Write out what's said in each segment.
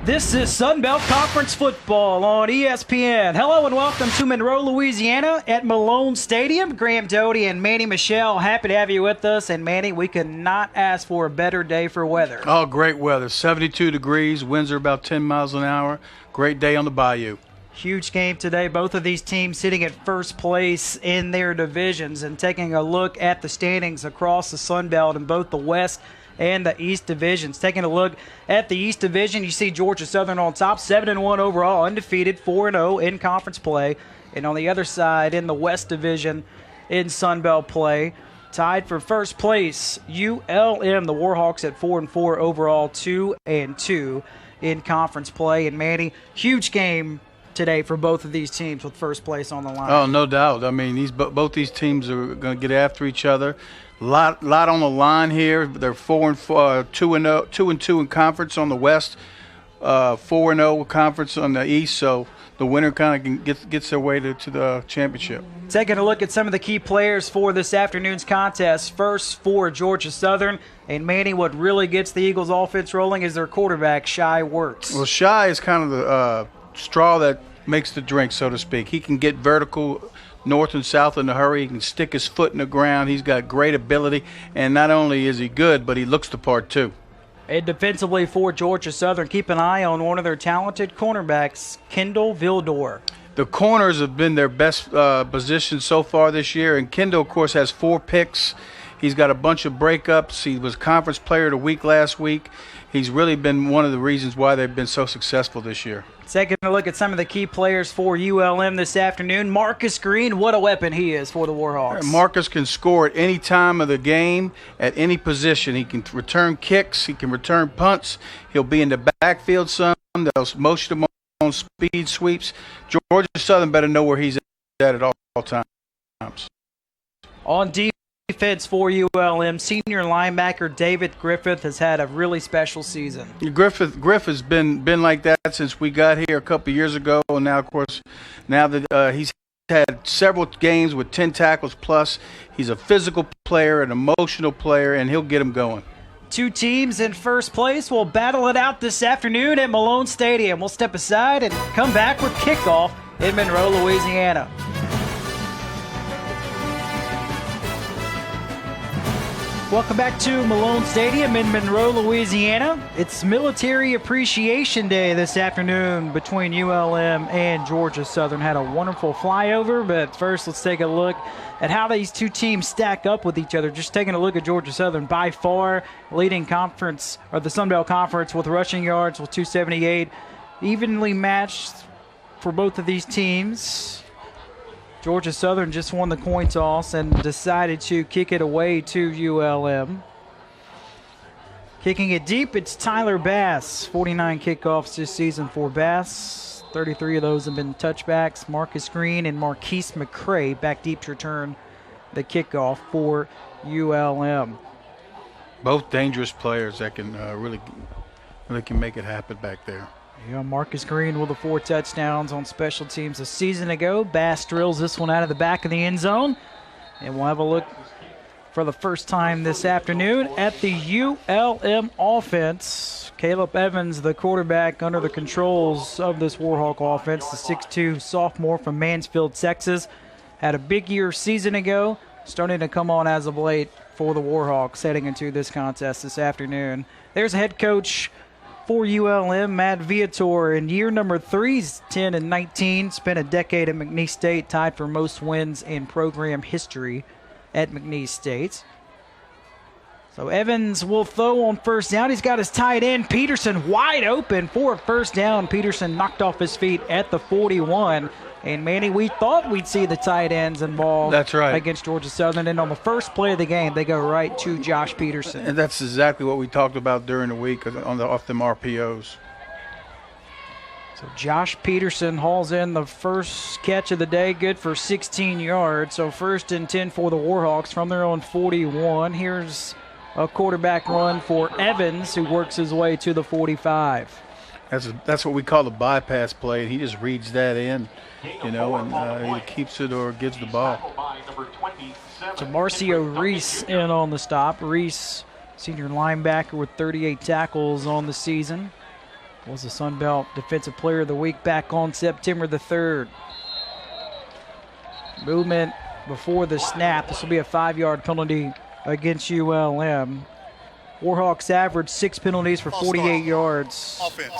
This is Sun Belt Conference football on ESPN. Hello and welcome to Monroe, Louisiana at Malone Stadium. Graham Doty and Manny Michelle, happy to have you with us. And Manny, we could not ask for a better day for weather. Oh, great weather. 72 degrees, winds are about 10 miles an hour. Great day on the bayou. Huge game today. Both of these teams sitting at first place in their divisions, and taking a look at the standings across the Sun Belt in both the West and the East divisions. Taking a look at the East division, you see Georgia Southern on top, 7-1 overall, undefeated, 4-0 in conference play. And on the other side, in the West division, in Sun Belt play, tied for first place, ULM, the Warhawks at 4-4 overall, 2-2 in conference play. And Manny, huge game today for both of ththese teams with first place on the line. Oh, no doubt. I mean, both these teams are going to get after each other. Lot on the line here. They're 4-4, 2-2 in conference on the West, 4-0 conference on the East. So the winner kind of gets their way to the championship. Taking a look at some of the key players for this afternoon's contest. First for Georgia Southern, and Manny, what really gets the Eagles' offense rolling is their quarterback, Shy Wertz. Well, Shy is kind of the straw that makes the drink, so to speak. He can get vertical north and south in a hurry. He can stick his foot in the ground. He's got great ability, and not only is he good, but he looks the part too. And defensively for Georgia Southern, keep an eye on one of their talented cornerbacks, Kendall Vildor. The corners have been their best position so far this year, and Kendall, of course, has 4 picks. He's got a bunch of breakups. He was Conference Player of the Week last week. He's really been one of the reasons why they've been so successful this year. Taking a look at some of the key players for ULM this afternoon. Marcus Green, what a weapon he is for the Warhawks. Marcus can score at any time of the game, at any position. He can return kicks. He can return punts. He'll be in the backfield some. They'll motion him on speed sweeps. Georgia Southern better know where he's at all times. On defense for ULM, senior linebacker David Griffith has had a really special season. Griffith has been like that since we got here a couple of years ago, and now, of course, now that he's had several games with 10 tackles plus, he's a physical player, an emotional player, and he'll get them going. Two teams in first place will battle it out this afternoon at Malone Stadium. We'll step aside and come back with kickoff in Monroe, Louisiana. Welcome back to Malone Stadium in Monroe, Louisiana. It's Military Appreciation Day this afternoon between ULM and Georgia Southern. Had a wonderful flyover, but first let's take a look at how these two teams stack up with each other. Just taking a look at Georgia Southern, by far leading conference, or the Sun Belt Conference, with rushing yards with 278. Evenly matched for both of these teams. Georgia Southern just won the coin toss and decided to kick it away to ULM. Kicking it deep, it's Tyler Bass. 49 kickoffs this season for Bass. 33 of those have been touchbacks. Marcus Green and Marquise McCray back deep to return the kickoff for ULM. Both dangerous players that can really can make it happen back there. Yeah, Marcus Green with the 4 touchdowns on special teams a season ago. Bass drills this one out of the back of the end zone. And we'll have a look for the first time this afternoon at the ULM offense. Caleb Evans, the quarterback, under the controls of this Warhawk offense. The 6'2 sophomore from Mansfield, Texas. Had a big year season ago. Starting to come on as of late for the Warhawks heading into this contest this afternoon. There's head coach for ULM, Matt Viator, in year number 3, 10-19. Spent a decade at McNeese State, tied for most wins in program history at McNeese State. So Evans will throw on first down. He's got his tight end, Peterson, wide open for a first down. Peterson knocked off his feet at the 41. And, Manny, we thought we'd see the tight ends involved. That's right. Against Georgia Southern. And on the first play of the game, they go right to Josh Peterson. And that's exactly what we talked about during the week off them RPOs. So Josh Peterson hauls in the first catch of the day, good for 16 yards. So 1st and 10 for the Warhawks from their own 41. Here's a quarterback run for Evans, who works his way to the 45. That's what we call the bypass play, and he just reads that in, and he keeps it or gives the ball. So Marcio Reese in on the stop. Reese, senior linebacker with 38 tackles on the season. Was the Sun Belt Defensive Player of the Week back on September the 3rd. Movement before the snap. This will be a 5-yard penalty against ULM. Warhawks averaged 6 penalties for 48 yards. Offense,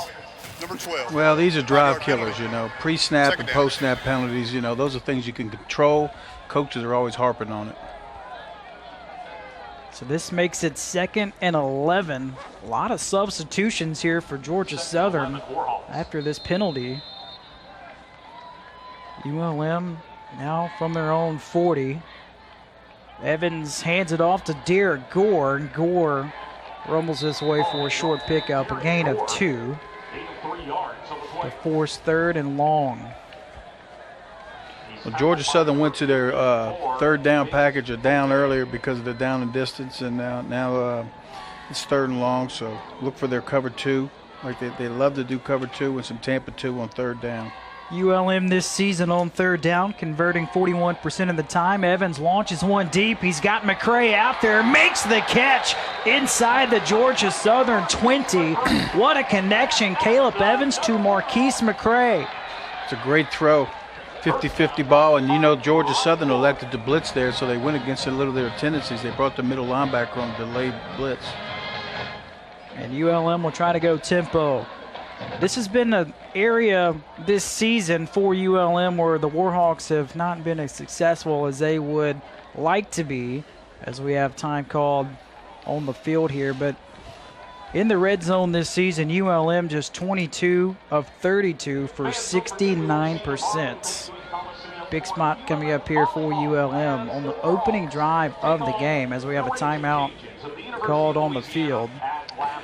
number 12. Well, these are drive killers, you know. Pre-snap and post-snap penalties, you know, those are things you can control. Coaches are always harping on it. So this makes it 2nd and 11. A lot of substitutions here for Georgia Southern after this penalty. ULM now from their own 40. Evans hands it off to Derek Gore, and Gore rumbles this way for a short pickup, a gain of 2. The force 3rd and long. Well, Georgia Southern went to their 3rd down package or down earlier because of the down and distance, and now it's 3rd and long, so look for their cover 2. Like they love to do cover 2 and some Tampa 2 on 3rd down. ULM this season on 3rd down, converting 41% of the time. Evans launches one deep. He's got McCray out there, makes the catch inside the Georgia Southern 20. What a connection. Caleb Evans to Marquise McCray. It's a great throw. 50-50 ball, and you know Georgia Southern elected to blitz there, so they went against a little of their tendencies. They brought the middle linebacker on delayed blitz. And ULM will try to go tempo. This has been an area this season for ULM where the Warhawks have not been as successful as they would like to be, as we have time called on the field here. But in the red zone this season, ULM just 22 of 32 for 69%. Big spot coming up here for ULM on the opening drive of the game, as we have a timeout called on the field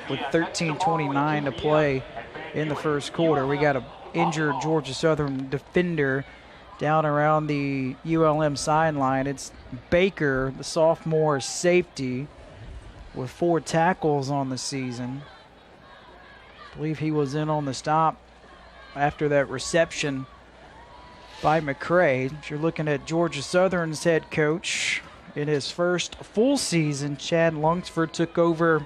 with 13:29 to play in the first quarter. We got an injured Georgia Southern defender down around the ULM sideline. It's Baker, the sophomore safety, with 4 tackles on the season. I believe he was in on the stop after that reception by McCray. You're looking at Georgia Southern's head coach in his first full season. Chad Lunsford took over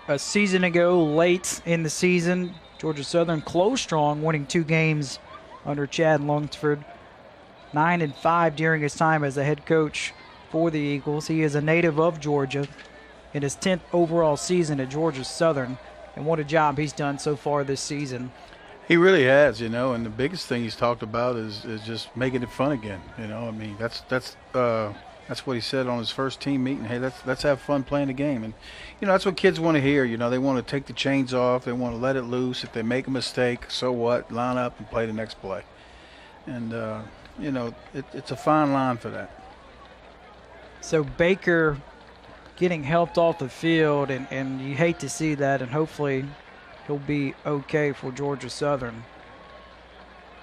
a season ago, late in the season. Georgia Southern closed strong, winning 2 games under Chad Lunsford. 9-5 during his time as a head coach for the Eagles. He is a native of Georgia in his 10th overall season at Georgia Southern, and what a job he's done so far this season. He really has, you know, and the biggest thing he's talked about is just making it fun again. You know, I mean, that's what he said on his first team meeting. Hey, let's have fun playing the game. And, you know, that's what kids want to hear. You know, they want to take the chains off. They want to let it loose. If they make a mistake, so what? Line up and play the next play. And, you know, it's a fine line for that. So Baker getting helped off the field, and you hate to see that, and hopefully he'll be okay for Georgia Southern.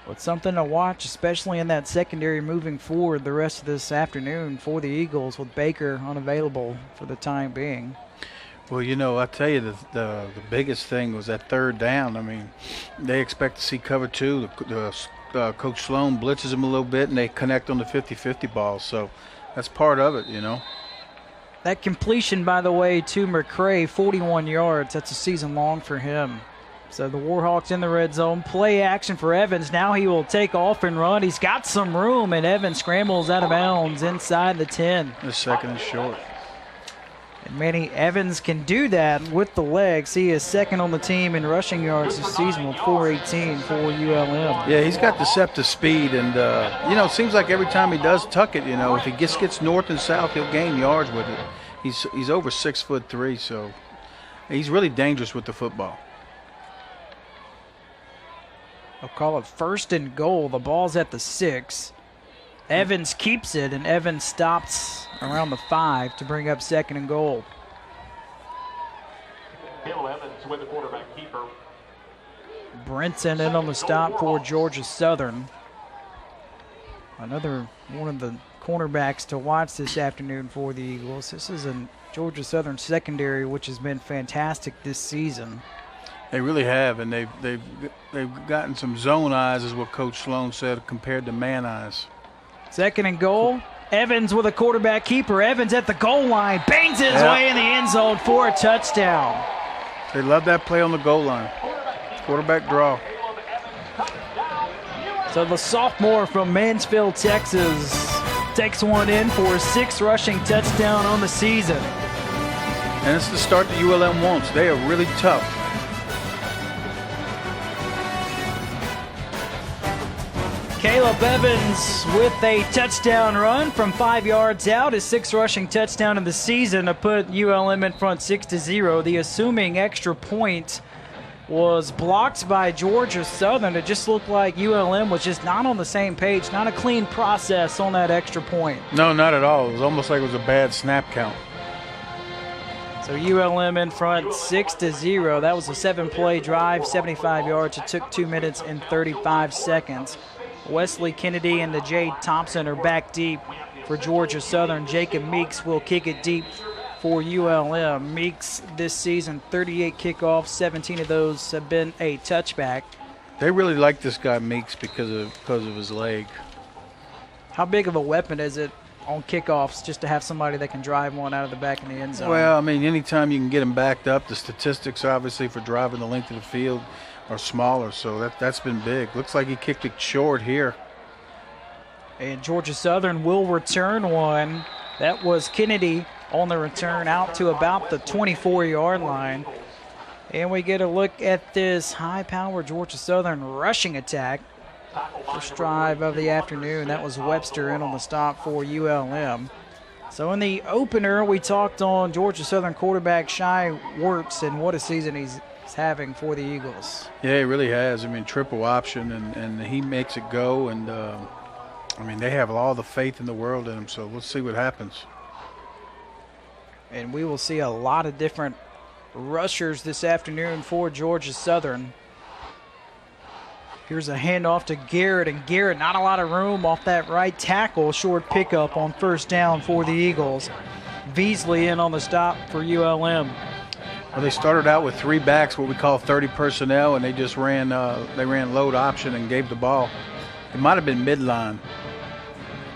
But something to watch, especially in that secondary moving forward the rest of this afternoon for the Eagles, with Baker unavailable for the time being. Well, you know, I tell you, the biggest thing was that 3rd down. I mean, they expect to see cover 2. Coach Sloan blitzes them a little bit, and they connect on the 50-50 ball. So that's part of it, you know. That completion, by the way, to McCray, 41 yards. That's a season long for him. So the Warhawks in the red zone. Play action for Evans. Now he will take off and run. He's got some room, and Evans scrambles out of bounds inside the 10. The 2nd is short. And Manny Evans can do that with the legs. He is 2nd on the team in rushing yards this season with 418 for ULM. Yeah, he's got deceptive speed, and, you know, it seems like every time he does tuck it, you know, if he gets north and south, he'll gain yards with it. He's over 6'3", so he's really dangerous with the football. I'll call it 1st and goal. The ball's at the 6. Evans keeps it, and Evans stops around the 5 to bring up 2nd and goal. Caleb Evans with the quarterback keeper. Brinson in on the stop for Georgia Southern. Another one of the cornerbacks to watch this afternoon for the Eagles. This is a Georgia Southern secondary which has been fantastic this season. They really have, and they've gotten some zone eyes, is what Coach Sloan said, compared to man eyes. 2nd and goal. Evans with a quarterback keeper. Evans at the goal line, bangs his way in the end zone for a touchdown. They love that play on the goal line. Quarterback draw. So the sophomore from Mansfield, Texas, takes one in for his 6th rushing touchdown on the season. And it's the start that ULM wants. They are really tough. Caleb Evans with a touchdown run from 5 yards out, his 6th rushing touchdown of the season to put ULM in front 6-0. The assuming extra point was blocked by Georgia Southern. It just looked like ULM was just not on the same page, not a clean process on that extra point. No, not at all. It was almost like it was a bad snap count. So ULM in front 6-0. That was a 7-play drive, 75 yards. It took 2 minutes and 35 seconds. Wesley Kennedy and the Jade Thompson are back deep for Georgia Southern. Jacob Meeks will kick it deep for ULM. Meeks this season, 38 kickoffs, 17 of those have been a touchback. They really like this guy Meeks because of his leg. How big of a weapon is it on kickoffs just to have somebody that can drive one out of the back in the end zone? Well, I mean, anytime you can get him backed up, the statistics obviously for driving the length of the field are smaller, so that's been big. Looks like he kicked it short here. And Georgia Southern will return one. That was Kennedy on the return out to about the 24-yard line. And we get a look at this high-powered Georgia Southern rushing attack. First drive of the afternoon. That was Webster in on the stop for ULM. So in the opener, we talked on Georgia Southern quarterback Shai Wertz and what a season he's having for the Eagles. Yeah, he really has. I mean, triple option, and he makes it go. And, I mean, they have all the faith in the world in him, so let's see what happens. And we will see a lot of different rushers this afternoon for Georgia Southern. Here's a handoff to Garrett, and Garrett, not a lot of room off that right tackle. Short pickup on first down for the Eagles. Beasley in on the stop for ULM. Well, they started out with 3 backs, what we call 30 personnel, and they just ran load option and gave the ball. It might have been midline.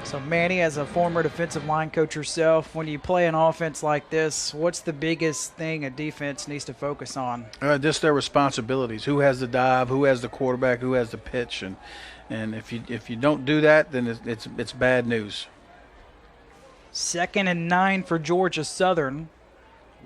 So Manny, as a former defensive line coach yourself, when you play an offense like this, what's the biggest thing a defense needs to focus on? Just their responsibilities. Who has the dive? Who has the quarterback? Who has the pitch? And if you don't do that, then it's bad news. 2nd and 9 for Georgia Southern.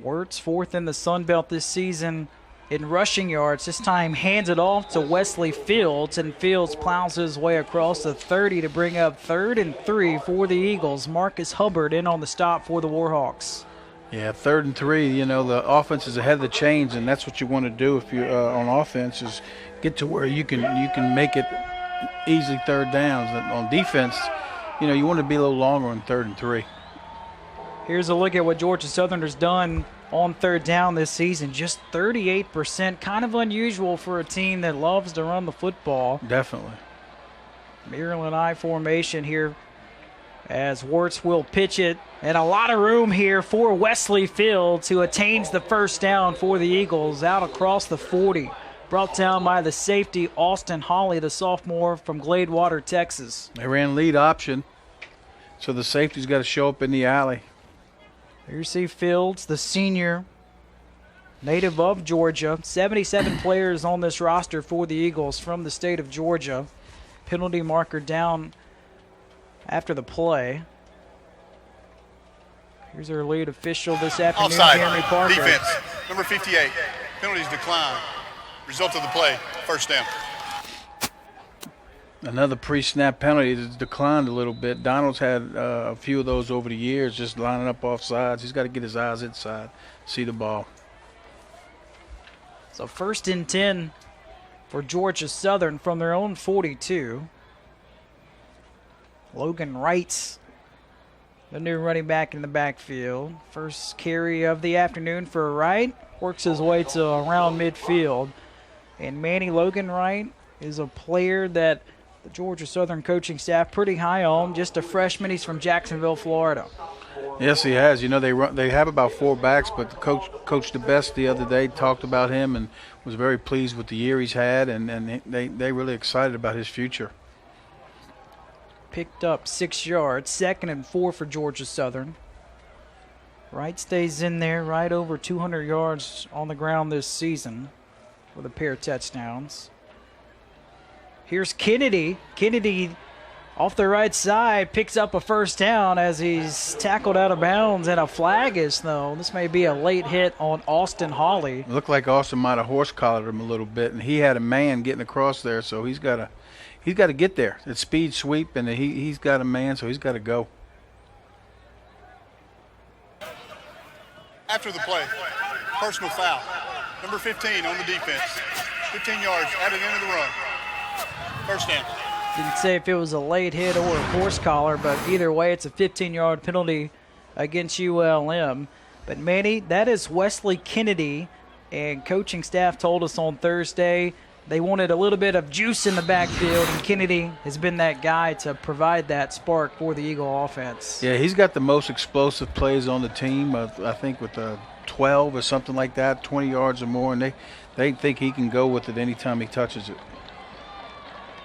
Wertz 4th in the Sun Belt this season in rushing yards. This time hands it off to Wesley Fields, and Fields plows his way across the 30 to bring up 3rd and 3 for the Eagles. Marcus Hubbard in on the stop for the Warhawks. Yeah, 3rd and 3. You know, the offense is ahead of the chains, and that's what you want to do if you're on offense, is get to where you can make it easy 3rd downs. On defense, you know, you want to be a little longer on 3rd and 3. Here's a look at what Georgia Southern has done on 3rd down this season. Just 38%, kind of unusual for a team that loves to run the football. Definitely. Maryland I formation here as Wertz will pitch it. And a lot of room here for Wesley Fields, who attains the first down for the Eagles out across the 40. Brought down by the safety, Austin Hawley, the sophomore from Gladewater, Texas. They ran lead option, so the safety's got to show up in the alley. Here you see Fields, the senior, native of Georgia. 77 players on this roster for the Eagles from the state of Georgia. Penalty marker down after the play. Here's our lead official this afternoon, Offside. Henry Parker. Defense, number 58. Penalties decline. Result of the play, first down. Another pre-snap penalty that's declined a little bit. Donald's had a few of those over the years, just lining up off sides. He's got to get his eyes inside, see the ball. So 1st and 10 for Georgia Southern from their own 42. Logan Wright, the new running back in the backfield. First carry of the afternoon for Wright. Works his way to around midfield. And Manny Logan Wright is a player that the Georgia Southern coaching staff pretty high on. Just a freshman. He's from Jacksonville, Florida. Yes, he has. You know, they have about 4 backs, but the Coach DeBest the other day talked about him and was very pleased with the year he's had, and they really excited about his future. Picked up 6 yards. 2nd and 4 for Georgia Southern. Wright stays in there, right over 200 yards on the ground this season. with a pair of touchdowns. Here's Kennedy. Kennedy off the right side picks up a first down as he's tackled out of bounds, and a flag is thrown. This may be a late hit on Austin Hawley. It looked like Austin might have horse-collared him a little bit, and he had a man getting across there, so he's got to get there. It's speed sweep, and he's got a man, so he's got to go. After the play, personal foul. Number 15 on the defense. 15 yards out of the end of the run. First down. Didn't say if it was a late hit or a horse collar, but either way, it's a 15-yard penalty against ULM. But, Manny, that is Wesley Kennedy, and coaching staff told us on Thursday they wanted a little bit of juice in the backfield, and Kennedy has been that guy to provide that spark for the Eagle offense. Yeah, he's got the most explosive plays on the team, I think with 12 or something like that, 20 yards or more, and they think he can go with it anytime he touches it.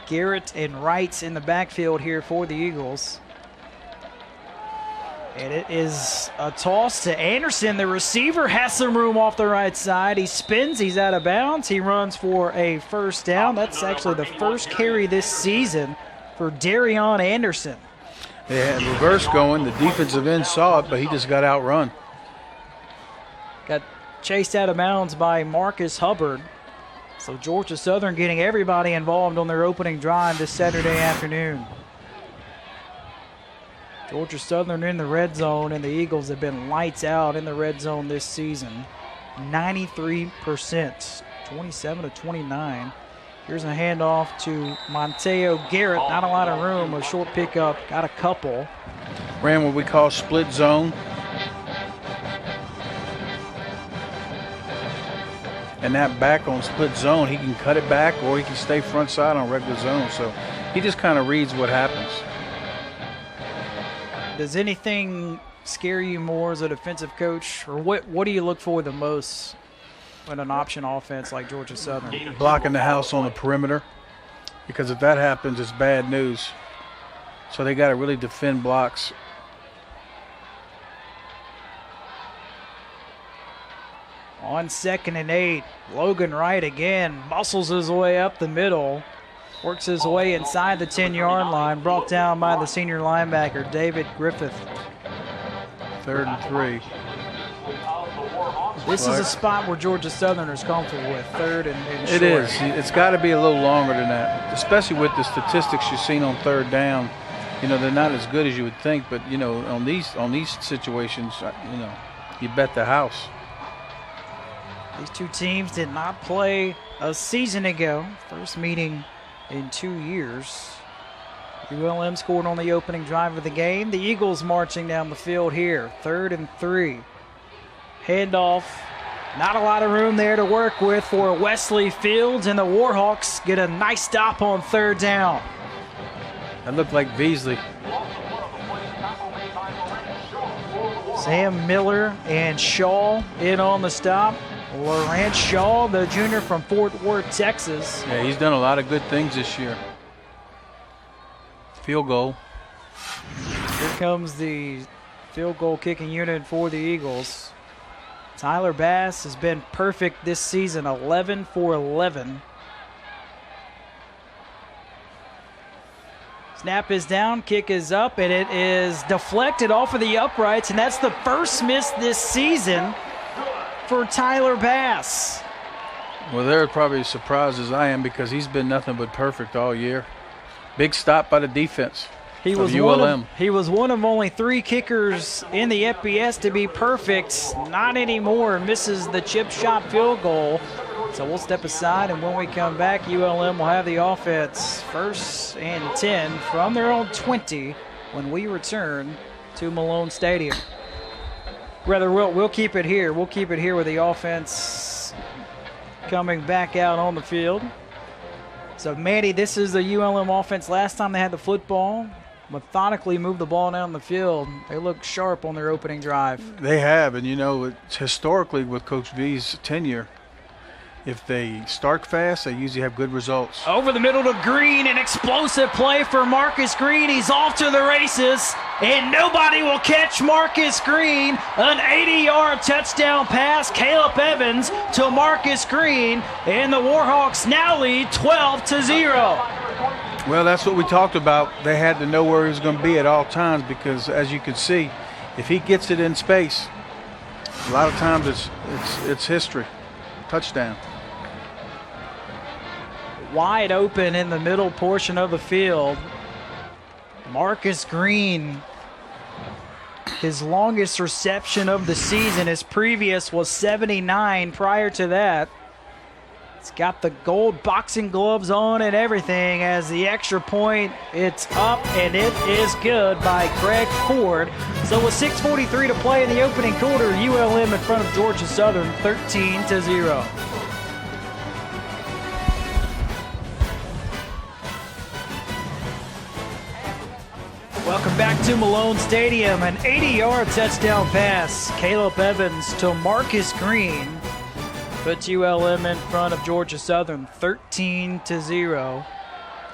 Garrett and Wright's in the backfield here for the Eagles. And it is a toss to Anderson. The receiver has some room off the right side. He spins. He's out of bounds. He runs for a first down. That's actually the first carry this season for Darion Anderson. They had reverse going. The defensive end saw it, but he just got outrun. Got chased out of bounds by Marcus Hubbard. So Georgia Southern getting everybody involved on their opening drive this Saturday afternoon. Georgia Southern in the red zone, and the Eagles have been lights out in the red zone this season. 93%, 27-29. Here's a handoff to Monteo Garrett. Not a lot of room, a short pickup, got a couple. Ran what we call split zone. And that back on split zone, he can cut it back or he can stay front side on regular zone. So he just kind of reads what happens. Does anything scare you more as a defensive coach, or what do you look for the most in an option offense like Georgia Southern? Blocking the house on the perimeter, because if that happens, it's bad news. So they got to really defend blocks. On 2nd and 8, Logan Wright again muscles his way up the middle, works his way inside the 10-yard line, brought down by the senior linebacker, David Griffith. 3rd and 3. This is a spot where Georgia Southern is comfortable with, 3rd and short. It is. It's got to be a little longer than that, especially with the statistics you've seen on 3rd down. You know, they're not as good as you would think, but, you know, on these situations, you know, you bet the house. These two teams did not play a season ago. First meeting in 2 years. ULM scored on the opening drive of the game. The Eagles marching down the field here. 3rd and 3. Handoff. Not a lot of room there to work with for Wesley Fields, and the Warhawks get a nice stop on 3rd down. That looked like Beasley. Sam Miller and Shaw in on the stop. Lawrence Shaw, the junior from Fort Worth, Texas. Yeah, he's done a lot of good things this year. Field goal. Here comes the field goal kicking unit for the Eagles. Tyler Bass has been perfect this season, 11 for 11. Snap is down, kick is up, and it is deflected off of the uprights, and that's the first miss this season for Tyler Bass. Well, they're probably as surprised as I am because he's been nothing but perfect all year. Big stop by the defense. He was one of only 3 kickers in the FBS to be perfect. Not anymore. Misses the chip shot field goal. So we'll step aside, and when we come back, ULM will have the offense 1st and 10 from their own 20 when we return to Malone Stadium. Rather, we'll keep it here. We'll keep it here with the offense coming back out on the field. So, Manny, this is the ULM offense. Last time they had the football, methodically moved the ball down the field. They look sharp on their opening drive. They have, and, you know, it's historically with Coach V's tenure, if they start fast, they usually have good results. Over the middle to Green, an explosive play for Marcus Green. He's off to the races. and nobody will catch Marcus Green. An 80-yard touchdown pass, Caleb Evans to Marcus Green, and the Warhawks now lead 12-0. Well, that's what we talked about. They had to know where he was going to be at all times because, as you can see, if he gets it in space, a lot of times it's history. Touchdown. Wide open in the middle portion of the field. Marcus Green, his longest reception of the season. His previous was 79 prior to that. He's got the gold boxing gloves on and everything. As the extra point, it's up and it is good by Craig Ford. So with 6:43 to play in the opening quarter, ULM in front of Georgia Southern 13-0. Welcome back to Malone Stadium. An 80-yard touchdown pass. Caleb Evans to Marcus Green puts ULM in front of Georgia Southern 13-0.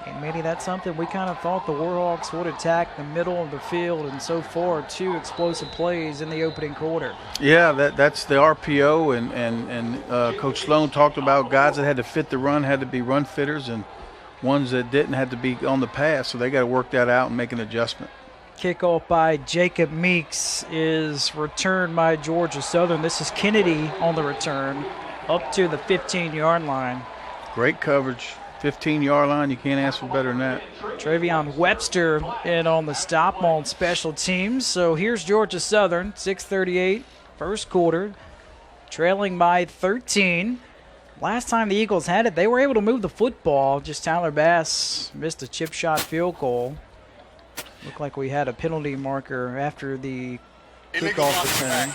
And maybe that's something we kind of thought the Warhawks would attack the middle of the field, and so far 2 explosive plays in the opening quarter. Yeah, that's the RPO, and Coach Sloan talked about guys that had to fit the run, had to be run fitters, and ones that didn't had to be on the pass, so they got to work that out and make an adjustment. Kickoff by Jacob Meeks is returned by Georgia Southern. This is Kennedy on the return up to the 15-yard line. Great coverage. 15-yard line, you can't ask for better than that. Travion Webster in on the stop on special teams. So here's Georgia Southern, 6:38, first quarter, trailing by 13. Last time the Eagles had it, they were able to move the football. Just Tyler Bass missed a chip shot field goal. Looked like we had a penalty marker after the kickoff return.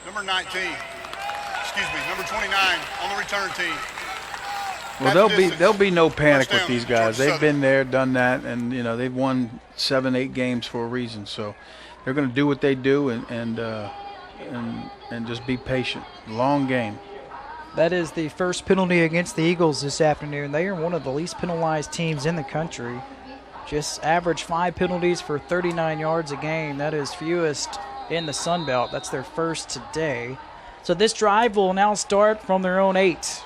Number 19. Number 29 on the return team. Well, there'll be no panic with these guys. They've been there, done that, and they've won 7-8 games for a reason. So they're going to do what they do and just be patient. Long game. That is the first penalty against the Eagles this afternoon. They are one of the least penalized teams in the country. Just average 5 penalties for 39 yards a game. That is fewest in the Sun Belt. That's their first today. So this drive will now start from their own 8.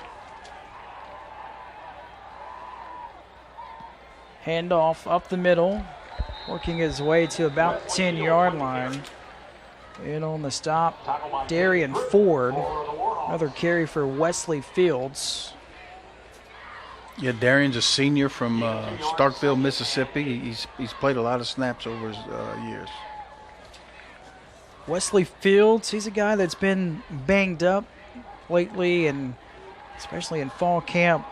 Handoff up the middle, working his way to about the 10-yard line. In on the stop, Darian Ford. Another carry for Wesley Fields. Yeah, Darian's a senior from Starkville, Mississippi. He's played a lot of snaps over his years. Wesley Fields, he's a guy that's been banged up lately, and especially in fall camp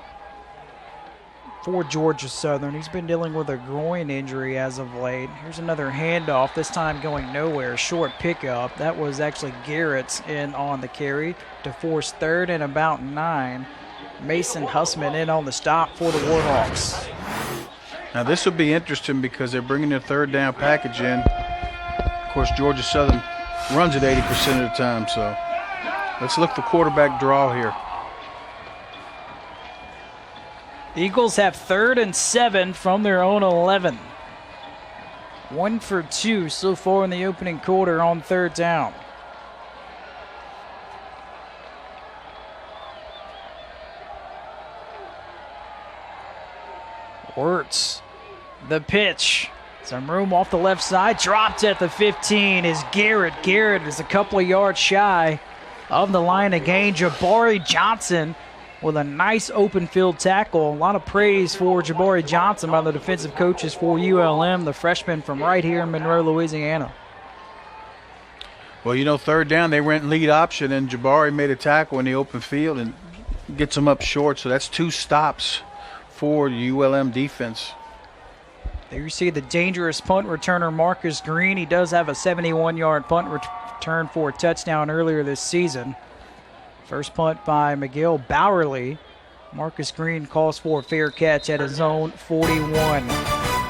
for Georgia Southern. He's been dealing with a groin injury as of late. Here's another handoff, this time going nowhere. Short pickup. That was actually Garrett's in on the carry to force third and about 9. Mason Hussman in on the stop for the Warhawks. Now this will be interesting because they're bringing their third down package in. Of course, Georgia Southern runs it 80% of the time, so let's look for quarterback draw here. The Eagles have 3rd and 7 from their own 11. 1 for 2 so far in the opening quarter on 3rd down. Wirtz, the pitch. Some room off the left side. Dropped at the 15 is Garrett. Garrett is a couple of yards shy of the line of gain. Jabari Johnson with a nice open field tackle. A lot of praise for Jabari Johnson by the defensive coaches for ULM, the freshman from right here in Monroe, Louisiana. Well, 3rd down, they went lead option, and Jabari made a tackle in the open field and gets them up short. So that's 2 stops for the ULM defense. There you see the dangerous punt returner Marcus Green. He does have a 71-yard punt return for a touchdown earlier this season. First punt by Miguel Bowerly. Marcus Green calls for a fair catch at his own 41.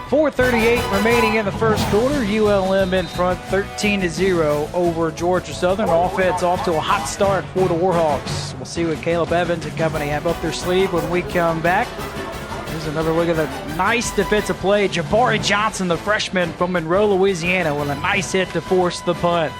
4:38 remaining in the first quarter. ULM in front 13-0 over Georgia Southern. Offense off to a hot start for the Warhawks. We'll see what Caleb Evans and company have up their sleeve when we come back. This Here's another look at the nice defensive play. Jabari Johnson, the freshman from Monroe, Louisiana, with a nice hit to force the punt.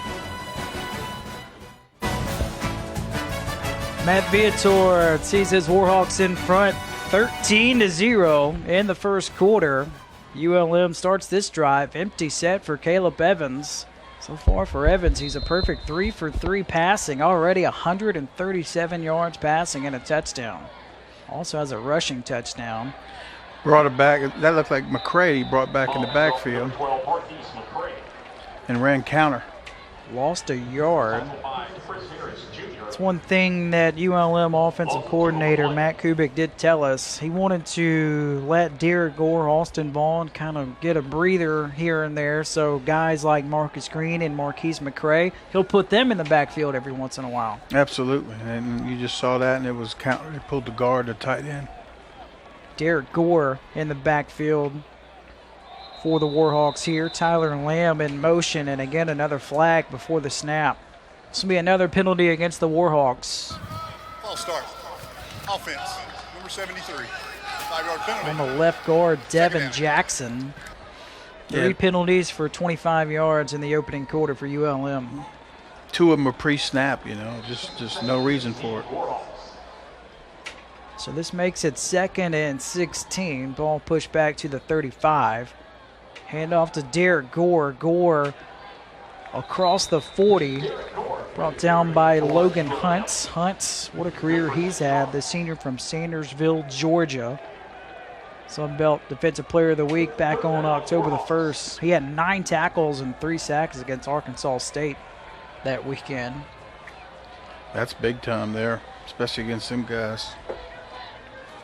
Matt Viator sees his Warhawks in front 13-0 in the first quarter. ULM starts this drive. Empty set for Caleb Evans. So far for Evans, he's a perfect 3 for 3 passing. Already 137 yards passing and a touchdown. Also has a rushing touchdown. Brought it back. That looked like McCray. He brought back in the backfield and ran counter. Lost a yard. It's one thing that ULM offensive coordinator Matt Kubik did tell us. He wanted to let Derek Gore, Austin Vaughn kind of get a breather here and there. So guys like Marcus Green and Marquise McCray, he'll put them in the backfield every once in a while. Absolutely. And you just saw that, and it was counter. He pulled the guard, the tight end. Derek Gore in the backfield for the Warhawks here. Tyler Lamb in motion, and again another flag before the snap. This will be another penalty against the Warhawks. False start. Offense, number 73. 5-yard penalty. On the left guard, Devin Jackson. 3 penalties for 25 yards in the opening quarter for ULM. 2 of them are pre-snap, just no reason for it. So this makes it 2nd and 16. Ball pushed back to the 35. Hand off to Derek Gore. Gore across the 40. Brought down by Logan Huntz. Huntz, what a career he's had. The senior from Sandersville, Georgia. Sunbelt Defensive Player of the Week back on October the 1st. He had 9 tackles and 3 sacks against Arkansas State that weekend. That's big time there, especially against them guys.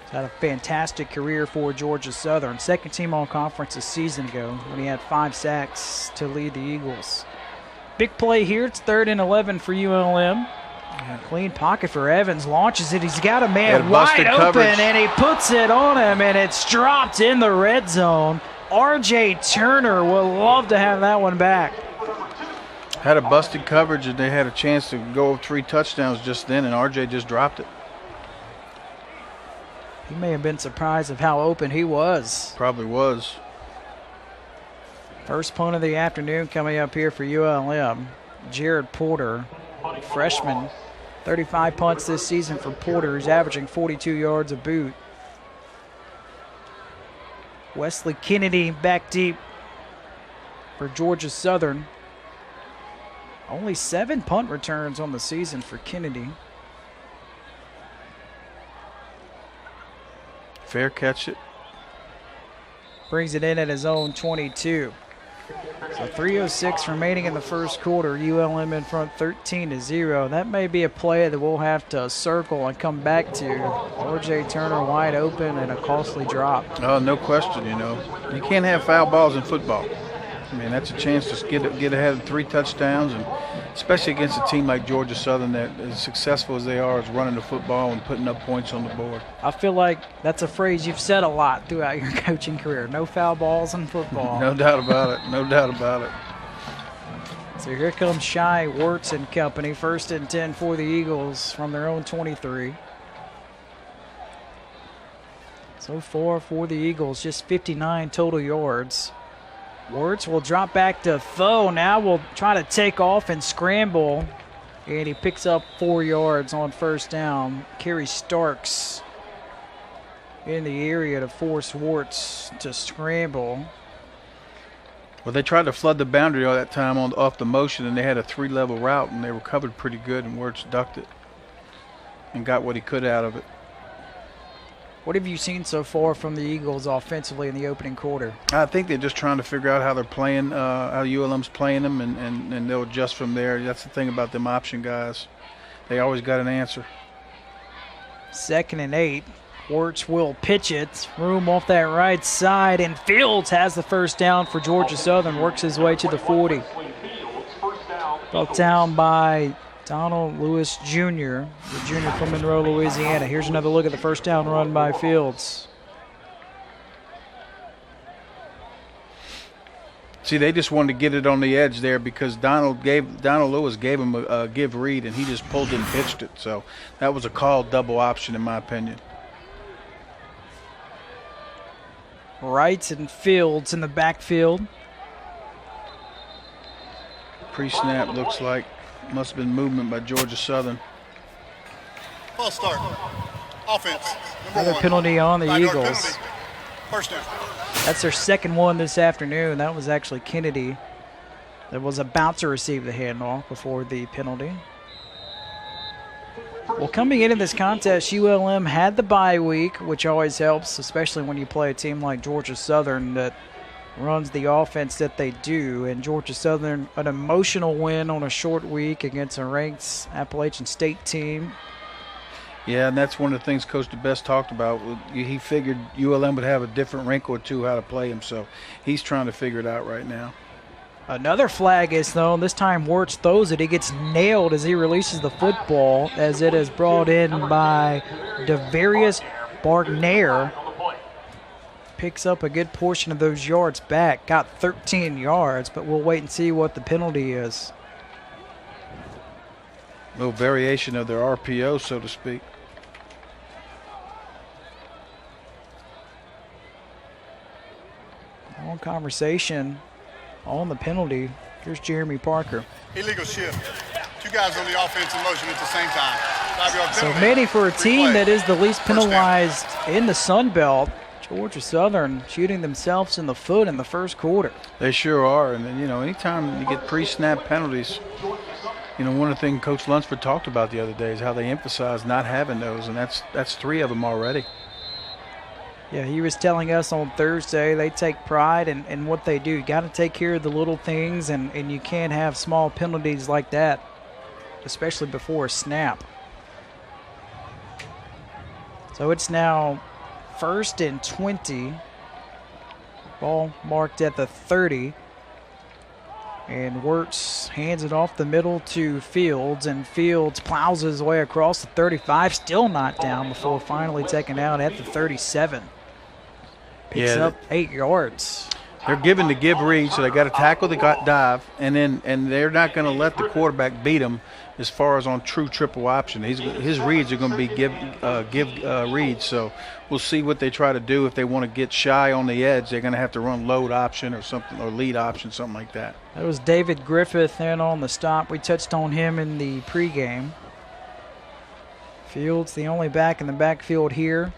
He's had a fantastic career for Georgia Southern. 2nd team all conference a season ago when he had 5 sacks to lead the Eagles. Big play here. It's 3rd and 11 for ULM. Clean pocket for Evans. Launches it. He's got a man wide open, and he puts it on him, and it's dropped in the red zone. R.J. Turner will love to have that one back. Had a busted coverage, and they had a chance to go 3 touchdowns just then, and R.J. just dropped it. He may have been surprised of how open he was. Probably was. First punt of the afternoon coming up here for ULM. Jared Porter, freshman. 35 punts this season for Porter, who's averaging 42 yards a boot. Wesley Kennedy back deep for Georgia Southern. Only 7 punt returns on the season for Kennedy. Fair catch it. Brings it in at his own 22. So 3:06 remaining in the first quarter. ULM in front 13-0. That may be a play that we'll have to circle and come back to. R.J. Turner wide open and a costly drop. Oh, no question, You can't have foul balls in football. I mean, that's a chance to get ahead of 3 touchdowns, and especially against a team like Georgia Southern that, as successful as they are, is running the football and putting up points on the board. I feel like that's a phrase you've said a lot throughout your coaching career. No foul balls in football. No doubt about it. No doubt about it. So here comes Shai Wirtz and company. 1st and 10 for the Eagles from their own 23. So far for the Eagles, just 59 total yards. Wirtz will drop back to Tho. Now will try to take off and scramble. And he picks up 4 yards on 1st down. Kerry Starks in the area to force Wirtz to scramble. Well, they tried to flood the boundary all that time off the motion, and they had a 3-level route, and they were covered pretty good, and Wirtz ducked it and got what he could out of it. What have you seen so far from the Eagles offensively in the opening quarter? I think they're just trying to figure out how they're playing, how ULM's playing them, and they'll adjust from there. That's the thing about them option guys. They always got an answer. 2nd and 8. Wirtz will pitch it. Room off that right side, and Fields has the 1st down for Georgia Southern. Works his way to the 40. Brought down by Donald Lewis Jr., the junior from Monroe, Louisiana. Here's another look at the 1st down run by Fields. See, they just wanted to get it on the edge there because Donald Lewis gave him a give read, and he just pulled it and pitched it. So that was a called double option in my opinion. Wright and Fields in the backfield. Pre-snap looks like must have been movement by Georgia Southern. False start. Offense. Number Another 1. penalty on the 5-yard Eagles. penalty. First down. That's their second one this afternoon. That was actually Kennedy that was about to receive the handoff before the penalty. Well, coming into this contest, ULM had the bye week, which always helps, especially when you play a team like Georgia Southern that runs the offense that they do. And Georgia Southern, an emotional win on a short week against a ranked Appalachian State team. Yeah, and that's one of the things Coach DeBest talked about. He figured ULM would have a different wrinkle or two how to play him, so he's trying to figure it out right now. Another flag is thrown. This time Wirtz throws it. He gets nailed as he releases the football, as it is brought in by Devarius Bargnair. Picks up a good portion of those yards back. Got 13 yards, but we'll wait and see what the penalty is. A little variation of their RPO, so to speak. Long conversation on the penalty. Here's Jeremy Parker. Illegal shift. 2 guys on the offense in motion at the same time. 5-yard So penalty. many for a team Replay. that is the least First down. penalized in the Sun Belt. Georgia Southern shooting themselves in the foot in the first quarter. They sure are. And then, anytime you get pre-snap penalties, one of the things Coach Lunsford talked about the other day is how they emphasize not having those, and that's 3 of them already. Yeah, he was telling us on Thursday they take pride in what they do. You got to take care of the little things, and you can't have small penalties like that, especially before a snap. So it's now 1st and 20. Ball marked at the 30. And Wirtz hands it off the middle to Fields, and Fields plows his way across the 35, still not down before finally taken out at the 37. Picks up 8 yards. They're given the give read, so they got to tackle the dive, and they're not going to let the quarterback beat them as far as on true triple option. His reads are going to be give reads, so we'll see what they try to do. If they want to get shy on the edge, they're going to have to run load option or something, or lead option, something like that. That was David Griffith in on the stop. We touched on him in the pregame. Fields, the only back in the backfield here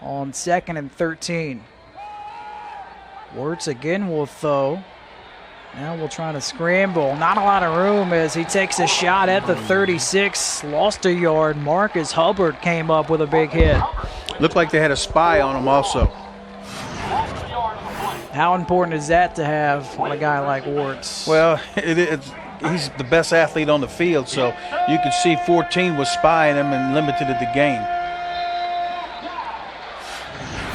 on 2nd and 13. Wirtz again will throw. Now we'll try to scramble. Not a lot of room as he takes a shot at the 36. Lost a yard. Marcus Hubbard came up with a big hit. Looked like they had a spy on him also. How important is that to have on a guy like Wirtz? Well, he's the best athlete on the field, so you could see 14 was spying him and limited the game.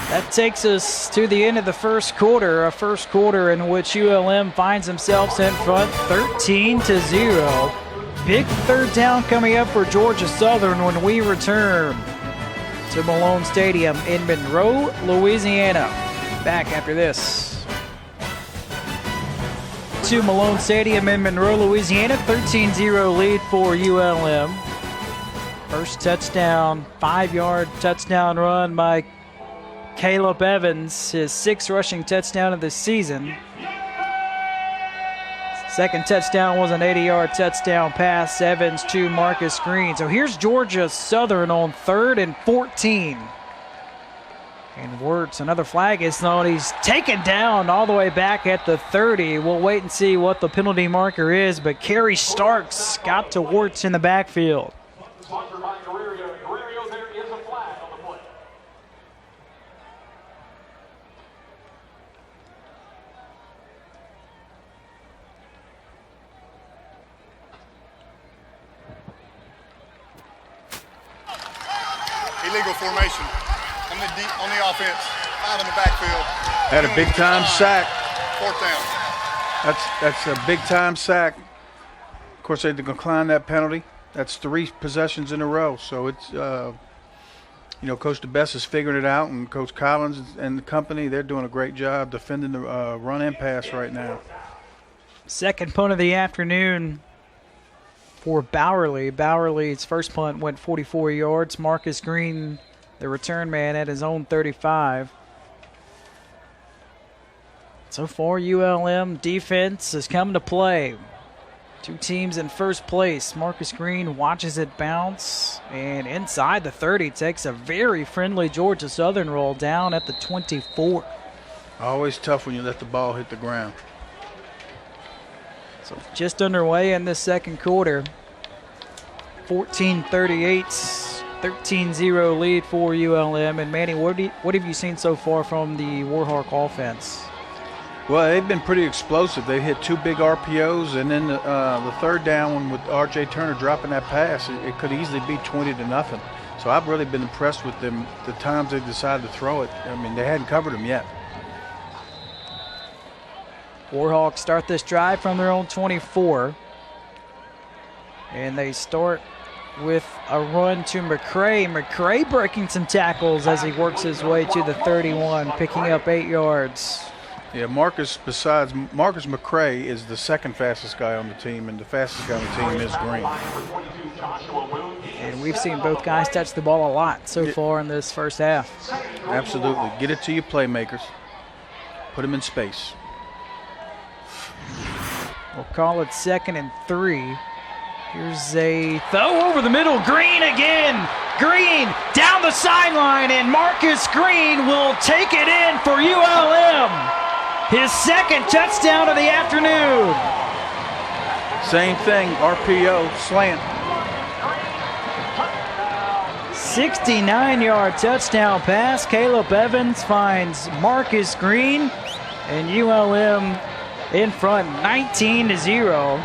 That takes us to the end of the first quarter, a first quarter in which ULM finds themselves in front 13-0. Big third down coming up for Georgia Southern when we return to Malone Stadium in Monroe, Louisiana. Back after this. To Malone Stadium in Monroe, Louisiana, 13-0 lead for ULM. First touchdown, 5-yard touchdown run by Caleb Evans, his 6th rushing touchdown of the season. Second touchdown was an 80-yard touchdown pass, Evans to Marcus Green. So here's Georgia Southern on 3rd and 14. And Wirtz, another flag is thrown. He's taken down all the way back at the 30. We'll wait and see what the penalty marker is, but Kerry Starks got to Wirtz in the backfield. Sponsored by Guerrero. Guerrero, there is a flag on the play. Illegal formation on the offense. 5 in the backfield. Had a big-time sack. 4th down. That's a big-time sack. Of course, they declined that penalty. That's 3 possessions in a row. So it's, Coach DeBest is figuring it out, and Coach Collins and the company, they're doing a great job defending the run and pass right now. Second punt of the afternoon for Bowerly. Bowerly's first punt went 44 yards. Marcus Green, the return man, at his own 35. So far, ULM defense has come to play. Two teams in first place. Marcus Green watches it bounce, and inside the 30 takes a very friendly Georgia Southern roll down at the 24. Always tough when you let the ball hit the ground. So just underway in this second quarter. 14-38, 13-0 lead for ULM. And Manny, what have you seen so far from the Warhawk offense? Well, they've been pretty explosive. They hit 2 big RPOs, and then the third down one with R.J. Turner dropping that pass, it could easily be 20-0. So I've really been impressed with them the times they decided to throw it. I mean, they hadn't covered them yet. Warhawks start this drive from their own 24. And they start with a run to McCray. McCray breaking some tackles as he works his way to the 31, picking up 8 yards. Yeah, besides Marcus McCray is the second fastest guy on the team, and the fastest guy on the team is Green. And we've seen both guys touch the ball a lot so far in this first half. Absolutely. Get it to your playmakers. Put them in space. We'll call it 2nd and 3. Here's a throw over the middle. Green again. Green down the sideline, and Marcus Green will take it in for ULM. His second touchdown of the afternoon. Same thing, RPO, slant. 69-yard touchdown pass. Caleb Evans finds Marcus Green, and ULM in front 19-0.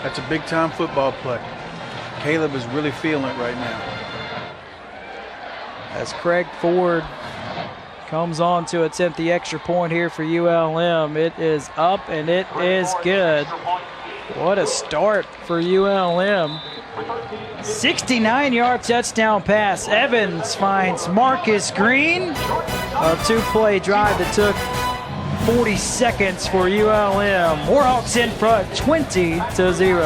That's a big-time football play. Caleb is really feeling it right now. As Craig Ford comes on to attempt the extra point here for ULM. It is up, and it is good. What a start for ULM. 69-yard touchdown pass. Evans finds Marcus Green. A 2-play drive that took 40 seconds for ULM. Warhawks in front 20-0.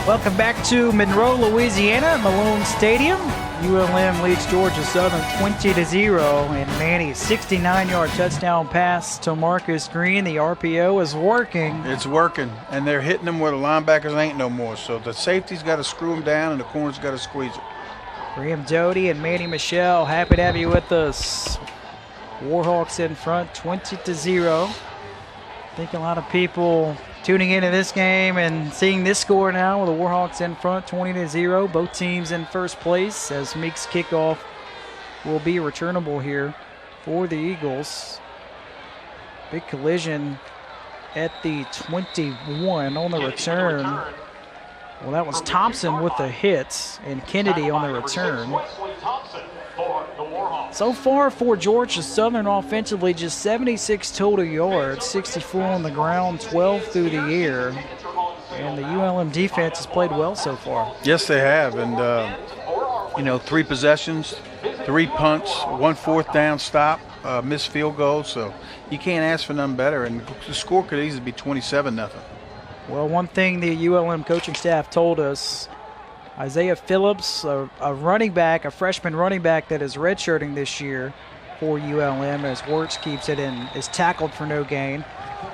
Welcome back to Monroe, Louisiana at Malone Stadium. ULM leads Georgia Southern 20-0, and Manny's 69-yard touchdown pass to Marcus Green. The RPO is working. It's working, and they're hitting them where the linebackers ain't no more. So the safety's got to screw them down, and the corner's got to squeeze it. Graham Doty and Manny Michelle, happy to have you with us. Warhawks in front 20-0. I think a lot of people tuning into this game and seeing this score now with the Warhawks in front 20-0. Both teams in first place as Meek's kickoff will be returnable here for the Eagles. Big collision at the 21 on the return. Well, that was Thompson with the hit and Kennedy on the return. So far for Georgia Southern offensively, just 76 total yards, 64 on the ground, 12 through the air. And the ULM defense has played well so far. Yes, they have. And, 3 possessions, 3 punts, 1 fourth down stop, missed field goal. So you can't ask for nothing better. And the score could easily be 27-0. Well, one thing the ULM coaching staff told us, Isaiah Phillips, a running back, a freshman running back that is redshirting this year for ULM, as Wirtz keeps it and is tackled for no gain.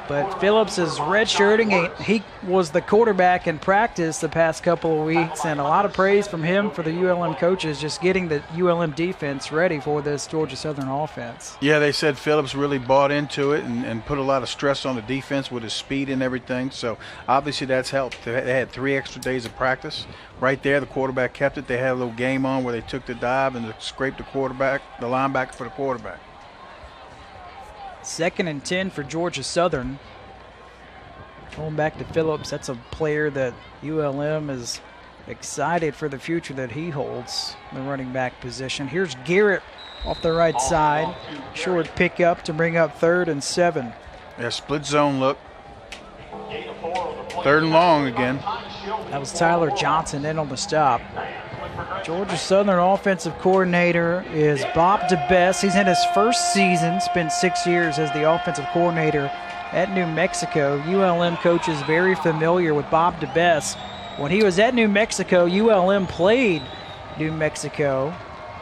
But Phillips is redshirting. He was the quarterback in practice the past couple of weeks, and a lot of praise from him for the ULM coaches just getting the ULM defense ready for this Georgia Southern offense. Yeah, they said Phillips really bought into it and put a lot of stress on the defense with his speed and everything. So obviously that's helped. They had 3 extra days of practice. Right there, the quarterback kept it. They had a little game on where they took the dive and scraped the linebacker for the quarterback. 2nd and 10 for Georgia Southern. Going back to Phillips, that's a player that ULM is excited for the future that he holds in the running back position. Here's Garrett off the right side. Short pickup to bring up 3rd and 7. Yeah, split zone look. 3rd and long again. That was Tyler Johnson in on the stop. Georgia Southern offensive coordinator is Bob DeBess. He's in his first season, spent 6 years as the offensive coordinator at New Mexico. ULM coach is very familiar with Bob DeBess. When he was at New Mexico, ULM played New Mexico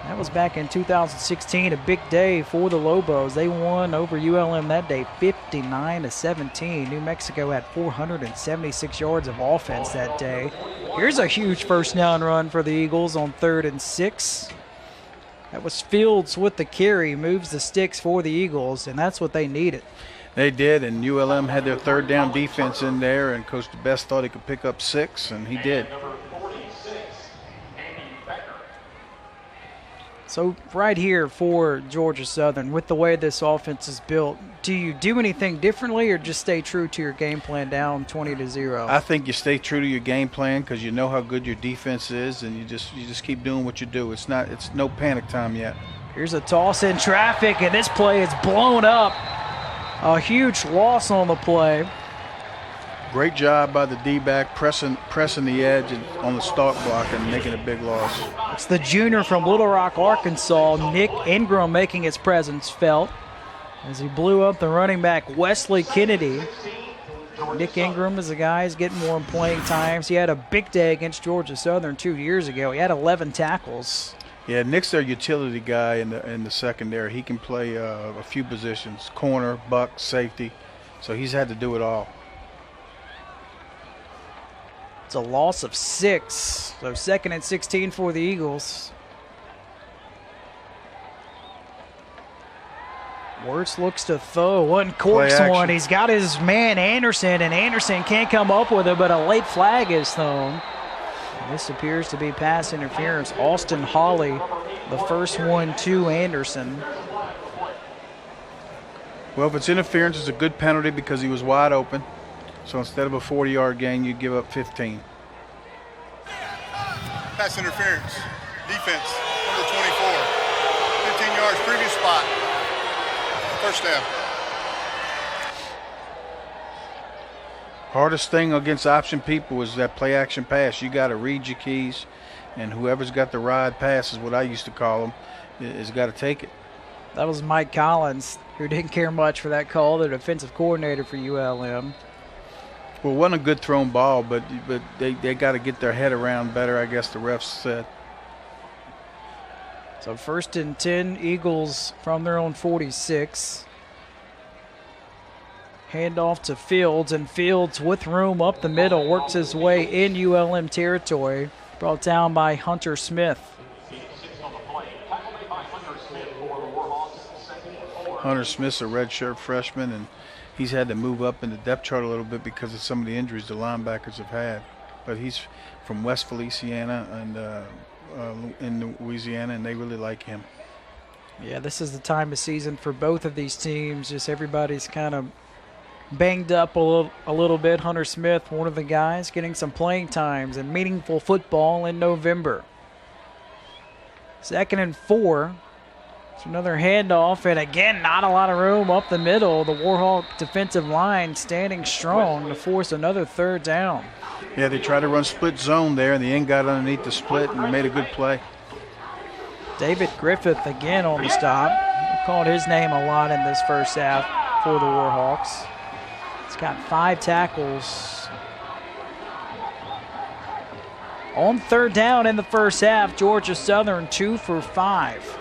That was back in 2016, a big day for the Lobos. They won over ULM that day 59-17. New Mexico had 476 yards of offense that day. Here's a huge first down run for the Eagles on 3rd and 6. That was Fields with the carry, moves the sticks for the Eagles, and that's what they needed. They did, and ULM had their 3rd down defense in there, and Coach DeBest thought he could pick up 6, and he did. So right here for Georgia Southern, with the way this offense is built, do you do anything differently or just stay true to your game plan down 20-0? I think you stay true to your game plan because you know how good your defense is, and you just keep doing what you do. It's no panic time yet. Here's a toss in traffic, and this play is blown up. A huge loss on the play. Great job by the D-back pressing the edge on the stalk block and making a big loss. It's the junior from Little Rock, Arkansas, Nick Ingram, making his presence felt as he blew up the running back Wesley Kennedy. Nick Ingram is a guy who's getting more playing times. He had a big day against Georgia Southern 2 years ago. He had 11 tackles. Yeah, Nick's their utility guy in the secondary. He can play a few positions: corner, buck, safety. So he's had to do it all. It's a loss of 6. So 2nd and 16 for the Eagles. Wirtz looks to throw. One corks one. He's got his man Anderson, and Anderson can't come up with it, but a late flag is thrown. And this appears to be pass interference. Austin Hawley, the first one to Anderson. Well, if it's interference, it's a good penalty because he was wide open. So instead of a 40-yard gain, you give up 15. Pass interference. Defense, number 24. 15 yards, previous spot. First down. Hardest thing against option people is that play action pass. You got to read your keys, and whoever's got the ride pass is what I used to call them, is got to take it. That was Mike Collins, who didn't care much for that call, the defensive coordinator for ULM. Well, it wasn't a good thrown ball, but they got to get their head around better, I guess the refs said. So 1st and 10, Eagles from their own 46. Handoff to Fields, and Fields with room up the middle works his way in ULM territory. Brought down by Hunter Smith. Hunter Smith's a redshirt freshman, and he's had to move up in the depth chart a little bit because of some of the injuries the linebackers have had. But he's from West Feliciana and in Louisiana, and they really like him. Yeah, this is the time of season for both of these teams. Just everybody's kind of banged up a little bit. Hunter Smith, one of the guys, getting some playing times and meaningful football in November. 2nd and 4. It's another handoff, and again, not a lot of room up the middle. The Warhawk defensive line standing strong to force another 3rd down. Yeah, they tried to run split zone there, and the end got underneath the split and made a good play. David Griffith again on the stop. We called his name a lot in this first half for the Warhawks. He's got 5 tackles. On 3rd down in the first half, Georgia Southern 2 for 5.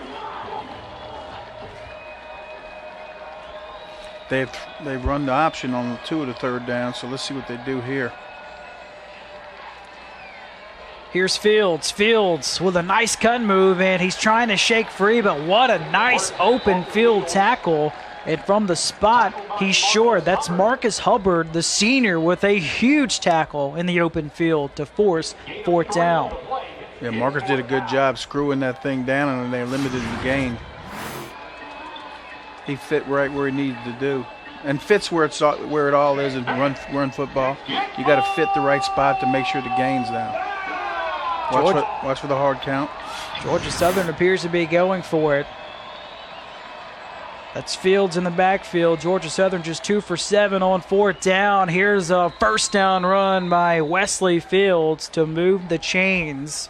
They've run the option on 2 of the 3rd down, so let's see what they do here. Here's Fields. Fields with a nice cut move, and he's trying to shake free, but what a nice open field tackle. And from the spot, he's short. That's Marcus Hubbard, the senior, with a huge tackle in the open field to force 4th down. Yeah, Marcus did a good job screwing that thing down, and they limited the gain. He fit right where he needed to do, and fits where it all is in run football. You got to fit the right spot to make sure the gain's down. Watch for the hard count. Georgia Southern appears to be going for it. That's Fields in the backfield. Georgia Southern just 2 for 7 on 4th down. Here's a first down run by Wesley Fields to move the chains.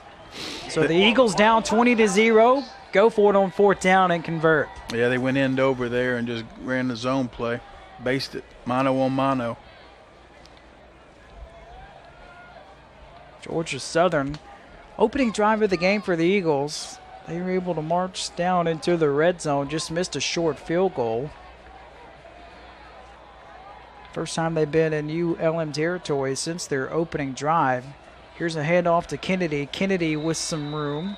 So the Eagles down 20-0. Go for it on 4th down and convert. Yeah, they went end over there and just ran the zone play. Based it. Mano on mano. Georgia Southern, opening drive of the game for the Eagles. They were able to march down into the red zone, just missed a short field goal. First time they've been in ULM territory since their opening drive. Here's a handoff to Kennedy. Kennedy with some room.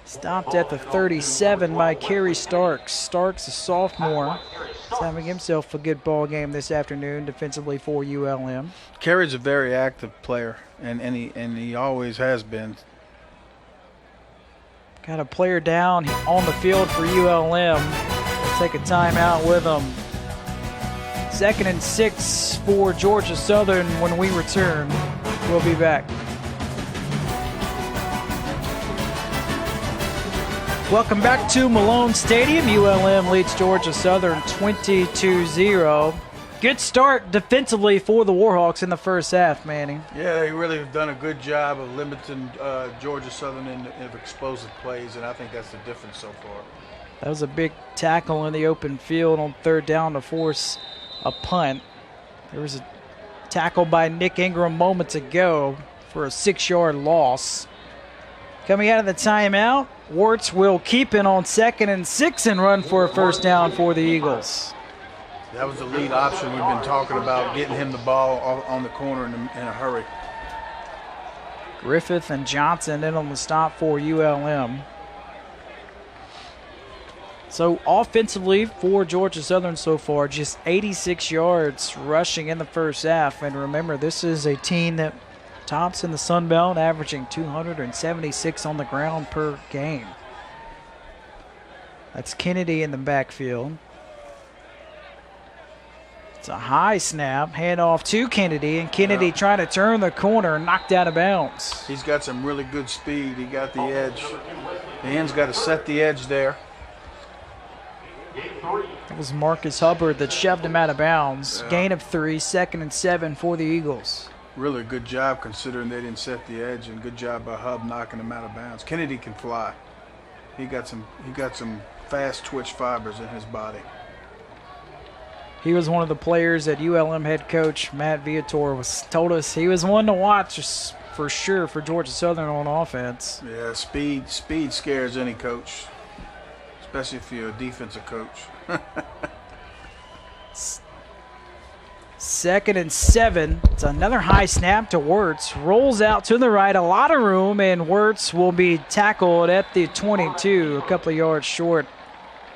Stopped at the 37 by Kerry Starks. Starks, a sophomore, is having himself a good ball game this afternoon defensively for ULM. Kerry's a very active player, and he always has been. Got a player down on the field for ULM. We'll take a timeout with them. 2nd and 6 for Georgia Southern when we return. We'll be back. Welcome back to Malone Stadium. ULM leads Georgia Southern 22-0. Good start defensively for the Warhawks in the first half, Manning. Yeah, they really have done a good job of limiting Georgia Southern in explosive plays, and I think that's the difference so far. That was a big tackle in the open field on 3rd down to force a punt. There was a tackle by Nick Ingram moments ago for a 6-yard loss. Coming out of the timeout, Warts will keep it on 2nd and 6 and run for a first down for the Eagles. That was the lead option we've been talking about, getting him the ball on the corner in a hurry. Griffith and Johnson in on the stop for ULM. So offensively for Georgia Southern so far, just 86 yards rushing in the first half. And remember, this is a team that tops in the Sun Belt, averaging 276 on the ground per game. That's Kennedy in the backfield. It's a high snap, handoff to Kennedy, and Kennedy trying to turn the corner, knocked out of bounds. He's got some really good speed. He got the edge. The end's got to set the edge there. It was Marcus Hubbard that shoved him out of bounds. Yeah. Gain of 3, 2nd and 7 for the Eagles. Really good job considering they didn't set the edge, and good job by Hub knocking him out of bounds. Kennedy can fly. He got some fast twitch fibers in his body. He was one of the players that ULM head coach Matt Viator told us he was one to watch for sure for Georgia Southern on offense. Yeah, speed scares any coach, especially if you're a defensive coach. 2nd and 7. It's another high snap to Wirtz. Rolls out to the right, a lot of room, and Wirtz will be tackled at the 22, a couple of yards short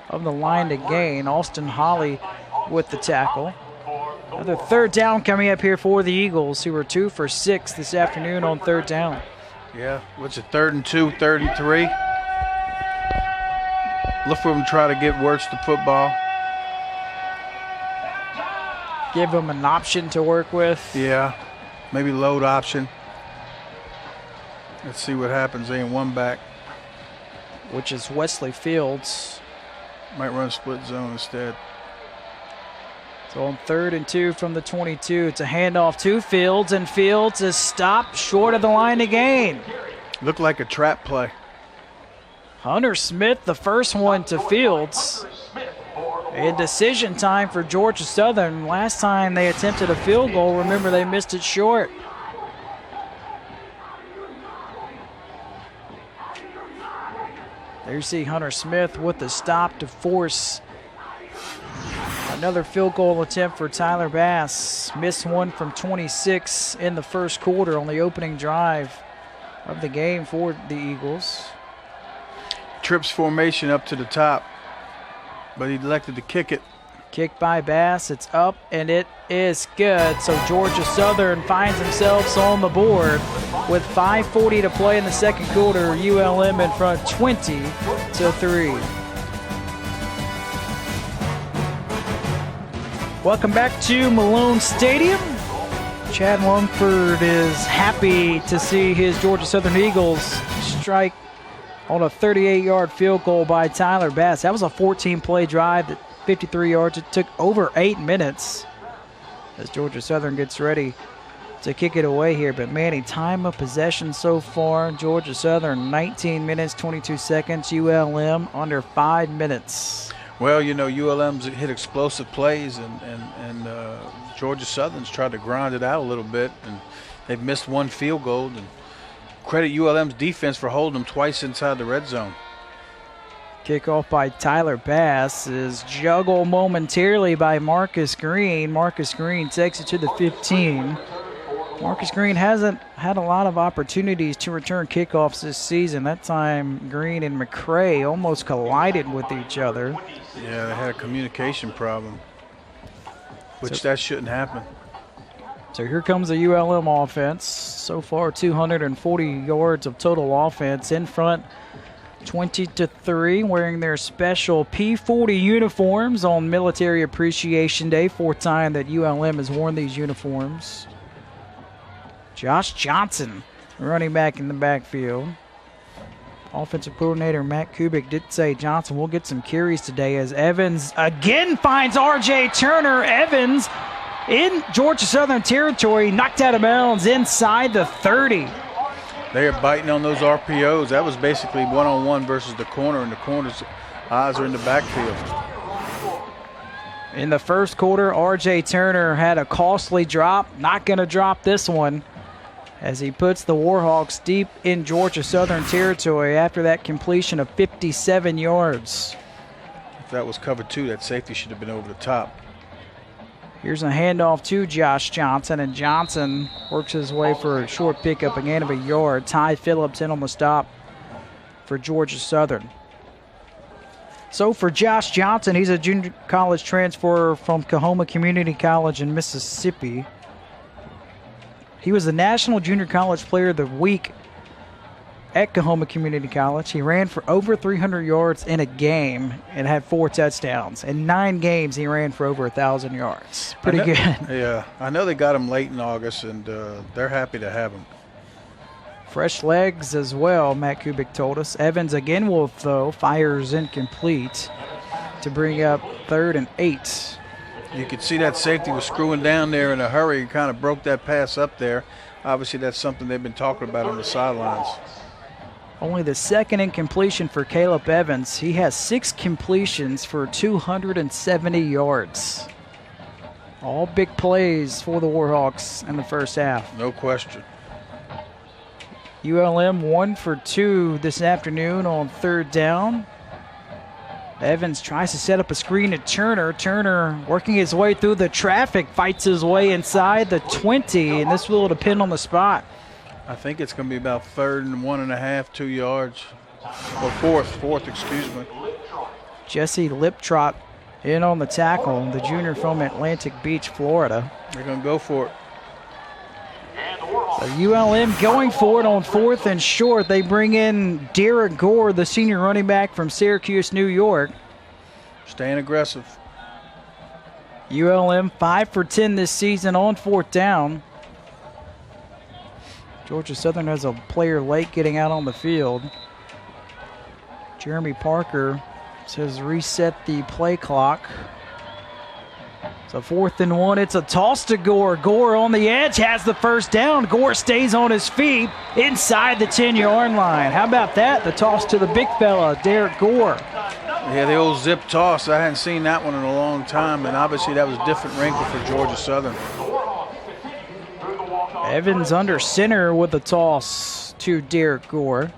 of the line to gain. Austin Holly with the tackle. Another 3rd down coming up here for the Eagles, who were 2 for 6 this afternoon on 3rd down. Yeah, what's it, 3rd and 2, 3rd and 3? Look for him to try to get Wirtz the football. Give him an option to work with. Yeah, maybe load option. Let's see what happens. They in one back. Which is Wesley Fields. Might run split zone instead. So on 3rd and 2 from the 22, it's a handoff to Fields, and Fields is stopped short of the line to gain. Looked like a trap play. Hunter Smith, the first one to Fields. A decision time for Georgia Southern. Last time they attempted a field goal, remember they missed it short. There you see Hunter Smith with the stop to force another field goal attempt for Tyler Bass. Missed one from 26 in the first quarter on the opening drive of the game for the Eagles. Trips formation up to the top, but he elected to kick it. Kick by Bass, it's up, and it is good. So Georgia Southern finds themselves on the board with 5:40 to play in the second quarter. ULM in front 20-3. Welcome back to Malone Stadium. Chad Longford is happy to see his Georgia Southern Eagles strike on a 38-yard field goal by Tyler Bass. That was a 14-play drive that 53 yards. It took over 8 minutes as Georgia Southern gets ready to kick it away here. But Manny, time of possession so far, Georgia Southern 19 minutes, 22 seconds. ULM under 5 minutes. Well, you know, ULM's hit explosive plays, and Georgia Southern's tried to grind it out a little bit, and they've missed one field goal. And credit ULM's defense for holding them twice inside the red zone. Kickoff by Tyler Bass is juggled momentarily by Marcus Green. Marcus Green takes it to the 15. Marcus Green hasn't had a lot of opportunities to return kickoffs this season. That time, Green and McCray almost collided with each other. Yeah, they had a communication problem, which that shouldn't happen. So here comes the ULM offense. So far, 240 yards of total offense in front. 20-3, wearing their special P40 uniforms on Military Appreciation Day. Fourth time that ULM has worn these uniforms. Josh Johnson, running back in the backfield. Offensive coordinator Matt Kubik did say Johnson will get some carries today as Evans again finds R.J. Turner. Evans in Georgia Southern territory, knocked out of bounds inside the 30. They are biting on those RPOs. That was basically one-on-one versus the corner, and the corner's eyes are in the backfield. In the first quarter, R.J. Turner had a costly drop. Not going to drop this one as he puts the Warhawks deep in Georgia Southern territory after that completion of 57 yards. If that was covered two, that safety should have been over the top. Here's a handoff to Josh Johnson, and Johnson works his way for a short pickup, a gain of a yard. Ty Phillips in on the stop for Georgia Southern. So for Josh Johnson, he's a junior college transfer from Coahoma Community College in Mississippi. He was the National Junior College Player of the Week at Coahoma Community College. He ran for over 300 yards in a game and had 4 touchdowns. In 9 games, he ran for over 1,000 yards. Pretty good. Yeah, I know they got him late in August, and they're happy to have him. Fresh legs as well, Matt Kubik told us. Evans again will throw, fires incomplete to bring up 3rd and 8. You could see that safety was screwing down there in a hurry and kind of broke that pass up there. Obviously, that's something they've been talking about on the sidelines. Only the second incompletion for Caleb Evans. He has 6 completions for 270 yards. All big plays for the Warhawks in the first half. No question. ULM 1 for 2 this afternoon on 3rd down. Evans tries to set up a screen to Turner. Turner working his way through the traffic, fights his way inside the 20, and this will depend on the spot. I think it's going to be about 3rd and 1.5, 2 yards. Or fourth, excuse me. Jesse Liptrot in on the tackle, the junior from Atlantic Beach, Florida. They're going to go for it. So ULM going for it on 4th and short. They bring in Derek Gore, the senior running back from Syracuse, New York. Staying aggressive. ULM 5 for 10 this season on 4th down. Georgia Southern has a player late getting out on the field. Jeremy Parker says reset the play clock. So 4th and 1, it's a toss to Gore. Gore on the edge has the first down. Gore stays on his feet inside the 10-yard line. How about that? The toss to the big fella, Derek Gore. Yeah, the old zip toss. I hadn't seen that one in a long time, and obviously that was a different wrinkle for Georgia Southern. Evans under center with the toss to Derek Gore.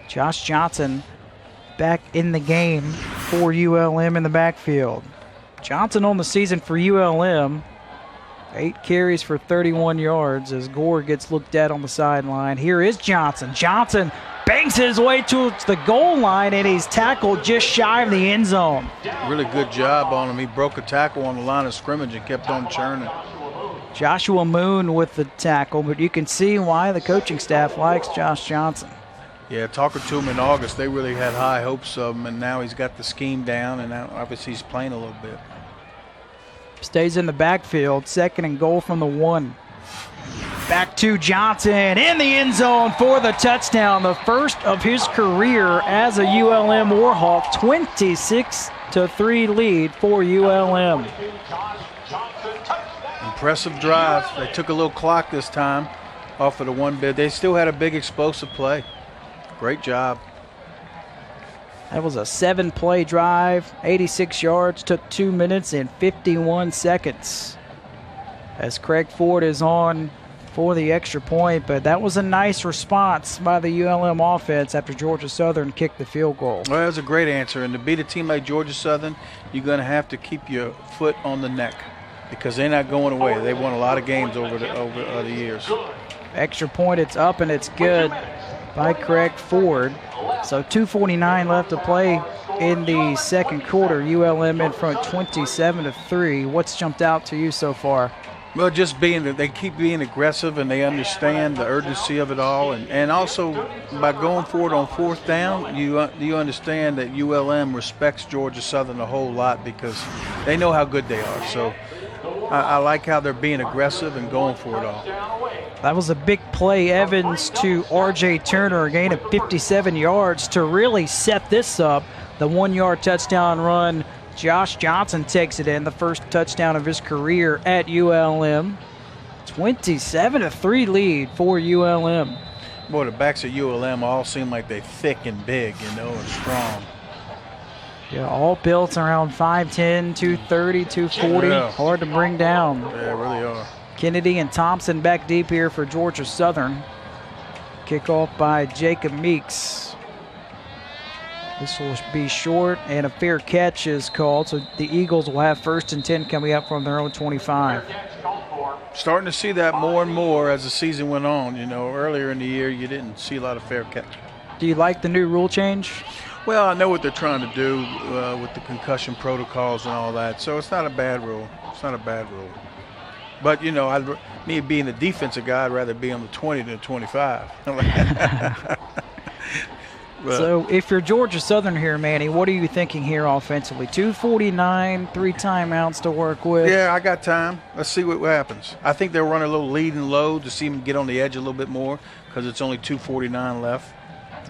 Josh Johnson back in the game for ULM in the backfield. Johnson on the season for ULM. 8 carries for 31 yards as Gore gets looked at on the sideline. Here is Johnson. Johnson bangs his way to the goal line, and he's tackled just shy of the end zone. Really good job on him. He broke a tackle on the line of scrimmage and kept on churning. Joshua Moon with the tackle, but you can see why the coaching staff likes Josh Johnson. Yeah, talking to him in August, they really had high hopes of him, and now he's got the scheme down, and now obviously he's playing a little bit. Stays in the backfield, 2nd and goal from the 1. Back to Johnson in the end zone for the touchdown, the first of his career as a ULM Warhawk. 26-3 lead for ULM. Impressive drive. They took a little clock this time off of the one bit. They still had a big explosive play. Great job. That was a 7-play drive, 86 yards, took 2 minutes and 51 seconds. As Craig Ford is on for the extra point, but that was a nice response by the ULM offense after Georgia Southern kicked the field goal. Well, that was a great answer, and to beat a team like Georgia Southern, you're going to have to keep your foot on the neck because they're not going away. They won a lot of games over the years. Extra point, it's up and it's good by Craig Ford. So 2:49 left to play in the second quarter. ULM in front 27-3. What's jumped out to you so far? Well, just they keep being aggressive and they understand the urgency of it all. And also by going forward on fourth down, you understand that ULM respects Georgia Southern a whole lot because they know how good they are. So I like how they're being aggressive and going for it all. That was a big play, Evans to R.J. Turner, a gain of 57 yards to really set this up. The 1-yard touchdown run. Josh Johnson takes it in, the first touchdown of his career at ULM. 27-3 lead for ULM. Boy, the backs at ULM all seem like they're thick and big, and strong. Yeah, all built around 5'10", 230, 240. Yeah. Hard to bring down. Yeah, they really are. Kennedy and Thompson back deep here for Georgia Southern. Kickoff by Jacob Meeks. This will be short, and a fair catch is called, so the Eagles will have 1st and 10 coming up from their own 25. Starting to see that more and more as the season went on. Earlier in the year, you didn't see a lot of fair catch. Do you like the new rule change? Well, I know what they're trying to do with the concussion protocols and all that, so it's not a bad rule. It's not a bad rule. But, me being a defensive guy, I'd rather be on the 20 than 25. So if you're Georgia Southern here, Manny, what are you thinking here offensively? 2:49, 3 timeouts to work with. Yeah, I got time. Let's see what happens. I think they'll run a little lead and low to see them get on the edge a little bit more because it's only 2:49 left.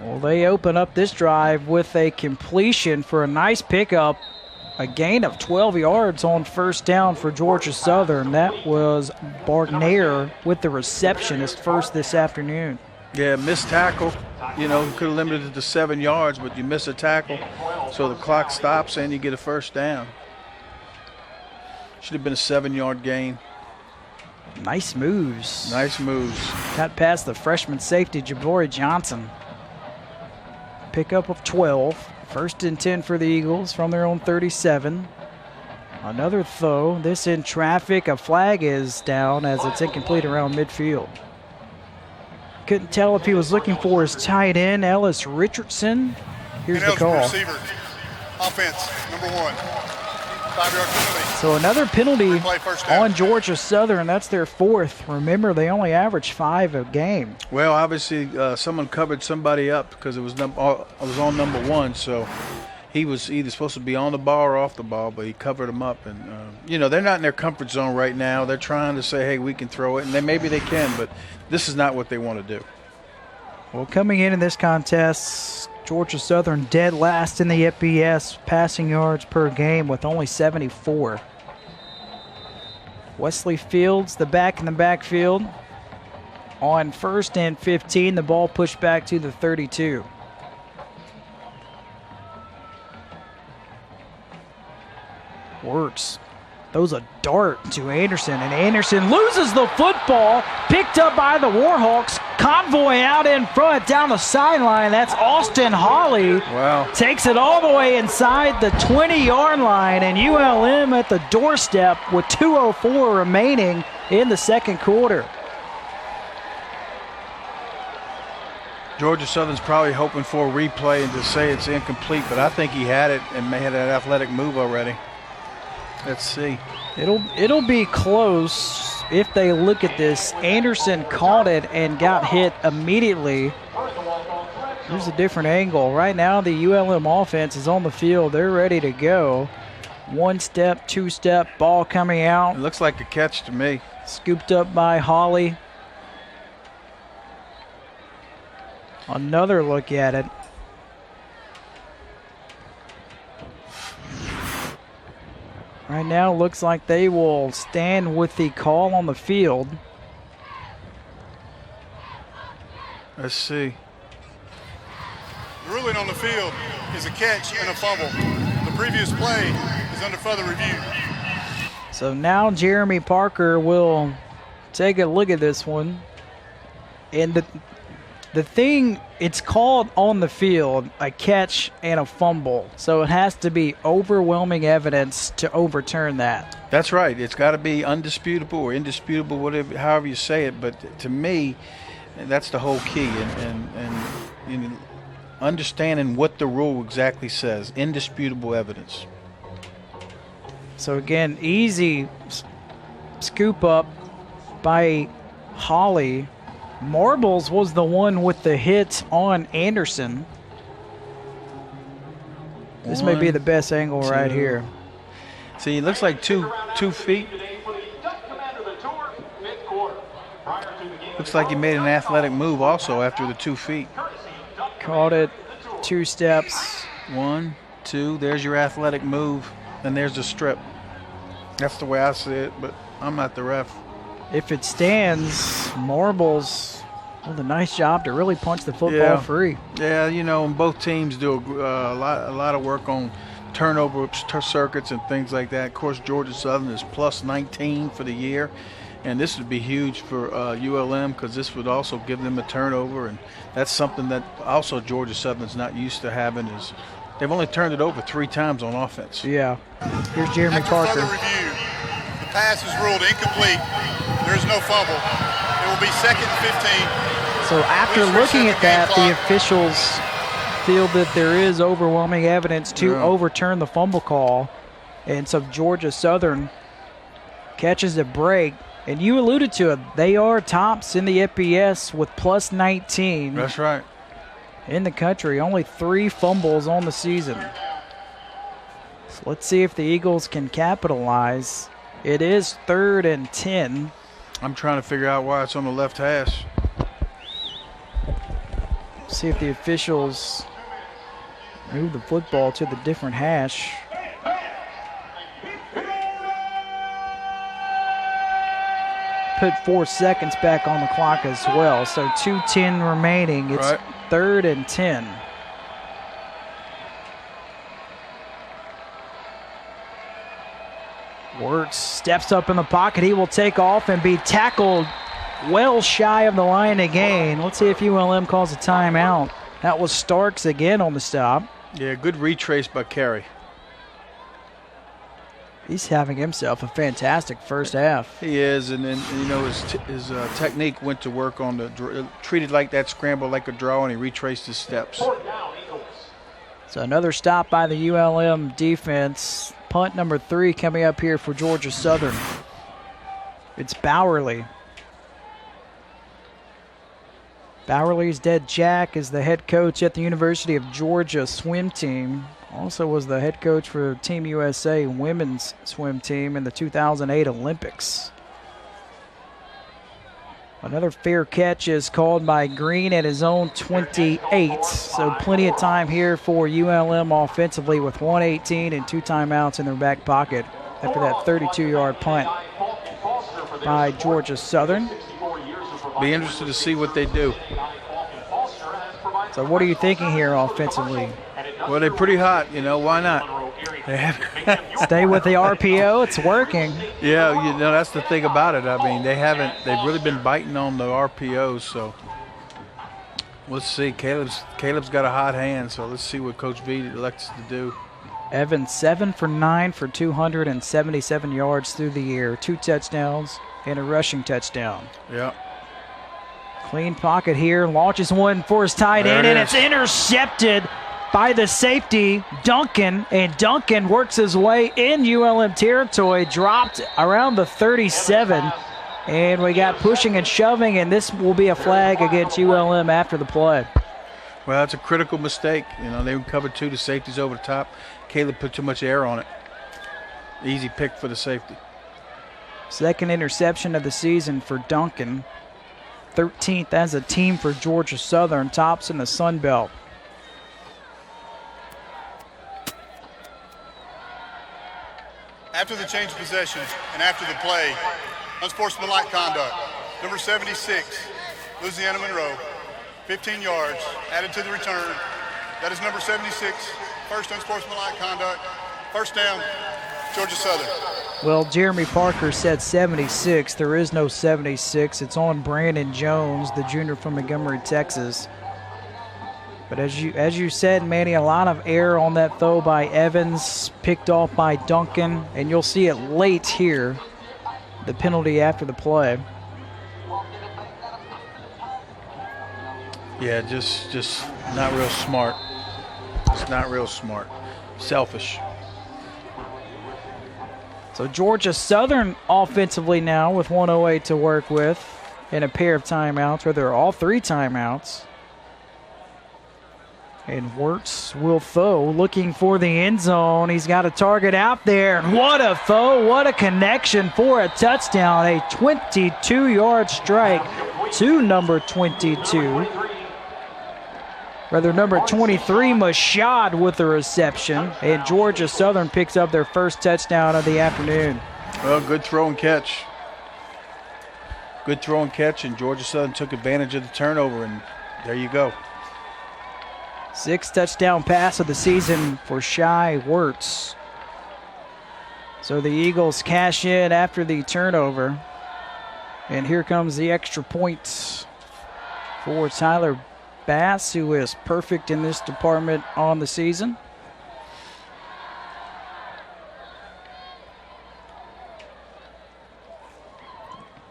Well, they open up this drive with a completion for a nice pickup. A gain of 12 yards on first down for Georgia Southern. That was Bargnair with the reception, his first this afternoon. Yeah, missed tackle. Could have limited it to 7 yards, but you miss a tackle, so the clock stops and you get a first down. Should have been a 7-yard gain. Nice moves. Nice moves. Got past the freshman safety, Jabari Johnson. Pickup of 12. 1st and 10 for the Eagles from their own 37. Another throw. This in traffic. A flag is down as it's incomplete around midfield. Couldn't tell if he was looking for his tight end, Ellis Richardson. Here's the call. Receiver. Offense, number 1. 5-yard penalty. So another penalty Replay, first down. on Georgia Southern. That's their 4th. Remember, they only average 5 a game. Well, obviously, someone covered somebody up because it was on number 1, so he was either supposed to be on the ball or off the ball, but he covered him up. And, they're not in their comfort zone right now. They're trying to say, hey, we can throw it, and maybe they can, but this is not what they want to do. Well, coming in this contest, Georgia Southern dead last in the FBS passing yards per game with only 74. Wesley Fields, the back in the backfield. On 1st and 15, the ball pushed back to the 32. Works. Throws a dart to Anderson, and Anderson loses the football. Picked up by the Warhawks. Convoy out in front, down the sideline. That's Austin Hawley. Wow. Takes it all the way inside the 20-yard line, and ULM at the doorstep with 2:04 remaining in the second quarter. Georgia Southern's probably hoping for a replay and to say it's incomplete, but I think he had it and may have that athletic move already. Let's see. It'll be close if they look at this. Anderson caught it and got hit immediately. Here's a different angle. Right now the ULM offense is on the field. They're ready to go. 1-step, 2-step, ball coming out. It looks like a catch to me. Scooped up by Hawley. Another look at it. Right now, looks like they will stand with the call on the field. Let's see. The ruling on the field is a catch and a fumble. The previous play is under further review. So now Jeremy Parker will take a look at this one. And the thing, it's called on the field a catch and a fumble. So it has to be overwhelming evidence to overturn that. That's right. It's got to be undisputable or indisputable, whatever, however you say it. But to me, that's the whole key. And understanding what the rule exactly says. Indisputable evidence. So again, easy scoop up by Holly. Marbles was the one with the hit on Anderson. This may be the best angle right here. See, it looks like two feet. Looks like he made an athletic move also after the 2 feet. Caught it 2 steps. 1, 2, there's your athletic move, and there's the strip. That's the way I see it, but I'm not the ref. If it stands, Marbles did a nice job to really punch the football free. Yeah, you know, and both teams do a lot of work on turnover circuits and things like that. Of course, Georgia Southern is plus 19 for the year, and this would be huge for ULM because this would also give them a turnover, and that's something that also Georgia Southern's not used to having. Is they've only turned it over 3 times on offense. Yeah. Here's Jeremy After Parker. further review, the pass is ruled incomplete. There is no fumble. It will be 2nd and 15. So after looking at that, the officials feel that there is overwhelming evidence to overturn the fumble call. And so Georgia Southern catches a break. And you alluded to it. They are tops in the FBS with plus 19. That's right. In the country. Only 3 fumbles on the season. So let's see if the Eagles can capitalize. It is 3rd and 10. I'm trying to figure out why it's on the left hash. See if the officials move the football to the different hash. Put 4 seconds back on the clock as well. So 2:10 remaining. It's 3rd and 10. Wirtz steps up in the pocket. He will take off and be tackled well shy of the line again. Let's see if ULM calls a timeout. That was Starks again on the stop. Yeah, good retrace by Carey. He's having himself a fantastic first half. He is, and then you know his technique went to work on the treated like that scramble like a draw, and he retraced his steps. So another stop by the ULM defense. Punt number 3 coming up here for Georgia Southern. It's Bowerly. Bowerly's dad Jack is the head coach at the University of Georgia swim team. Also was the head coach for Team USA women's swim team in the 2008 Olympics. Another fair catch is called by Green at his own 28. So plenty of time here for ULM offensively with 1:18 and 2 timeouts in their back pocket after that 32-yard punt by Georgia Southern. Be interested to see what they do. So what are you thinking here offensively? Well, they're pretty hot, you know. Why not? They have Stay with the RPO. It's working. Yeah, you know, that's the thing about it. I mean, they've really been biting on the RPOs, so let's see. Caleb's got a hot hand, so let's see what Coach V elects to do. Evans 7 for 9 for 277 yards through the year, 2 touchdowns and a rushing touchdown. Yeah. Clean pocket here, launches one for his tight end, and it's intercepted by the safety, Duncan, and Duncan works his way in ULM territory, dropped around the 37, and we got pushing and shoving, and this will be a flag against ULM after the play. Well, that's a critical mistake. You know, they covered 2, the safety's over the top. Caleb put too much air on it. Easy pick for the safety. Second interception of the season for Duncan. 13th as a team for Georgia Southern, tops in the Sun Belt. After the change of possession and after the play, unsportsmanlike conduct. Number 76, Louisiana Monroe, 15 yards, added to the return. That is number 76, first unsportsmanlike conduct. First down, Georgia Southern. Well, Jeremy Parker said 76. There is no 76. It's on Brandon Jones, the junior from Montgomery, Texas. But as you said, Manny, a lot of error on that throw by Evans, picked off by Duncan, and you'll see it late here, the penalty after the play. Yeah, just not real smart. It's not real smart. Selfish. So Georgia Southern offensively now with 1:08 to work with and a pair of timeouts, or they're all 3 timeouts. And Wirtz will throw, looking for the end zone. He's got a target out there. What a throw, what a connection for a touchdown. A 22-yard strike to number 22. Rather, number 23, Mashad with the reception. And Georgia Southern picks up their first touchdown of the afternoon. Well, good throw and catch. Good throw and catch, and Georgia Southern took advantage of the turnover, and there you go. 6th touchdown pass of the season for Shai Wirtz. So the Eagles cash in after the turnover. And here comes the extra point for Tyler Bass, who is perfect in this department on the season.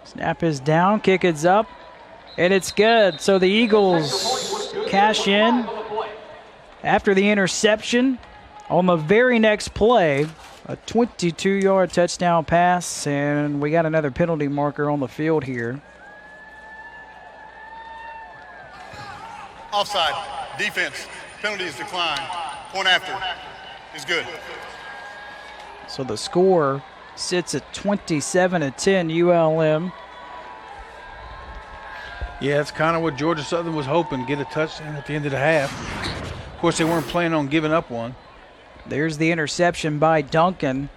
Snap is down, kick is up, and it's good. So the Eagles cash in after the interception on the very next play. A 22-yard touchdown pass, and we got another penalty marker on the field here. Offside. Defense. Penalty is declined. Point after is good. So the score sits at 27-10 ULM. Yeah, that's kind of what Georgia Southern was hoping, get a touchdown at the end of the half. Of course, they weren't planning on giving up one. There's the interception by Duncan.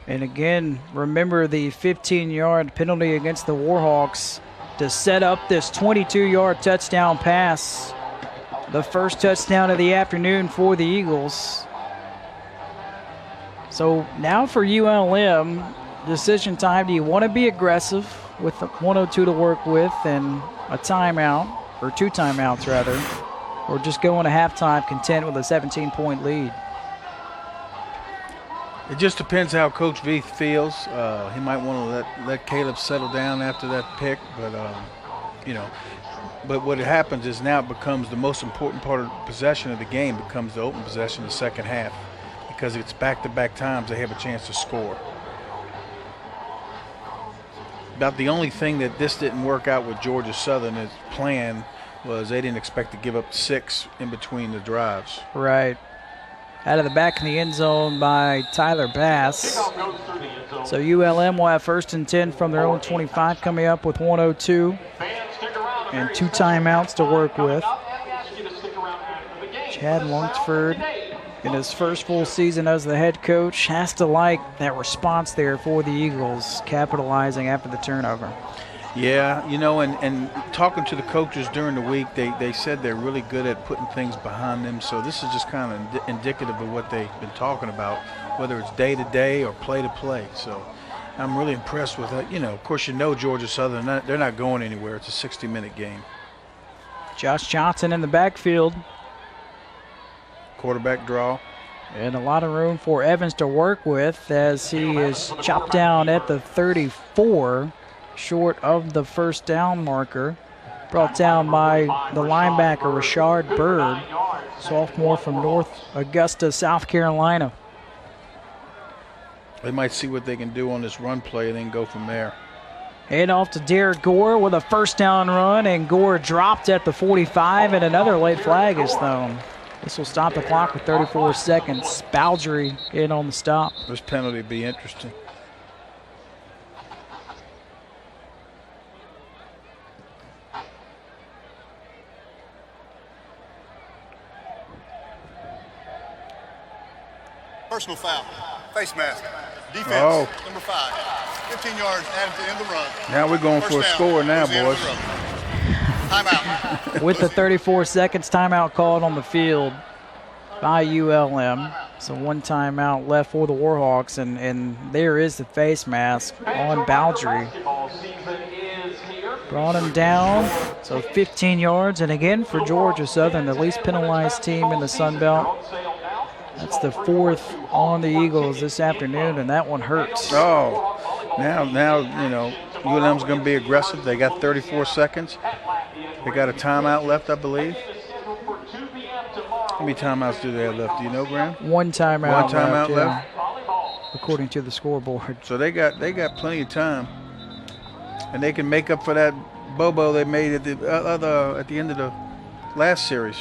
And again, remember the 15-yard penalty against the Warhawks to set up this 22-yard touchdown pass. The first touchdown of the afternoon for the Eagles. So now for ULM, decision time. Do you want to be aggressive with 102 to work with and a timeout, or 2 timeouts rather, or just go into halftime content with a 17-point lead? It just depends how Coach V feels. He might want to let Caleb settle down after that pick, but But what happens is now it becomes the most important part of possession of the game becomes the open possession in the second half, because it's back-to-back times they have a chance to score. About the only thing that this didn't work out with Georgia Southern's plan was they didn't expect to give up 6 in between the drives. Right. Out of the back of the end zone by Tyler Bass. So ULM will have 1st and 10 from their own 25 coming up with 102 and 2 timeouts to work with. Chad Lunsford, in his first full season as the head coach, has to like that response there for the Eagles, capitalizing after the turnover. Yeah, and talking to the coaches during the week, they said they're really good at putting things behind them. So this is just kind of indicative of what they've been talking about, whether it's day-to-day or play-to-play. So I'm really impressed with that. Of course, Georgia Southern, they're not going anywhere. It's a 60-minute game. Josh Johnson in the backfield. Quarterback draw. And a lot of room for Evans to work with as he is chopped down at the 34. Short of the first down marker. Brought down by the linebacker, Rashard Bird, sophomore from North Augusta, South Carolina. They might see what they can do on this run play and then go from there. Hand off to Derek Gore with a first down run, and Gore dropped at the 45, and another late flag is thrown. This will stop the clock with 34 seconds. Baldry in on the stop. This penalty will be interesting. Personal foul. Face mask. Defense. Number 5. 15 yards added to end the run. Now we're going for a score now, boys. Timeout. With the 34 seconds timeout called on the field by ULM. So one timeout left for the Warhawks, and there is the face mask on Baldry. Brought him down, so 15 yards. And again for Georgia Southern, the least penalized team in the Sun Belt. That's the 4th on the Eagles this afternoon, and that one hurts. Oh, now ULM's going to be aggressive. They got 34 seconds. They got a timeout left, I believe. How many timeouts do they have left? Do you know, Graham? One timeout. One timeout left, according to the scoreboard. So they got plenty of time, and they can make up for that bobo they made at the end of the last series.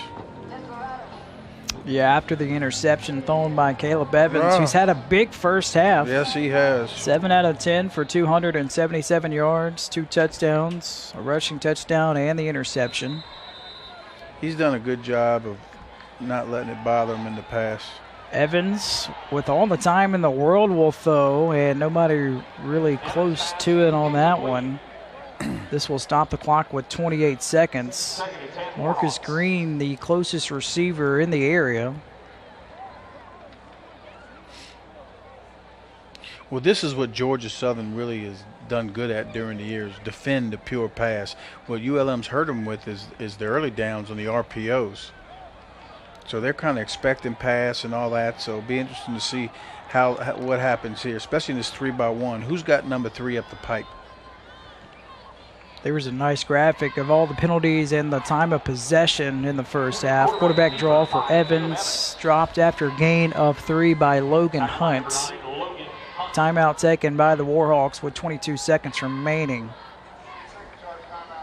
Yeah, after the interception thrown by Caleb Evans, who's had a big first half. Yes, he has. 7 out of 10 for 277 yards, 2 touchdowns, a rushing touchdown, and the interception. He's done a good job of not letting it bother him in the pass. Evans, with all the time in the world, will throw, and nobody really close to it on that one. This will stop the clock with 28 seconds. Marcus Green, the closest receiver in the area. Well, this is what Georgia Southern really has done good at during the years, defend the pure pass. What ULM's hurt them with is the early downs on the RPOs. So they're kind of expecting pass and all that. So it'll be interesting to see what happens here, especially in this 3-by-1. Who's got number 3 up the pipe? There was a nice graphic of all the penalties and the time of possession in the first half. Quarterback draw for Evans, dropped after a gain of 3 by Logan Hunt. Timeout taken by the Warhawks with 22 seconds remaining.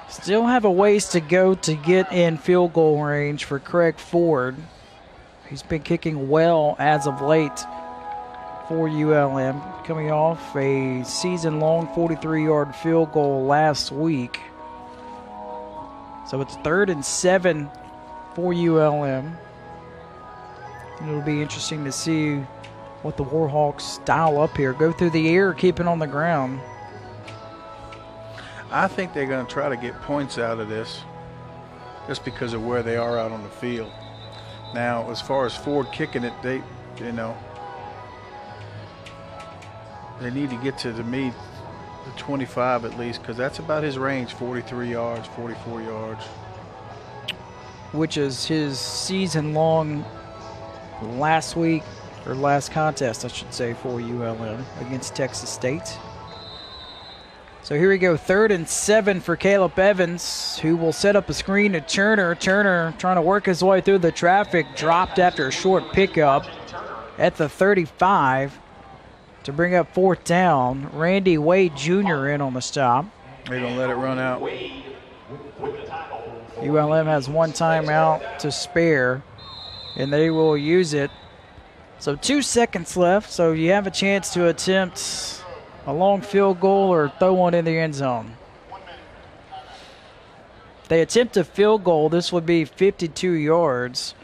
Still have a ways to go to get in field goal range for Craig Ford. He's been kicking well as of late for ULM, coming off a season-long 43-yard field goal last week. So it's 3rd and 7 for ULM. And it'll be interesting to see what the Warhawks dial up here. Go through the air, keep it on the ground. I think they're going to try to get points out of this just because of where they are out on the field. Now, as far as Ford kicking it, they need to get to the 25 at least, because that's about his range, 43 yards, 44 yards. Which is his season-long last contest, I should say, for ULM against Texas State. So here we go, 3rd and 7 for Caleb Evans, who will set up a screen to Turner. Turner trying to work his way through the traffic, dropped after a short pickup at the 35 to bring up 4th down. Randy Wade Jr. in on the stop. They're going to let it run out. ULM has one timeout to spare, and they will use it. So 2 seconds left, so you have a chance to attempt a long field goal or throw one in the end zone. If they attempt a field goal, this would be 52 yards.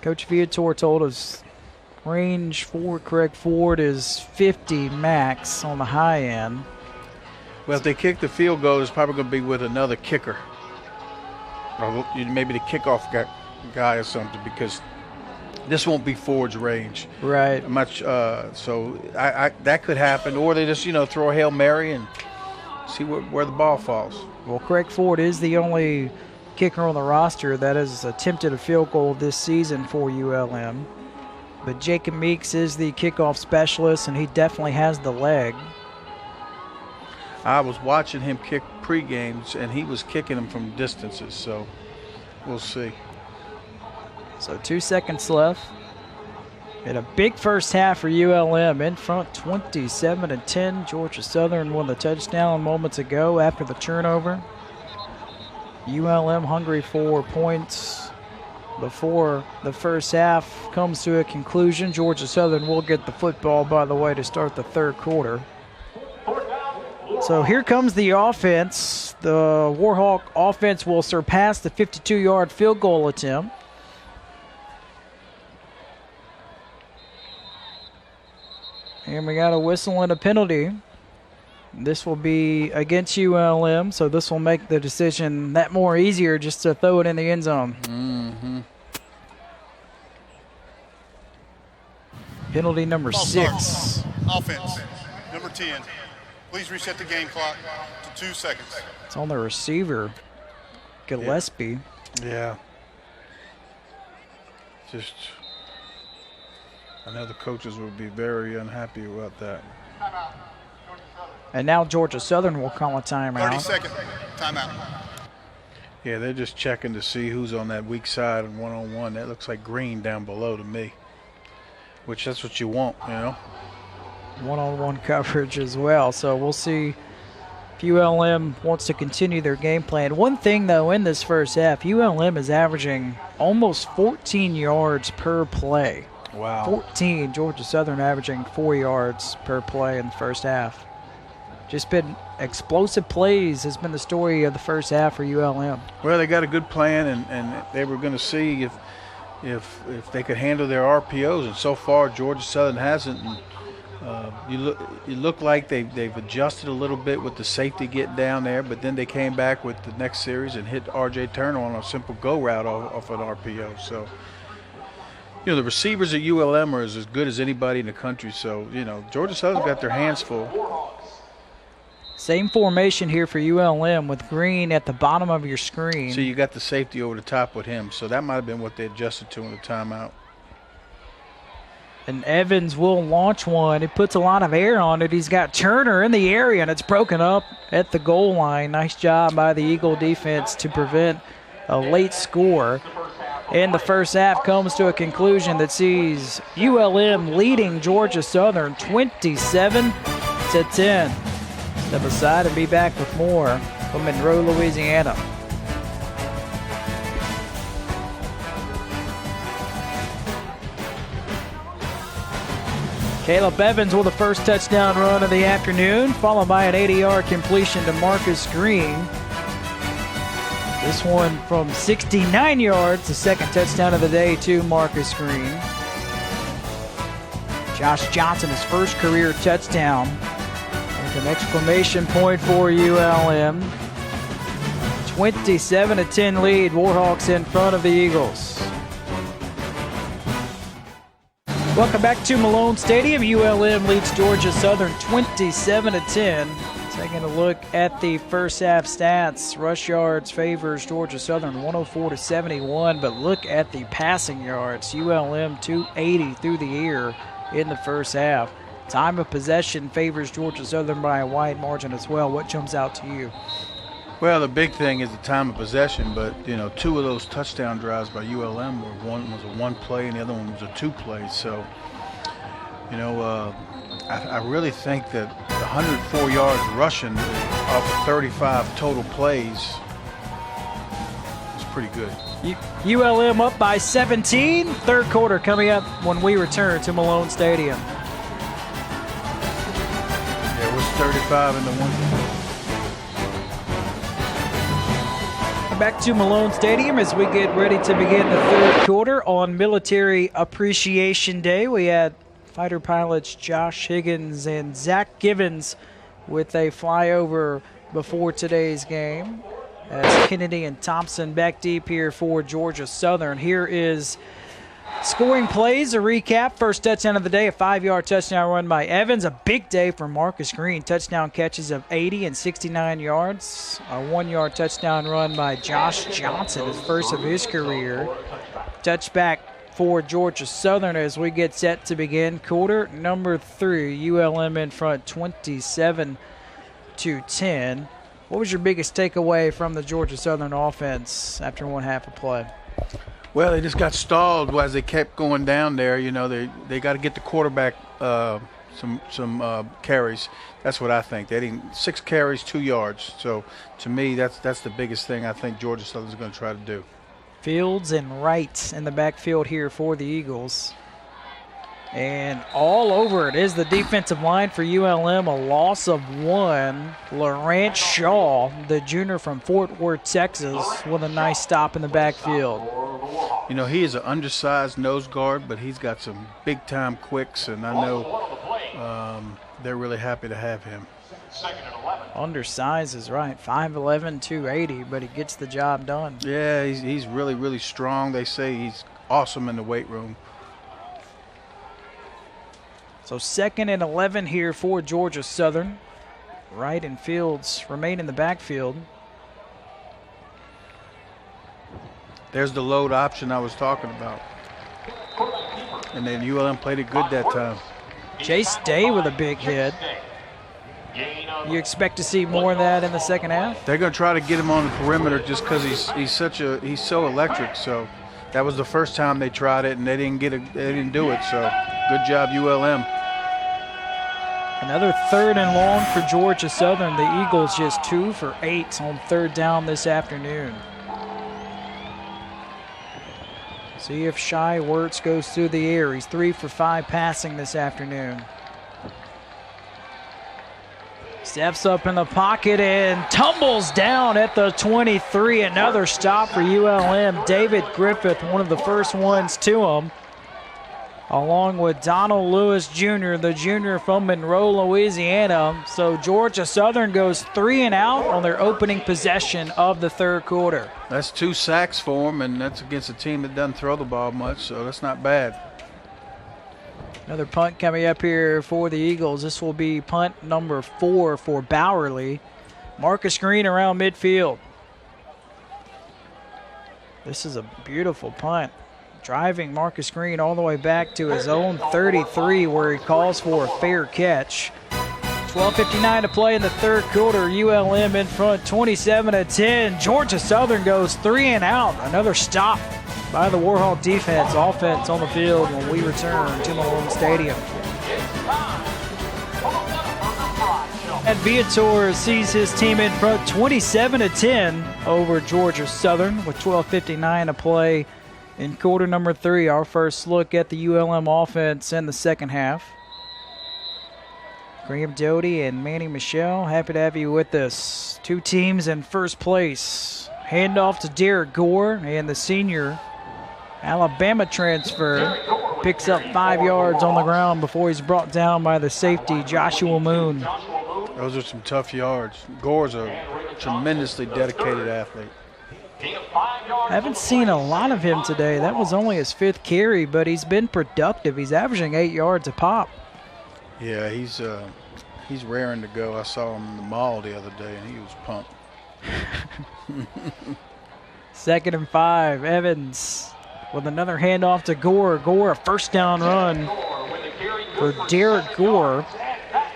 Coach Viator told us range for Craig Ford is 50 max on the high end. Well, if they kick the field goal, it's probably going to be with another kicker. Or maybe the kickoff guy or something, because this won't be Ford's range. Right. Much. So that could happen. Or they just, throw a Hail Mary and see where the ball falls. Well, Craig Ford is the only kicker on the roster that has attempted a field goal this season for ULM. But Jacob Meeks is the kickoff specialist, and he definitely has the leg. I was watching him kick pre-games, and he was kicking them from distances, so we'll see. So 2 seconds left. And a big first half for ULM, in front 27-10. Georgia Southern won the touchdown moments ago after the turnover. ULM hungry for points before the first half comes to a conclusion. Georgia Southern will get the football, by the way, to start the 3rd quarter. So here comes the offense. The Warhawk offense will surpass the 52-yard field goal attempt. And we got a whistle and a penalty. This will be against ULM, so this will make the decision that more easier just to throw it in the end zone. Mm-hmm. Penalty number False 6. start. Offense, number 10. Please reset the game clock to 2 seconds. It's on the receiver, Gillespie. Yeah. Just, I know the coaches would be very unhappy about that. And now Georgia Southern will call a timeout. 30-second timeout. Yeah, they're just checking to see who's on that weak side and one-on-one. That looks like green down below to me, which that's what you want, you know. One-on-one coverage as well. So we'll see if ULM wants to continue their game plan. One thing, though, in this first half, ULM is averaging almost 14 yards per play. Wow. 14. Georgia Southern averaging 4 yards per play in the first half. Just been explosive plays has been the story of the first half for ULM. Well, they got a good plan, and they were going to see if they could handle their RPOs, and so far Georgia Southern hasn't. And, you look like they've adjusted a little bit with the safety getting down there, but then they came back with the next series and hit R.J. Turner on a simple go route off an RPO. So, you know, the receivers at ULM are as good as anybody in the country. So, you know, Georgia Southern's got their hands full. Same formation here for ULM with Green at the bottom of your screen. So you got the safety over the top with him. So that might have been what they adjusted to in the timeout. And Evans will launch one. He puts a lot of air on it. He's got Turner in the area, and it's broken up at the goal line. Nice job by the Eagle defense to prevent a late score. And the first half comes to a conclusion that sees ULM leading Georgia Southern 27-10. Step aside and be back with more from Monroe, Louisiana. Caleb Evans with the first touchdown run of the afternoon, followed by an 80-yard completion to Marcus Green. This one from 69 yards, the second touchdown of the day to Marcus Green. Josh Johnson, his first career touchdown. With an exclamation point for ULM. 27-10 lead, Warhawks in front of the Eagles. Welcome back to Malone Stadium. ULM leads Georgia Southern 27-10. Taking a look at the first half stats. Rush yards favors Georgia Southern 104-71, but look at the passing yards. ULM 280 through the air in the first half. Time of possession favors Georgia Southern by a wide margin as well. What jumps out to you? Well, the big thing is the time of possession, but, you know, two of those touchdown drives by ULM were one was a one play and the other one was a two play. So, you know, I really think that 104 yards rushing off of 35 total plays is pretty good. ULM up by 17. Third quarter coming up when we return to Malone Stadium. Yeah, it was 35 in the one. Back to Malone Stadium as we get ready to begin the third quarter on Military Appreciation Day. We had fighter pilots Josh Higgins and Zach Givens with a flyover before today's game. As Kennedy and Thompson back deep here for Georgia Southern. Here is scoring plays, a recap. First touchdown of the day, a 5-yard touchdown run by Evans. A big day for Marcus Green. Touchdown catches of 80 and 69 yards. A 1-yard touchdown run by Josh Johnson, his first of his career. Touchback for Georgia Southern as we get set to begin quarter number 3. ULM in front 27-10. What was your biggest takeaway from the Georgia Southern offense after one half of play? Well, they just got stalled as they kept going down there. You know, they got to get the quarterback some carries. That's what I think. They didn't 6 carries, 2 yards. So to me, that's the biggest thing I think Georgia Southern's going to try to do. Fields and Wright in the backfield here for the Eagles. And all over it is the defensive line for ULM. A loss of 1. Laurent Shaw, the junior from Fort Worth, Texas, with a nice stop in the backfield. You know, he is an undersized nose guard, but he's got some big-time quicks, and I know they're really happy to have him. Undersized is right. 5'11", 280, but he gets the job done. Yeah, he's really, really strong. They say he's awesome in the weight room. So 2nd and 11 here for Georgia Southern. Wright and Fields remain in the backfield. There's the load option I was talking about. And then ULM played it good that time. Chase Day with a big hit. You expect to see more of that in the second half? They're going to try to get him on the perimeter just because he's so electric. So that was the first time they tried it and they didn't do it. So good job ULM. Another 3rd and long for Georgia Southern. The Eagles just 2 for 8 on 3rd down this afternoon. See if Shai Wirtz goes through the air. He's 3 for 5 passing this afternoon. Steps up in the pocket and tumbles down at the 23. Another stop for ULM. David Griffith, one of the first ones to him, along with Donald Lewis Jr., the junior from Monroe, Louisiana. So Georgia Southern goes 3 and out on their opening possession of the 3rd quarter. That's 2 sacks for them, and that's against a team that doesn't throw the ball much, so that's not bad. Another punt coming up here for the Eagles. This will be punt number 4 for Bowerly. Marcus Green around midfield. This is a beautiful punt. Driving Marcus Green all the way back to his own 33 where he calls for a fair catch. 12:59 to play in the 3rd quarter. ULM in front 27-10. Georgia Southern goes 3 and out. Another stop by the Warhol defense. Offense on the field when we return to Malone Stadium. And Viator sees his team in front 27-10 over Georgia Southern with 12:59 to play in quarter number 3. Our first look at the ULM offense in the second half. Graham Doty and Manny Michelle, happy to have you with us. 2 teams in first place. Handoff to Derek Gore, and the senior Alabama transfer picks up 5 yards on the ground before he's brought down by the safety, Joshua Moon. Those are some tough yards. Gore's a tremendously dedicated athlete. I haven't seen a lot of him today. That was only his 5th carry, but he's been productive. He's averaging 8 yards a pop. Yeah, he's raring to go. I saw him in the mall the other day, and he was pumped. 2nd and 5. Evans with another handoff to Gore. Gore, a first down run for Derek Gore.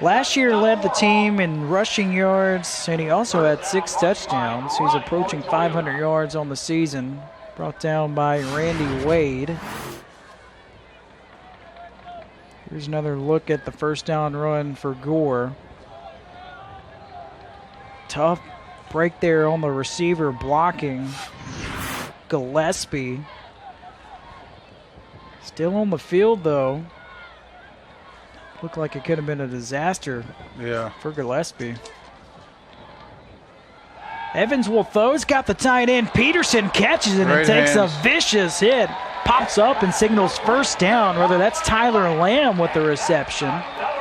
Last year led the team in rushing yards, and he also had 6 touchdowns. He's approaching 500 yards on the season. Brought down by Randy Wade. Here's another look at the first down run for Gore. Tough break there on the receiver blocking. Gillespie. Still on the field, though. Looked like it could have been a disaster for Gillespie. Evans will throw. He's got the tight end. Peterson catches it and takes a vicious hit. Pops up and signals first down. Whether that's Tyler Lamb with the reception.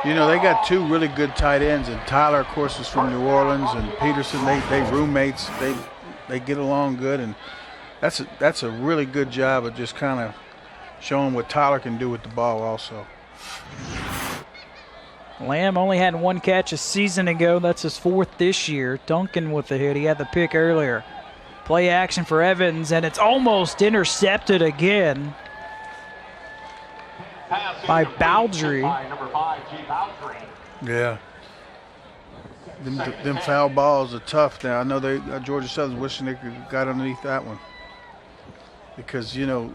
You know, they got 2 really good tight ends, and Tyler, of course, is from New Orleans, and Peterson, they roommates. They get along good, and that's a really good job of just kind of showing what Tyler can do with the ball also. Lamb only had 1 catch a season ago. That's his 4th this year. Duncan with the hit. He had the pick earlier. Play action for Evans, and it's almost intercepted again by Baldry. Yeah. Them foul balls are tough now. I know Georgia Southern's wishing they could have got underneath that one. Because, you know,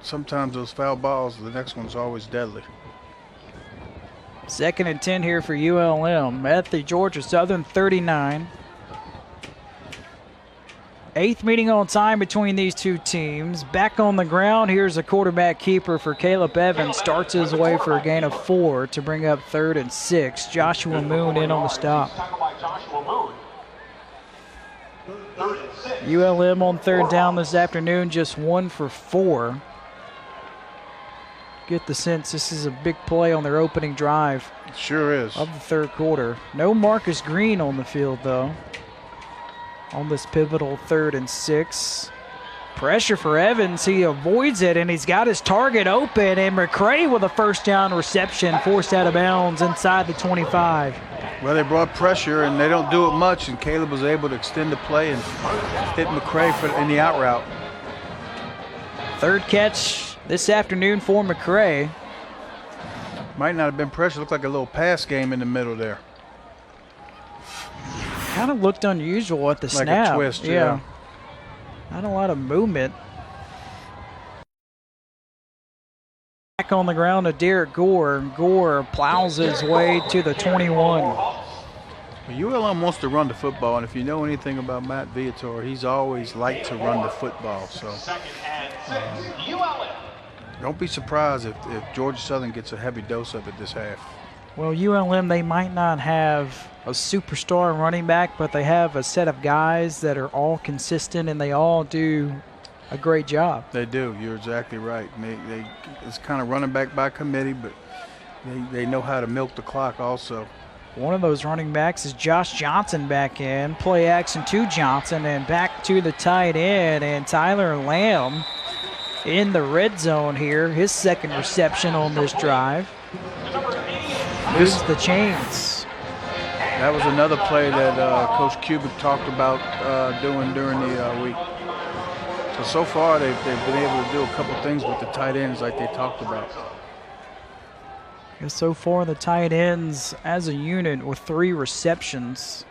sometimes those foul balls, the next one's always deadly. 2nd and 10 here for ULM at the Georgia Southern 39. 8th meeting on time between these 2 teams. Back on the ground, here's a quarterback keeper for Caleb Evans. Starts his way for a gain of 4 to bring up 3rd and 6. Joshua Moon in on the stop. ULM on 3rd down this afternoon, just 1 for 4. Get the sense this is a big play on their opening drive. It sure is. Of the 3rd quarter. No Marcus Green on the field, though, on this pivotal 3rd and 6. Pressure for Evans. He avoids it, and he's got his target open. And McCray with a first down reception, forced out of bounds inside the 25. Well, they brought pressure, and they don't do it much, and Caleb was able to extend the play and hit McCray in the out route. Third catch this afternoon for McCray. Might not have been pressure. Looked like a little pass game in the middle there. Kind of looked unusual at the like snap. Like a twist, yeah. Not a lot of movement. Back on the ground to Derek Gore. Gore plows his way to the 21. ULM wants to run the football, and if you know anything about Matt Viator, he's always liked to run the football. So don't be surprised if Georgia Southern gets a heavy dose of it this half. Well, ULM, they might not have a superstar running back, but they have a set of guys that are all consistent, and they all do a great job. They do. You're exactly right. And it's kind of running back by committee, but they know how to milk the clock also. One of those running backs is Josh Johnson back in. Play action to Johnson and back to the tight end. And Tyler Lamb in the red zone here. His second reception on this drive. Moves the chains. That was another play that Coach Kubik talked about doing during the week. So far, they've been able to do a couple things with the tight ends like they talked about. So far, the tight ends as a unit with 3 receptions.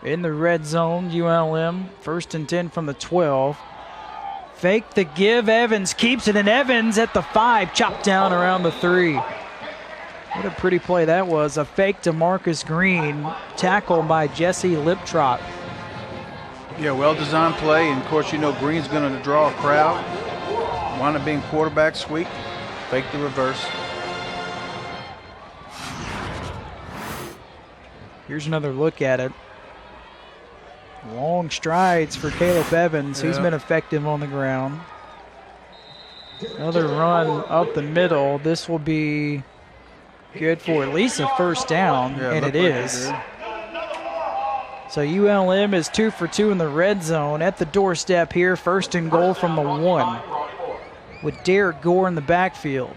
In the red zone, ULM, 1st and 10 from the 12. Fake the give, Evans keeps it, and Evans at the 5, chopped down around the 3. What a pretty play that was. A fake to Marcus Green, tackled by Jesse Liptrot. Yeah, well-designed play, and of course, you know Green's going to draw a crowd. Wound up being quarterback sweep. Fake the reverse. Here's another look at it. Long strides for Caleb Evans. He's been effective on the ground. Another run up the middle. This will be good for at least a first down, and it is. So ULM is 2 for 2 in the red zone at the doorstep here. 1st and goal from the 1 with Derek Gore in the backfield.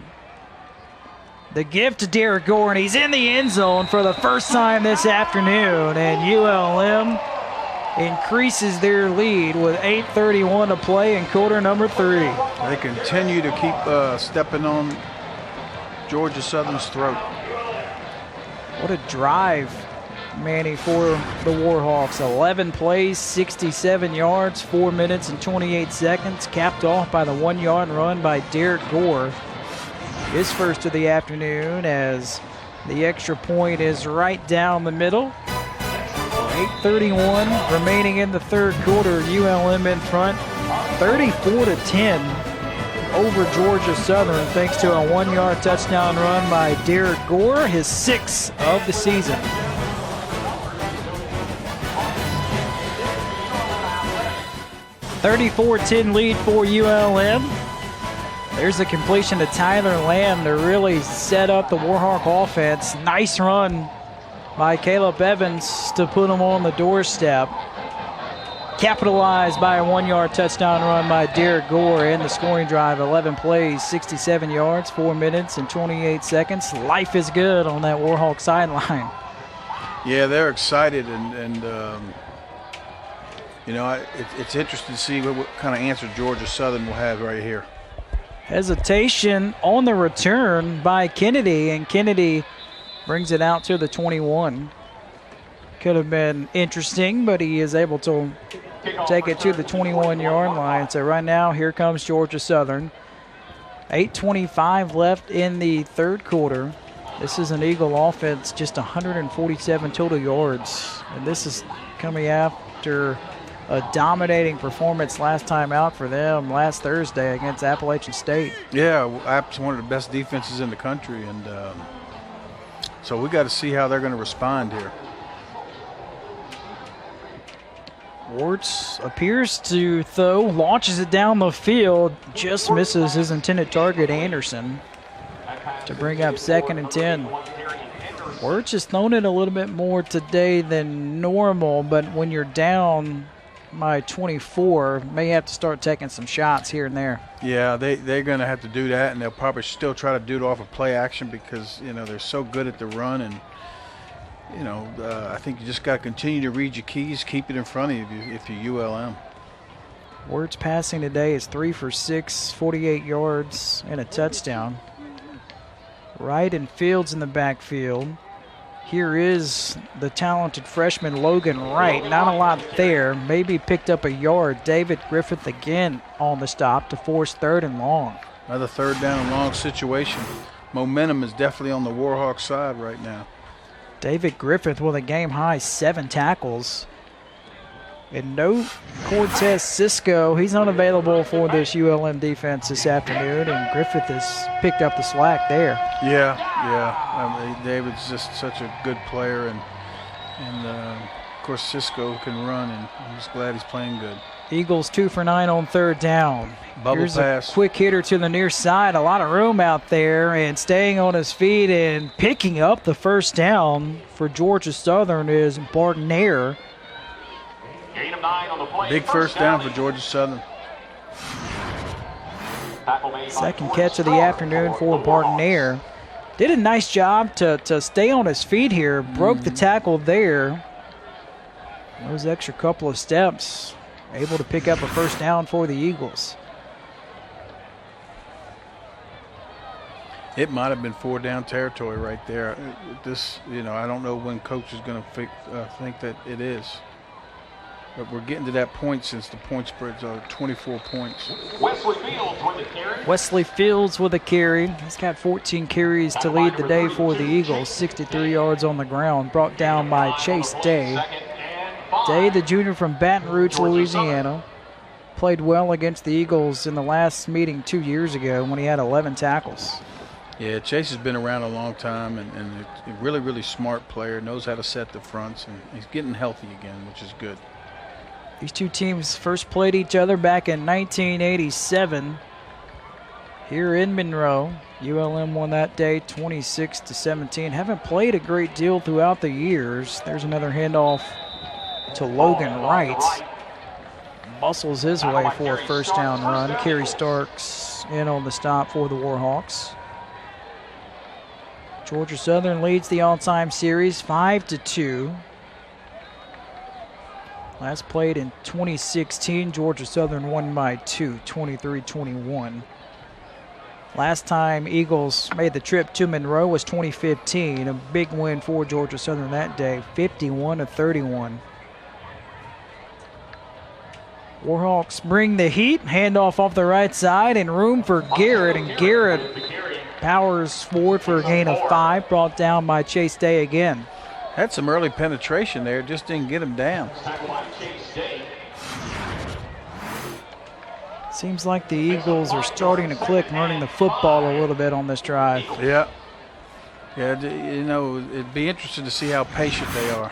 The give to Derek Gore, and he's in the end zone for the first time this afternoon. And ULM increases their lead with 8:31 to play in quarter number 3. They continue to keep stepping on Georgia Southern's throat. What a drive, Manny, for the Warhawks. 11 plays, 67 yards, 4 minutes and 28 seconds, capped off by the 1-yard run by Derek Gore. His first of the afternoon, as the extra point is right down the middle. 8:31 remaining in the third quarter. ULM in front, 34-10 over Georgia Southern, thanks to a 1-yard touchdown run by Derek Gore, his 6th of the season. $34-10 lead for ULM. There's a completion to Tyler Lamb to really set up the Warhawk offense. Nice run by Caleb Evans to put him on the doorstep. Capitalized by a 1-yard touchdown run by Derek Gore in the scoring drive. 11 plays, 67 yards, 4 minutes and 28 seconds. Life is good on that Warhawk sideline. Yeah, they're excited, and you know, it's interesting to see what kind of answer Georgia Southern will have right here. Hesitation on the return by Kennedy, and Kennedy brings it out to the 21. Could have been interesting, but he is able to take it to the 21-yard line. So right now, here comes Georgia Southern. 8:25 left in the third quarter. This is an Eagle offense, just 147 total yards. And this is coming after a dominating performance last time out for them last Thursday against Appalachian State. Yeah, App's one of the best defenses in the country, and so we got to see how they're going to respond here. Warts appears to throw, launches it down the field, just misses his intended target, Anderson, to bring up 2nd and 10. Warts has thrown it a little bit more today than normal, but when you're down by 24. May have to start taking some shots here and there. Yeah, they're going to have to do that, and they'll probably still try to do it off of play action because, they're so good at the run. And, I think you just got to continue to read your keys, keep it in front of you if you're ULM. Wirtz passing today is 3 for 6, 48 yards and a touchdown. Wright and Fields in the backfield. Here is the talented freshman Logan Wright. Not a lot there. Maybe picked up a yard. David Griffith again on the stop to force 3rd and long. Another 3rd down and long situation. Momentum is definitely on the Warhawks side right now. David Griffith with a game-high 7 tackles. And no Cortez Cisco. He's unavailable for this ULM defense this afternoon, and Griffith has picked up the slack there. Yeah. David's just such a good player, and of course Cisco can run, and I'm just glad he's playing good. Eagles 2 for 9 on 3rd down. Bubble Here's pass. A quick hitter to the near side. A lot of room out there, and staying on his feet and picking up the first down for Georgia Southern is Bartner. Gain of 9 on the play. Big first down for Georgia Southern. Second catch of the afternoon for Bartner. Did a nice job to stay on his feet here. Broke the tackle there. Those extra couple of steps, able to pick up a first down for the Eagles. It might have been 4-down territory right there. I don't know when coach is going to think that it is. But we're getting to that point since the point spreads are 24 points. Wesley Fields with the carry. Wesley Fields with a carry. He's got 14 carries to lead the day for the Eagles. 63 yards on the ground, brought down by Chase Day. Day, the junior from Baton Rouge, Louisiana, played well against the Eagles in the last meeting 2 years ago when he had 11 tackles. Yeah, Chase has been around a long time and a really, really smart player, knows how to set the fronts, and he's getting healthy again, which is good. These two teams first played each other back in 1987 here in Monroe. ULM won that day 26-17. Haven't played a great deal throughout the years. There's another handoff to Logan Wright. Muscles his way for a first down run. Kerry Starks in on the stop for the Warhawks. Georgia Southern leads the all-time series 5-2. Last played in 2016. Georgia Southern won by 2, 23-21. Last time Eagles made the trip to Monroe was 2015. A big win for Georgia Southern that day, 51-31. Warhawks bring the heat. Handoff off the right side and room for Garrett. And Garrett powers forward for a gain of 5, brought down by Chase Day again. Had some early penetration there, just didn't get him down. Seems like the Eagles are starting to click, running the football a little bit on this drive. Yeah. Yeah, it'd be interesting to see how patient they are.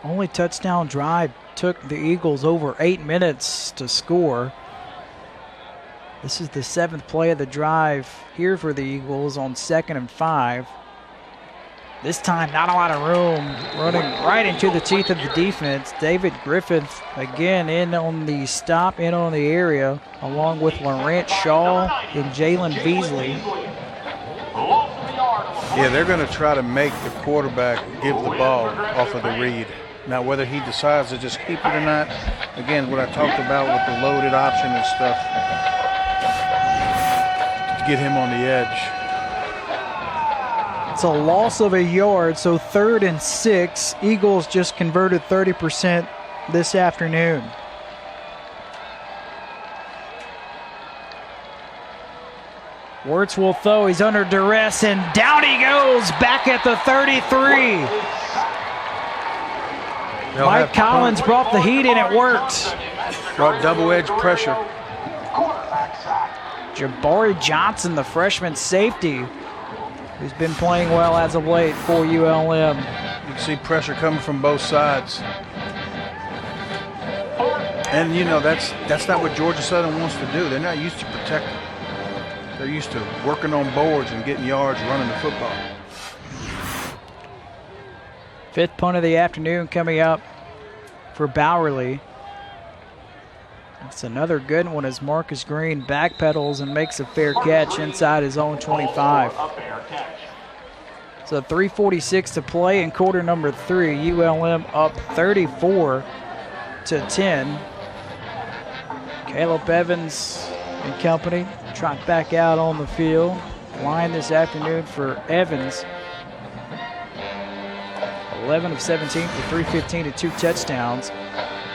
Only touchdown drive took the Eagles over 8 minutes to score. This is the 7th play of the drive here for the Eagles on 2nd and 5. This time, not a lot of room, running right into the teeth of the defense. David Griffith again in on the stop, in on the area, along with Laurent Shaw and Jalen Beasley. Yeah, they're going to try to make the quarterback give the ball off of the read. Now, whether he decides to just keep it or not, again, what I talked about with the loaded option and stuff, to get him on the edge. It's a loss of a yard, so 3rd and 6. Eagles just converted 30% this afternoon. Wirtz will throw. He's under duress, and down he goes, back at the 33. Mike Collins brought the heat, and it worked. Brought double-edge pressure. Jabari Johnson, the freshman safety, who's been playing well as of late for ULM. You can see pressure coming from both sides. And, that's not what Georgia Southern wants to do. They're not used to protecting. They're used to working on boards and getting yards running the football. 5th punt of the afternoon coming up for Bowerly. It's another good one as Marcus Green backpedals and makes a fair catch inside his own 25. So 3:46 to play in quarter number 3. ULM up 34-10. Caleb Evans and company trot back out on the field. Line this afternoon for Evans. 11 of 17 for 315 and 2 touchdowns.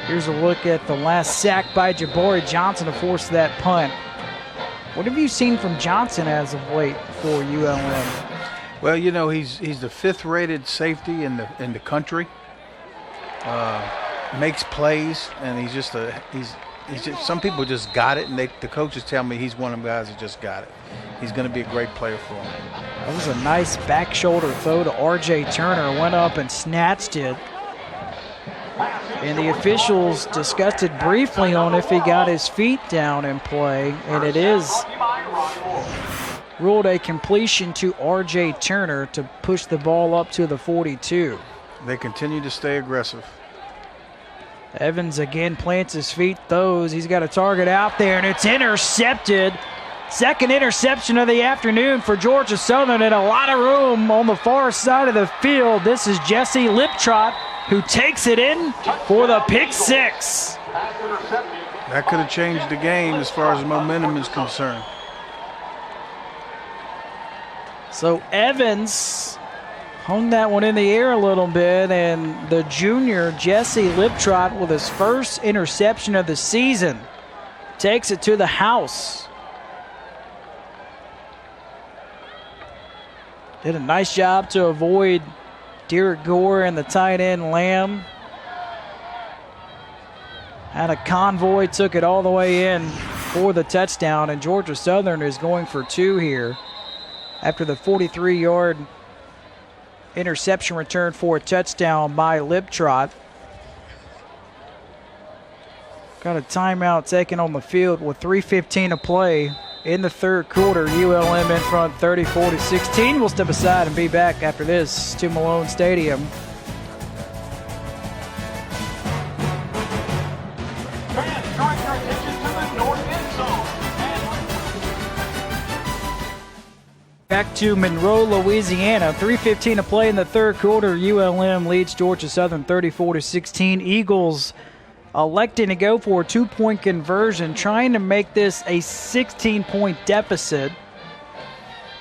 Here's a look at the last sack by Jabari Johnson to force that punt. What have you seen from Johnson as of late for ULM? Well, you know, he's the 5th-rated safety in the country. Makes plays, and he's just some people just got it, and the coaches tell me he's one of the guys that just got it. He's going to be a great player for him. That was a nice back shoulder throw to R.J. Turner. Went up and snatched it. And the officials discussed it briefly on if he got his feet down in play, and it is ruled a completion to R.J. Turner to push the ball up to the 42. They continue to stay aggressive. Evans again plants his feet, throws. He's got a target out there, and it's intercepted. Second interception of the afternoon for Georgia Southern, and a lot of room on the far side of the field. This is Jesse Liptrot, who takes it in for the pick 6. That could have changed the game as far as momentum is concerned. So Evans hung that one in the air a little bit, and the junior Jesse Liptrot with his first interception of the season takes it to the house. Did a nice job to avoid Derek Gore and the tight end Lamb. Had a convoy, took it all the way in for the touchdown, and Georgia Southern is going for 2 here after the 43-yard interception return for a touchdown by Liptrot. Got a timeout taken on the field with 3:15 to play in the third quarter. ULM in front 34-16. We'll step aside and be back after this to Malone Stadium. Fans, direct your attention to the north end zone. Back to Monroe, Louisiana. 3:15 to play in the third quarter. ULM leads Georgia Southern 34-16. Eagles electing to go for a 2-point conversion, trying to make this a 16-point deficit.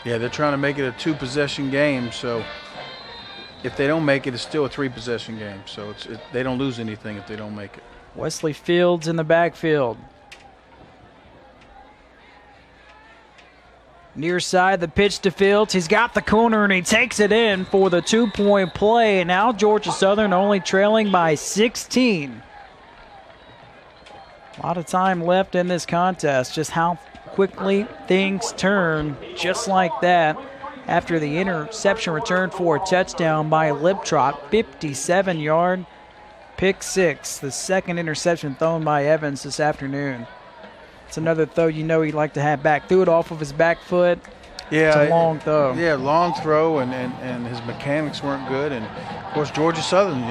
Yeah, they're trying to make it a 2-possession game, so if they don't make it, it's still a 3-possession game. So they don't lose anything if they don't make it. Wesley Fields in the backfield. Near side, the pitch to Fields. He's got the corner, and he takes it in for the 2-point play. And now Georgia Southern only trailing by 16. A lot of time left in this contest. Just how quickly things turn just like that after the interception return for a touchdown by Liptrot. 57-yard pick 6. The second interception thrown by Evans this afternoon. It's another throw you know he'd like to have back. Threw it off of his back foot. Yeah, it's a long throw. Yeah, long throw, and his mechanics weren't good. And, of course, Georgia Southern,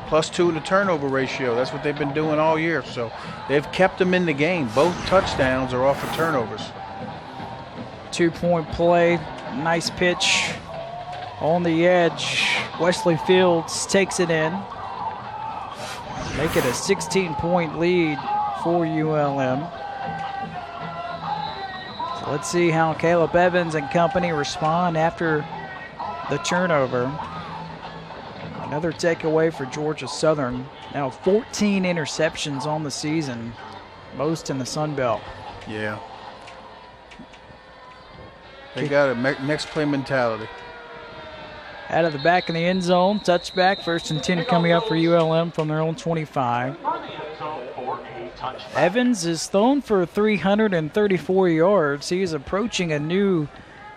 +2 in the turnover ratio. That's what they've been doing all year. So they've kept them in the game. Both touchdowns are off of turnovers. 2-point play. Nice pitch on the edge. Wesley Fields takes it in. Make it a 16-point lead for ULM. So let's see how Caleb Evans and company respond after the turnover. Another takeaway for Georgia Southern. Now 14 interceptions on the season, most in the Sun Belt. Yeah. They got a next play mentality. Out of the back of the end zone, touchback, 1st and 10 coming up for ULM from their own 25. Evans is thrown for 334 yards. He is approaching a new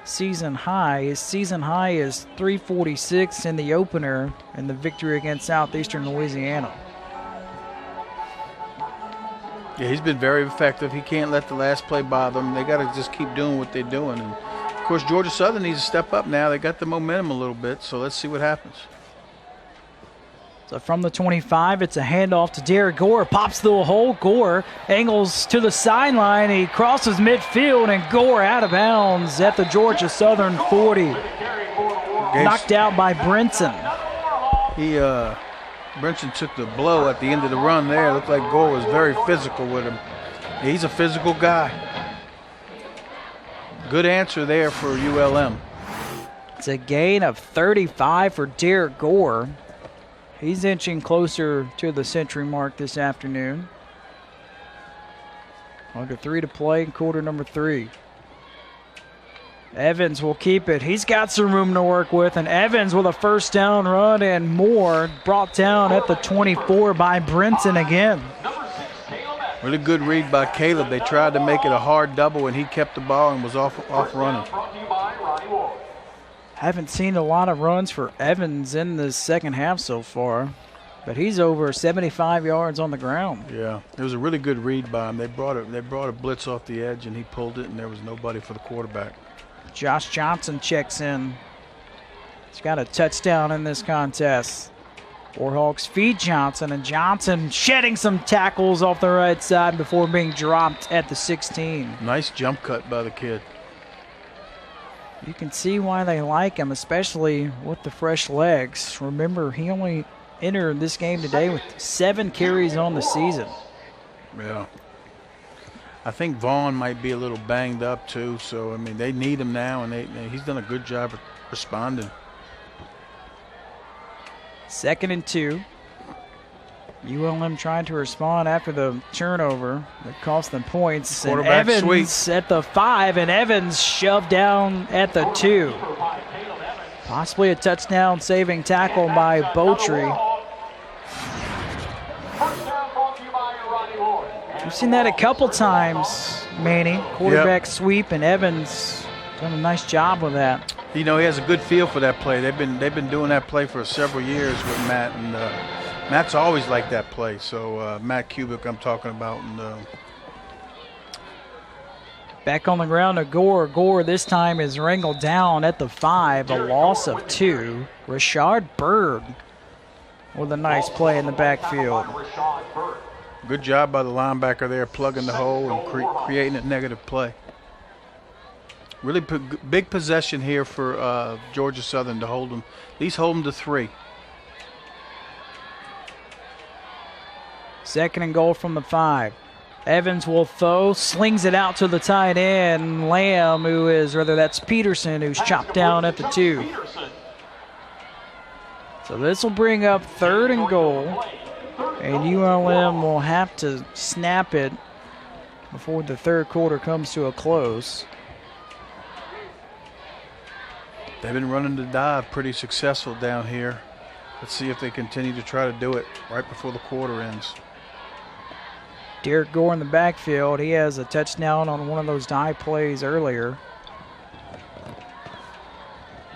season high. His season high is 346 in the opener in the victory against Southeastern Louisiana. Yeah, he's been very effective. He can't let the last play bother him. They got to just keep doing what they're doing. And, of course, Georgia Southern needs to step up now. They got the momentum a little bit, so let's see what happens. So from the 25, it's a handoff to Derek Gore. Pops through a hole. Gore angles to the sideline. He crosses midfield, and Gore out of bounds at the Georgia Southern 40. Knocked out by Brinson. Brinson took the blow at the end of the run there. It looked like Gore was very physical with him. He's a physical guy. Good answer there for ULM. It's a gain of 35 for Derek Gore. He's inching closer to the century mark this afternoon. Under 3 to play in quarter number 3. Evans will keep it. He's got some room to work with, and Evans with a first down run and more, brought down at the 24 by Brinson again. Really good read by Caleb. They tried to make it a hard double, and he kept the ball and was off running. Haven't seen a lot of runs for Evans in the second half so far, but he's over 75 yards on the ground. Yeah, it was a really good read by him. They brought a blitz off the edge, and he pulled it, and there was nobody for the quarterback. Josh Johnson checks in. He's got a touchdown in this contest. Warhawks feed Johnson, and Johnson shedding some tackles off the right side before being dropped at the 16. Nice jump cut by the kid. You can see why they like him, especially with the fresh legs. Remember, he only entered this game today with 7 carries on the season. Yeah. I think Vaughn might be a little banged up too, so I mean they need him now, and he's done a good job of responding. 2nd and 2. ULM trying to respond after the turnover that cost them points. And Evans sweep at the 5, and Evans shoved down at the 2. Possibly a touchdown saving tackle by Beautry. We've seen that a couple times, Manny. Quarterback sweep, and Evans done a nice job with that. You know, he has a good feel for that play. They've been doing that play for several years with Matt, and Matt's always liked that play. So Matt Kubik, I'm talking about. And, back on the ground to Gore. Gore this time is wrangled down at the 5, a loss of 2. Rashard Bird with a nice play in the backfield. Good job by the linebacker there, plugging the hole and creating a negative play. Really big possession here for Georgia Southern to hold them. At least hold them to 3. 2nd and goal from the 5. Evans will throw, slings it out to the tight end, Lamb, that's Peterson, who's chopped down at the 2. So this will bring up 3rd and goal. And ULM will have to snap it before the 3rd quarter comes to a close. They've been running the dive pretty successful down here. Let's see if they continue to try to do it right before the quarter ends. Derek Gore in the backfield. He has a touchdown on one of those dive plays earlier.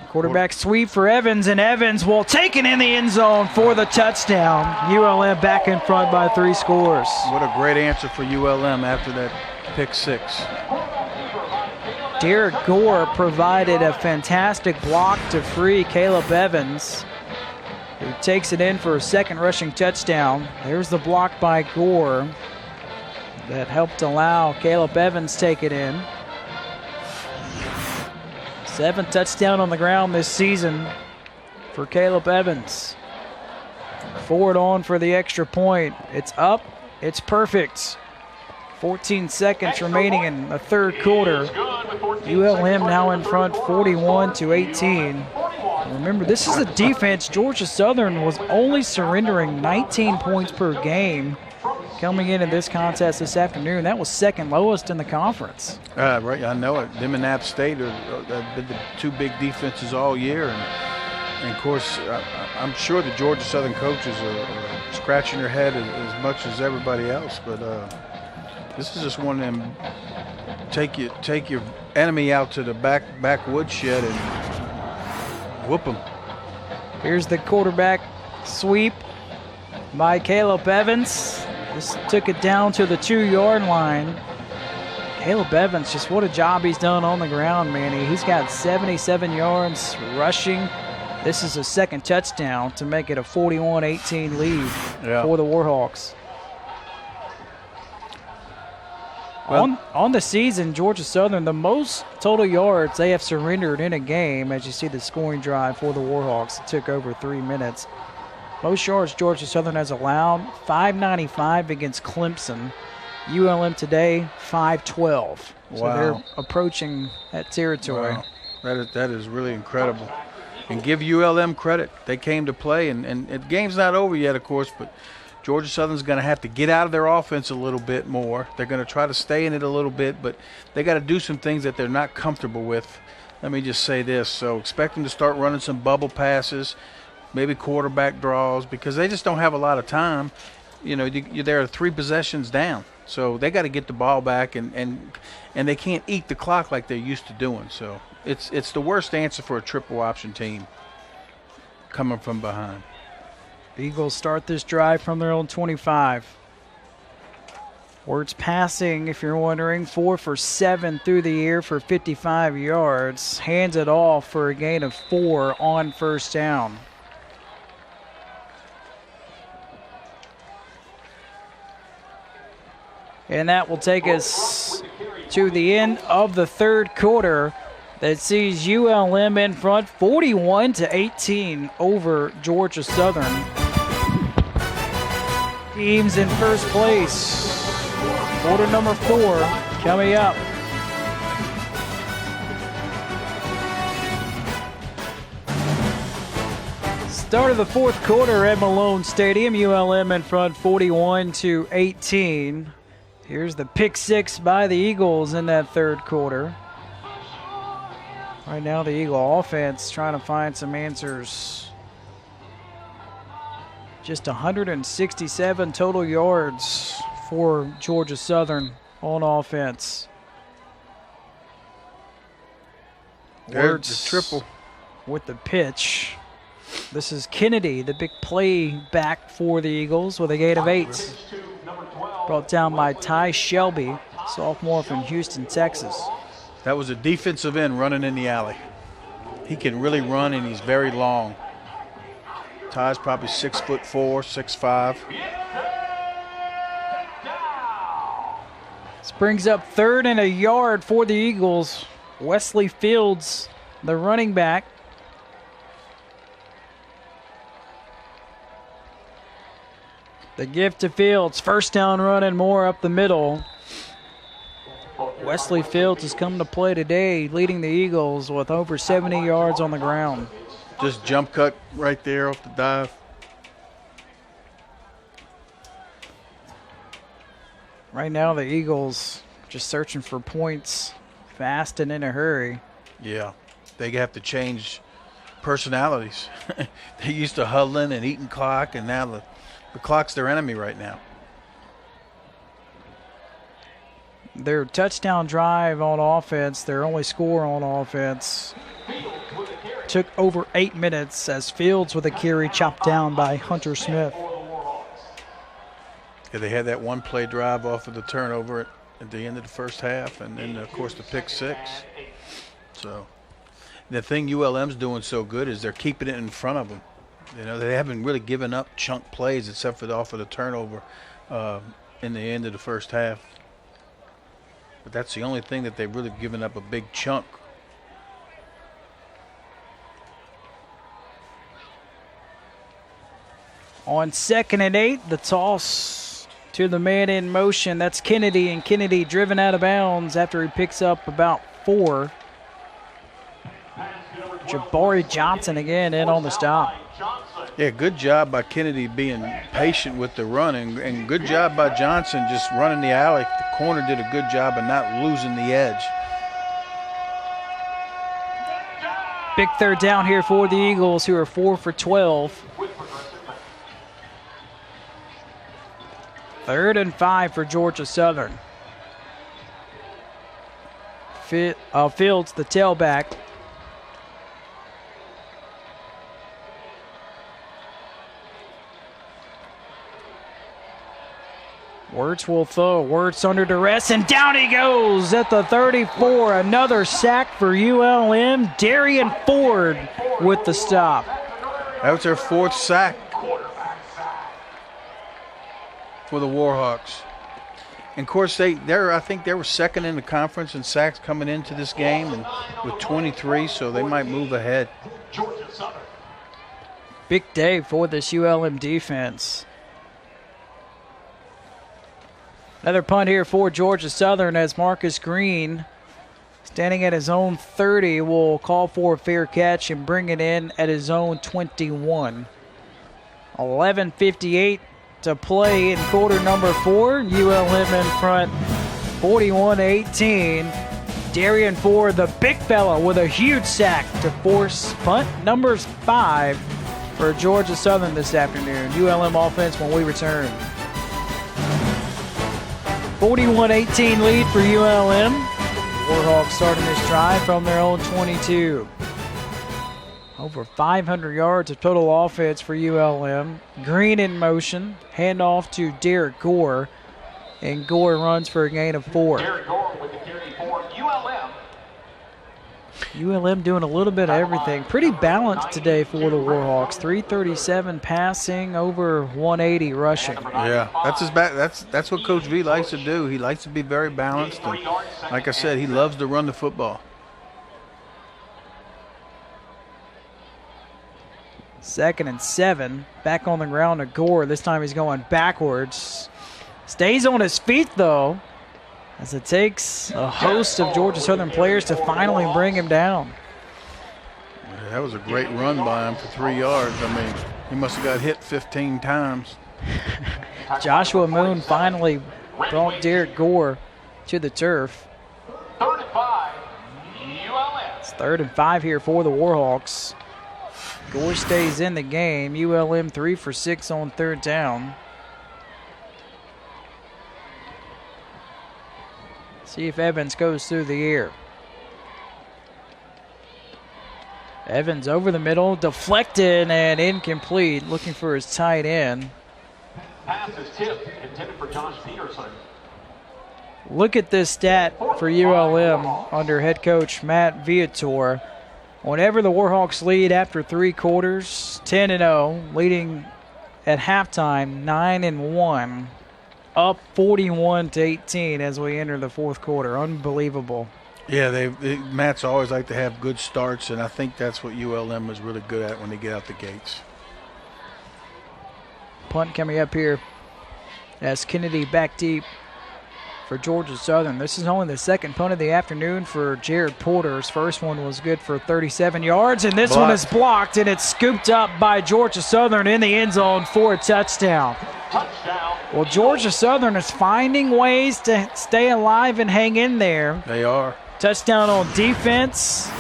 Quarterback sweep for Evans, and Evans will take it in the end zone for the touchdown. ULM back in front by 3 scores. What a great answer for ULM after that pick 6. Derek Gore provided a fantastic block to free Caleb Evans, who takes it in for a 2nd rushing touchdown. There's the block by Gore that helped allow Caleb Evans take it in. 7th touchdown on the ground this season for Caleb Evans. Forward on for the extra point. It's up. It's perfect. 14 seconds remaining in the 3rd quarter. ULM now in front 41-18. Remember, this is a defense. Georgia Southern was only surrendering 19 points per game coming into this contest this afternoon. That was 2nd lowest in the conference. Right, I know it. Them and App State have been the 2 big defenses all year. And of course, I'm sure the Georgia Southern coaches are scratching their head as much as everybody else. But this is just one of them, take your enemy out to the back woodshed and whoop them. Here's the quarterback sweep by Caleb Evans. Just took it down to the 2-yard line. Caleb Evans, just what a job he's done on the ground, Manny. He's got 77 yards rushing, This is a second touchdown to make it a 41-18 lead for the Warhawks. Well, on the season, Georgia Southern, the most total yards they have surrendered in a game, as you see the scoring drive for the Warhawks. It took over 3 minutes. Most yards Georgia Southern has allowed, 595 against Clemson. ULM today, 512. So they're approaching that territory. Wow. That is really incredible. And give ULM credit. They came to play, and the game's not over yet, of course, but Georgia Southern's going to have to get out of their offense a little bit more. They're going to try to stay in it a little bit, but they got to do some things that they're not comfortable with. Let me just say this. So expect them to start running some bubble passes, maybe quarterback draws, because they just don't have a lot of time. You know, there are 3 possessions down. So they got to get the ball back, and they can't eat the clock like they're used to doing. So it's the worst answer for a triple option team coming from behind. The Eagles start this drive from their own 25. Words passing, if you're wondering, 4 for 7 through the air for 55 yards. Hands it off for a gain of 4 on first down. And that will take us to the end of the third quarter. That sees ULM in front, 41-18 over Georgia Southern. Teams in first place. Quarter number 4 coming up. Start of the fourth quarter at Malone Stadium. ULM in front, 41-18. Here's the pick 6 by the Eagles in that third quarter. Right now, the Eagle offense trying to find some answers. Just 167 total yards for Georgia Southern on offense. There's the triple with the pitch. This is Kennedy, the big play back for the Eagles with a gain of 8. Brought down by Ty Shelby, sophomore from Houston, Texas. That was a defensive end running in the alley. He can really run, and he's very long. Ty's probably 6'4", 6'5". This brings up 3rd and a yard for the Eagles. Wesley Fields, the running back. The gift to Fields, first down run and more up the middle. Wesley Fields has come to play today, leading the Eagles with over 70 yards on the ground. Just jump cut right there off the dive. Right now, the Eagles just searching for points fast and in a hurry. Yeah, they have to change personalities. They're used to huddling and eating clock, and now the clock's their enemy right now. Their touchdown drive on offense, their only score on offense, took over 8 minutes as Fields with a carry chopped down by Hunter Smith. Yeah, they had that one play drive off of the turnover at the end of the first half, and then, of course, the pick 6. So the thing ULM's doing so good is they're keeping it in front of them. You know, they haven't really given up chunk plays except for off of the turnover in the end of the first half. But that's the only thing that they've really given up a big chunk. On 2nd and 8, the toss to the man in motion. That's Kennedy, and Kennedy driven out of bounds after he picks up about 4. Jabari Johnson again in on the stop. Yeah, good job by Kennedy being patient with the run, and good job by Johnson just running the alley. The corner did a good job of not losing the edge. Big third down here for the Eagles, who are 4 for 12. 3rd and 5 for Georgia Southern. Fields, the tailback. Wirtz will throw. Wirtz under duress, and down he goes at the 34. Another sack for ULM. Darian Ford with the stop. That was their 4th sack for the Warhawks. And of course, I think they were 2nd in the conference in sacks coming into this game, and with 23, so they might move ahead. Big day for this ULM defense. Another punt here for Georgia Southern as Marcus Green, standing at his own 30, will call for a fair catch and bring it in at his own 21. 11:58 to play in quarter number 4. ULM in front 41-18. Darian Ford, the big fella, with a huge sack to force punt number 5 for Georgia Southern this afternoon. ULM offense when we return. 41-18 lead for ULM. Warhawks starting this drive from their own 22. Over 500 yards of total offense for ULM. Green in motion. Handoff to Derek Gore. And Gore runs for a gain of 4. Derek Gore with the carry for ULM. ULM doing a little bit of everything. Pretty balanced today for the Warhawks. 337 passing, over 180 rushing. Yeah, that's his back. That's what Coach V likes to do. He likes to be very balanced, and like I said, he loves to run the football. 2nd and 7. Back on the ground to Gore. This time he's going backwards. Stays on his feet, though, as it takes a host of Georgia Southern players to finally bring him down. Yeah, that was a great run by him for 3 yards. I mean, he must have got hit 15 times. Joshua Moon finally brought Derek Gore to the turf. 3rd and 5, ULM. It's 3rd and 5 here for the Warhawks. Gore stays in the game. ULM 3 for 6 on 3rd down. See if Evans goes through the air. Evans over the middle, deflected and incomplete, looking for his tight end. Pass is tipped, intended for Josh Peterson. Look at this stat for ULM under head coach Matt Viator. Whenever the Warhawks lead after 3 quarters, 10-0, leading at halftime 9-1. Up 41-18 as we enter the 4th quarter. Unbelievable. Yeah, Matt's always like to have good starts, and I think that's what ULM is really good at when they get out the gates. Punt coming up here as Kennedy back deep for Georgia Southern. This is only the 2nd punt of the afternoon for Jared Porter. His first one was good for 37 yards, and this one is blocked, and it's scooped up by Georgia Southern in the end zone for a touchdown. Touchdown. Well, Georgia Southern is finding ways to stay alive and hang in there. They are. Touchdown on defense.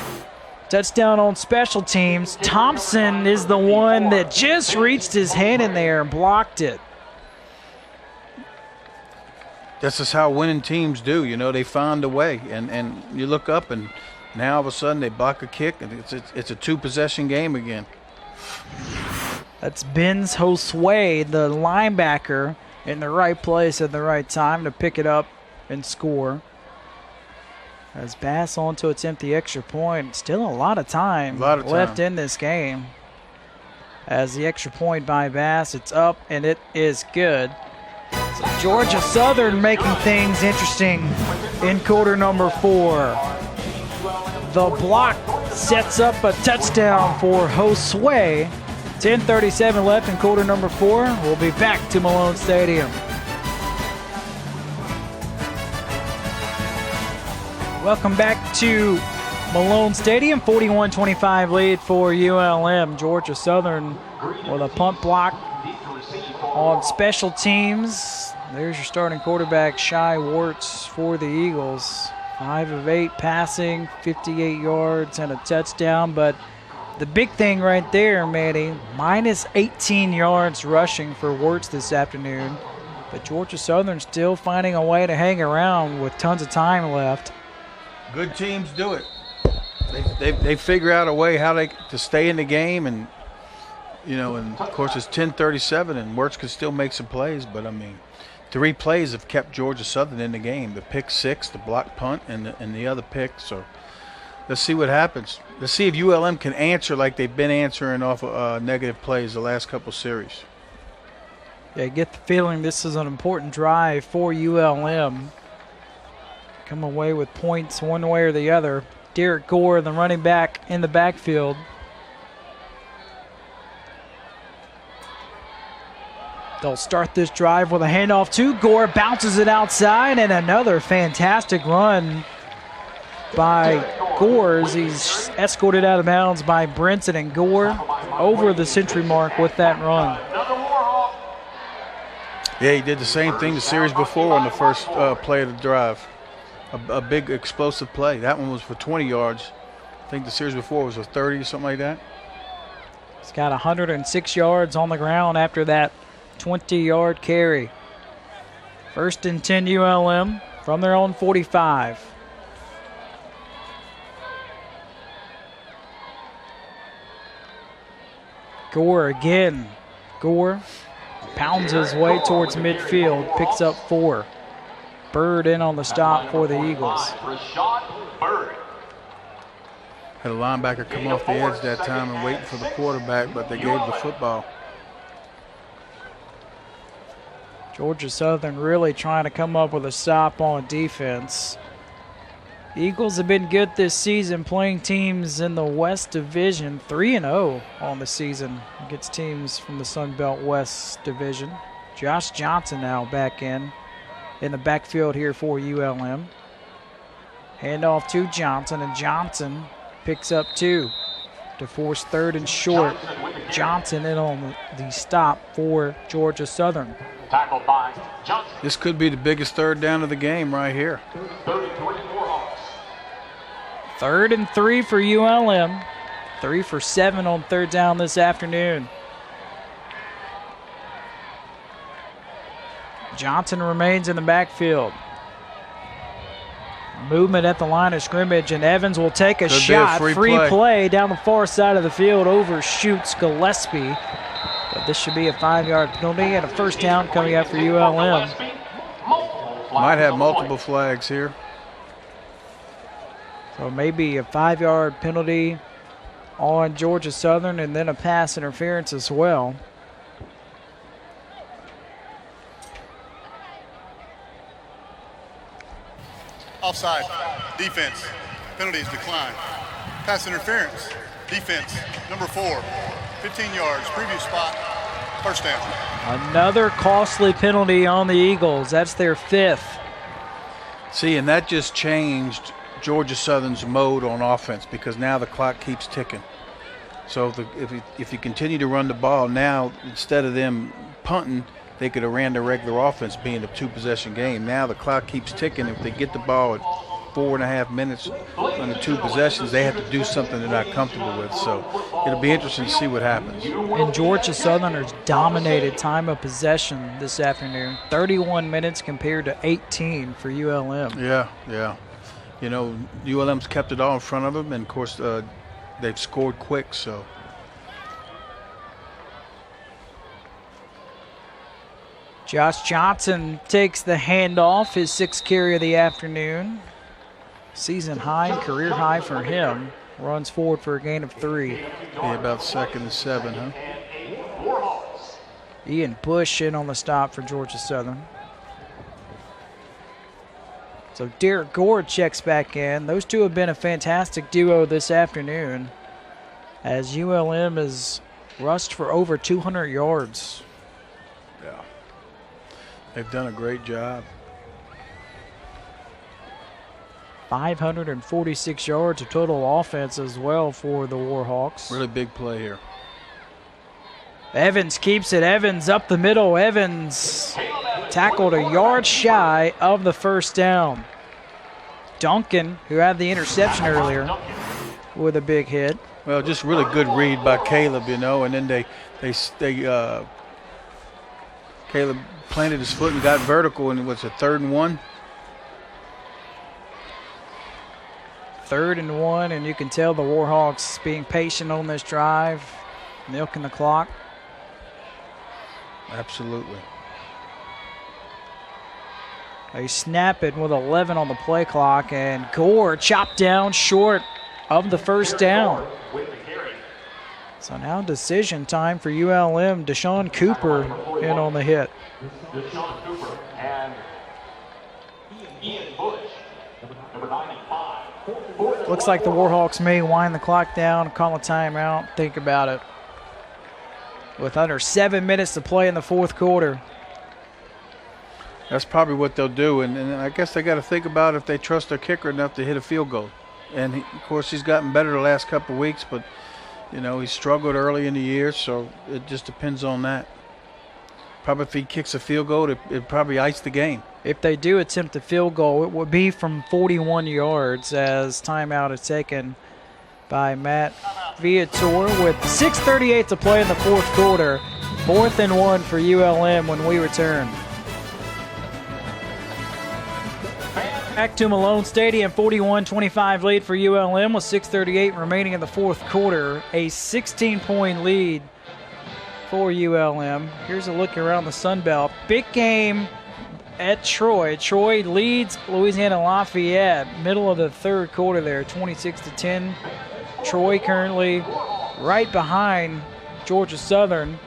Touchdown on special teams. Thompson is the one that just reached his hand in there and blocked it. This is how winning teams do. You know, they find a way. And you look up, and now all of a sudden they block a kick, and it's a 2-possession game again. That's Benz Josue, the linebacker, in the right place at the right time to pick it up and score. As Bass on to attempt the extra point. Still a lot of time left in this game. As the extra point by Bass, it's up and it is good. So Georgia Southern making things interesting in quarter number 4. The block sets up a touchdown for Josue. 10:37 left in quarter number 4. We'll be back to Malone Stadium. Welcome back to Malone Stadium. 41-25 lead for ULM. Georgia Southern with a punt block on special teams. There's your starting quarterback, Shai Wirtz, for the Eagles. 5 of 8 passing, 58 yards and a touchdown. But the big thing right there, Manny, minus 18 yards rushing for Wirtz this afternoon. But Georgia Southern still finding a way to hang around with tons of time left. Good teams do it. They figure out a way how to stay in the game, and you know, and of course it's 10:37, and Wirtz can still make some plays. But I mean, 3 plays have kept Georgia Southern in the game. The pick 6, the block punt, and the other pick. So let's see what happens. Let's see if ULM can answer like they've been answering off negative plays the last couple series. Yeah, I get the feeling this is an important drive for ULM. Come away with points one way or the other. Derek Gore, the running back in the backfield. They'll start this drive with a handoff to Gore, bounces it outside, and another fantastic run by Gore as he's escorted out of bounds by Brinson, and Gore over the century mark with that run. Yeah, he did the same thing the series before on the first play of the drive. A big explosive play. That one was for 20 yards. I think the series before was for 30 or something like that. He's got 106 yards on the ground after that 20-yard carry. 1st and 10 ULM from their own 45. Gore again. Gore pounds his way towards midfield, picks up 4. Bird in on the stop for the Eagles. Had a linebacker come off the edge that time and waiting for the quarterback, but they gave the football. Georgia Southern really trying to come up with a stop on defense. Eagles have been good this season playing teams in the West Division, 3-0 on the season against teams from the Sun Belt West Division. Josh Johnson now back in the backfield here for ULM. Handoff to Johnson, and Johnson picks up 2 to force 3rd and short. Johnson in on the stop for Georgia Southern. Tackled by Johnson. This could be the biggest 3rd down of the game right here. 3rd and 3 for ULM. 3 for 7 on 3rd down this afternoon. Johnson remains in the backfield. Movement at the line of scrimmage, and Evans will take a shot. Free play down the far side of the field, overshoots Gillespie. But this should be a 5-yard penalty and a 1st down coming up for ULM. Might have multiple flags here. So maybe a 5-yard penalty on Georgia Southern and then a pass interference as well. Offside, defense, penalties decline. Pass interference, defense, number 4, 15 yards, previous spot, 1st down. Another costly penalty on the Eagles. That's their 5th. See, and that just changed Georgia Southern's mode on offense because now the clock keeps ticking. So if you continue to run the ball now, instead of them punting, they could have ran the regular offense being a 2-possession game. Now the clock keeps ticking. If they get the ball at 4.5 minutes on the 2 possessions, they have to do something they're not comfortable with. So it'll be interesting to see what happens. And Georgia Southerners dominated time of possession this afternoon. 31 minutes compared to 18 for ULM. Yeah. You know, ULM's kept it all in front of them, and of course they've scored quick. So. Josh Johnson takes the handoff, his 6th carry of the afternoon. Season high, career high for him. Runs forward for a gain of 3. Yeah, about 2nd and 7, huh? Ian Bush in on the stop for Georgia Southern. So Derek Gore checks back in. Those two have been a fantastic duo this afternoon as ULM has rushed for over 200 yards. Yeah. They've done a great job. 546 yards of total offense as well for the Warhawks. Really big play here. Evans keeps it. Evans up the middle. Evans tackled a yard shy of the 1st down. Duncan, who had the interception earlier, with a big hit. Well, just really good read by Caleb, you know, and then Caleb planted his foot and got vertical, and it was a 3rd and 1. 3rd and 1, and you can tell the Warhawks being patient on this drive, milking the clock. Absolutely. They snap it with 11 on the play clock, and Gore chopped down short of the first down. So now decision time for ULM. Deshaun Cooper in on the hit. Deshaun Cooper and Ian Bush, number 95. Looks like the Warhawks may wind the clock down, call a timeout, think about it. With under 7 minutes to play in the fourth quarter. That's probably what they'll do, and I guess they got to think about if they trust their kicker enough to hit a field goal. And of course, he's gotten better the last couple of weeks, but you know he struggled early in the year, so it just depends on that. Probably if he kicks a field goal, it probably ice the game. If they do attempt a field goal, it would be from 41 yards as timeout is taken by Matt Viator with 6:38 to play in the fourth quarter. 4th and 1 for ULM when we return. Back to Malone Stadium, 41-25 lead for ULM with 6:38 remaining in the fourth quarter. A 16-point lead for ULM. Here's a look around the Sun Belt. Big game at Troy. Troy leads Louisiana Lafayette. Middle of the third quarter there, 26-10. Troy currently right behind Georgia Southern,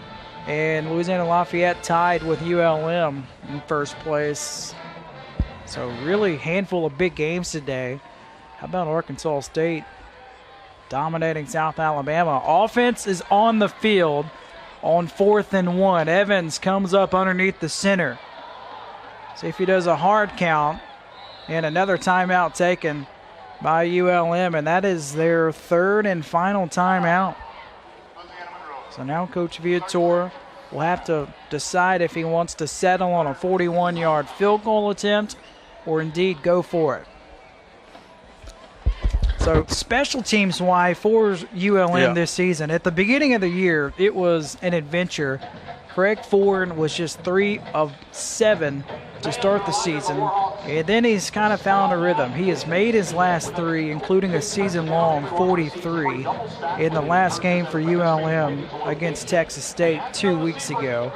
and Louisiana Lafayette tied with ULM in first place. So really handful of big games today. How about Arkansas State dominating South Alabama? Offense is on the field on 4th and 1. Evans comes up underneath the center. See if he does a hard count. And another timeout taken by ULM, and that is their third and final timeout. So now Coach Viator will have to decide if he wants to settle on a 41-yard field goal attempt or indeed go for it. So special teams wise for ULM this season, at the beginning of the year, it was an adventure. Craig Ford was just 3 of 7 to start the season, and then he's kind of found a rhythm. He has made his last 3, including a season-long 43 in the last game for ULM against Texas State 2 weeks ago.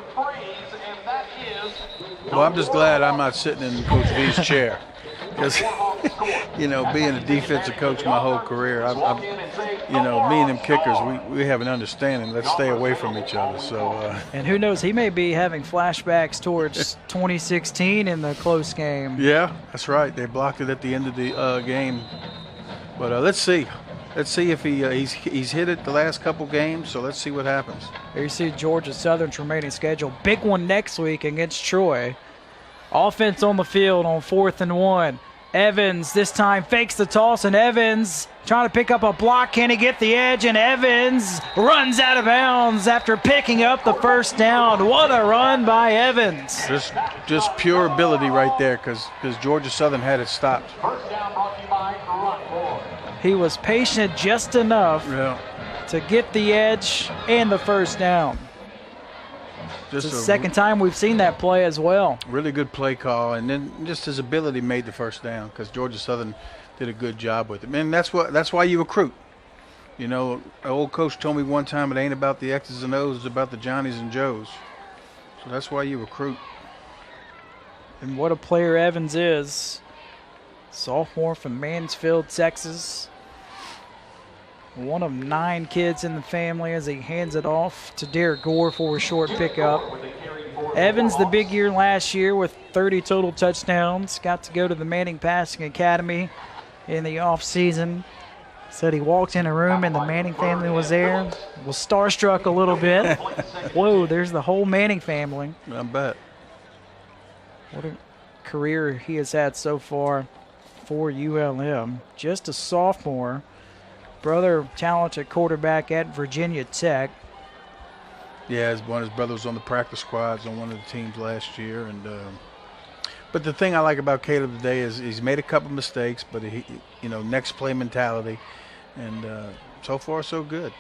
Well, I'm just glad I'm not sitting in Coach V's chair because, you know, being a defensive coach my whole career, you know, me and them kickers, we have an understanding. Let's stay away from each other. So. And who knows? He may be having flashbacks towards 2016 in the close game. Yeah, that's right. They blocked it at the end of the game. But let's see. Let's see if he's hit it the last couple games. So let's see what happens. Here you see Georgia Southern's remaining schedule. Big one next week against Troy. Offense on the field on 4th and 1. Evans this time fakes the toss, and Evans trying to pick up a block. Can he get the edge? And Evans runs out of bounds after picking up the first down. What a run by Evans. Just pure ability right there because Georgia Southern had it stopped. First down brought to you by Run. He was patient just enough to get the edge and the first down. It's the second time we've seen that play as well. Really good play call, and then just his ability made the first down because Georgia Southern did a good job with it. Man, that's why you recruit. You know, an old coach told me one time it ain't about the X's and O's, it's about the Johnnies and Joes. So that's why you recruit. And what a player Evans is. Sophomore from Mansfield, Texas. One of 9 kids in the family as he hands it off to Derek Gore for a short pickup. Evans, the big year last year with 30 total touchdowns. Got to go to the Manning Passing Academy in the offseason. Said he walked in a room and the Manning family was there. Was starstruck a little bit. Whoa, there's the whole Manning family. I bet. What a career he has had so far for ULM. Just a sophomore. Brother, talented quarterback at Virginia Tech. Yeah, one of his brothers was on the practice squads on one of the teams last year. And but the thing I like about Caleb today is he's made a couple mistakes, but he, you know, next play mentality, and so far so good.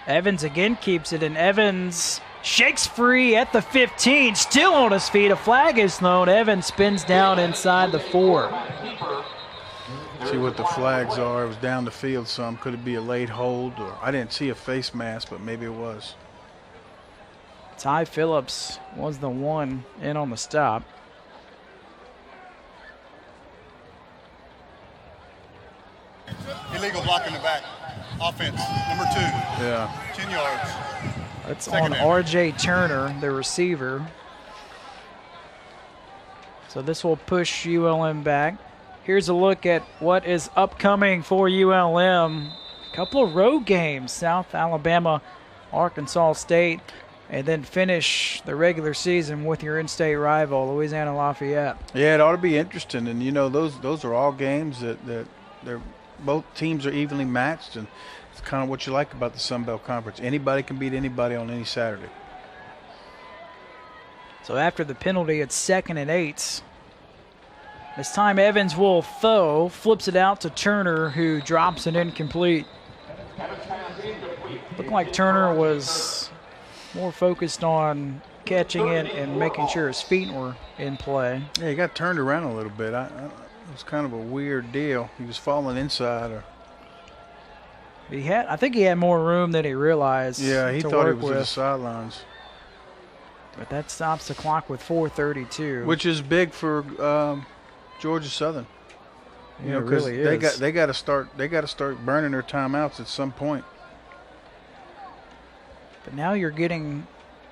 Evans again keeps it, and Evans shakes free at the 15, still on his feet. A flag is thrown. Evans spins down inside the 4. See what the flags are. It was down the field some. Could it be a late hold? Or I didn't see a face mask, but maybe it was. Ty Phillips was the one in on the stop. offense, number 2. Yeah. 10 yards. That's Second on down. R.J. Turner, the receiver. So this will push ULM back. Here's a look at what is upcoming for ULM. A couple of road games, South Alabama, Arkansas State, and then finish the regular season with your in-state rival, Louisiana Lafayette. Yeah, it ought to be interesting. And, you know, those are all games that they're both teams are evenly matched, and it's kind of what you like about the Sun Belt Conference. Anybody can beat anybody on any Saturday. So after the penalty, it's 2nd and 8. This time Evans will throw, flips it out to Turner, who drops it incomplete. Looked like Turner was more focused on catching it and making sure his feet were in play. Yeah, he got turned around a little bit. It was kind of a weird deal. He was falling inside. I think he had more room than he realized. Yeah, he to thought he work was at the with. sidelines. But that stops the clock with 4:32. Which is big for Georgia Southern. You know, it 'cause really is. they got to start burning their timeouts at some point. But now you're getting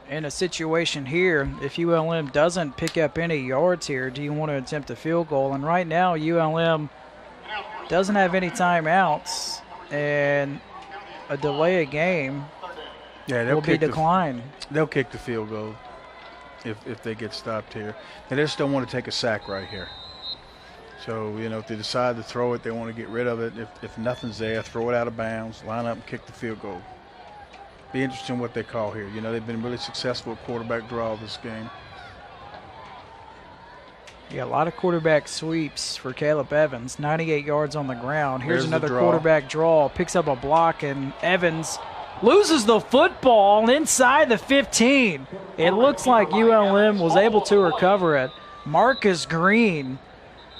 in a situation here, if ULM doesn't pick up any yards here, do you want to attempt a field goal? And right now ULM doesn't have any timeouts, and a delay of game will be declined. They'll kick the field goal if they get stopped here. They just don't want to take a sack right here. So, you know, if they decide to throw it, they want to get rid of it. If nothing's there, throw it out of bounds, line up and kick the field goal. Be interesting what they call here. You know, they've been really successful at quarterback draw this game. Yeah, a lot of quarterback sweeps for Caleb Evans, 98 yards on the ground. Here's There's the another draw. quarterback draw, picks up a block, and Evans loses the football inside the 15. It looks like ULM was able to recover it. Marcus Green,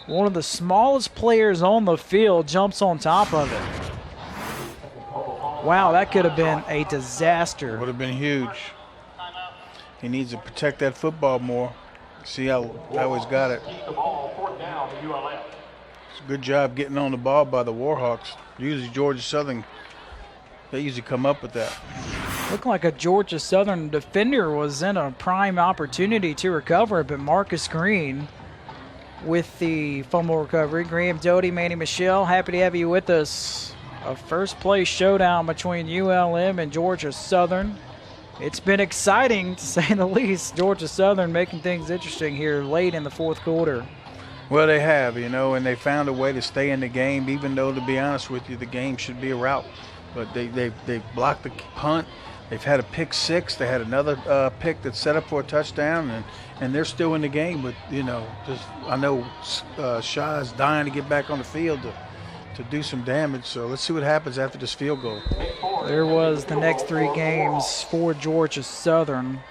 one of the smallest players on the field, jumps on top of it. Wow, that could have been a disaster. Would have been huge. He needs to protect that football more. See how he's got it. Keep the ball, 4th down to ULM. It's a good job getting on the ball by the Warhawks. Usually Georgia Southern, they usually come up with that. Looked like a Georgia Southern defender was in a prime opportunity to recover, but Marcus Green with the fumble recovery. Graham Doty, Manny Michelle, happy to have you with us. A first place showdown between ULM and Georgia Southern. It's been exciting, to say the least. Georgia Southern making things interesting here late in the 4th quarter. Well, they have, you know, and they found a way to stay in the game, even though, to be honest with you, the game should be a rout. But they blocked the punt. They've had a pick 6. They had another pick that's set up for a touchdown, and they're still in the game. But, you know, I know Shaw is dying to get back on the field to do some damage. So let's see what happens after this field goal. There was the next 3 games for Georgia Southern,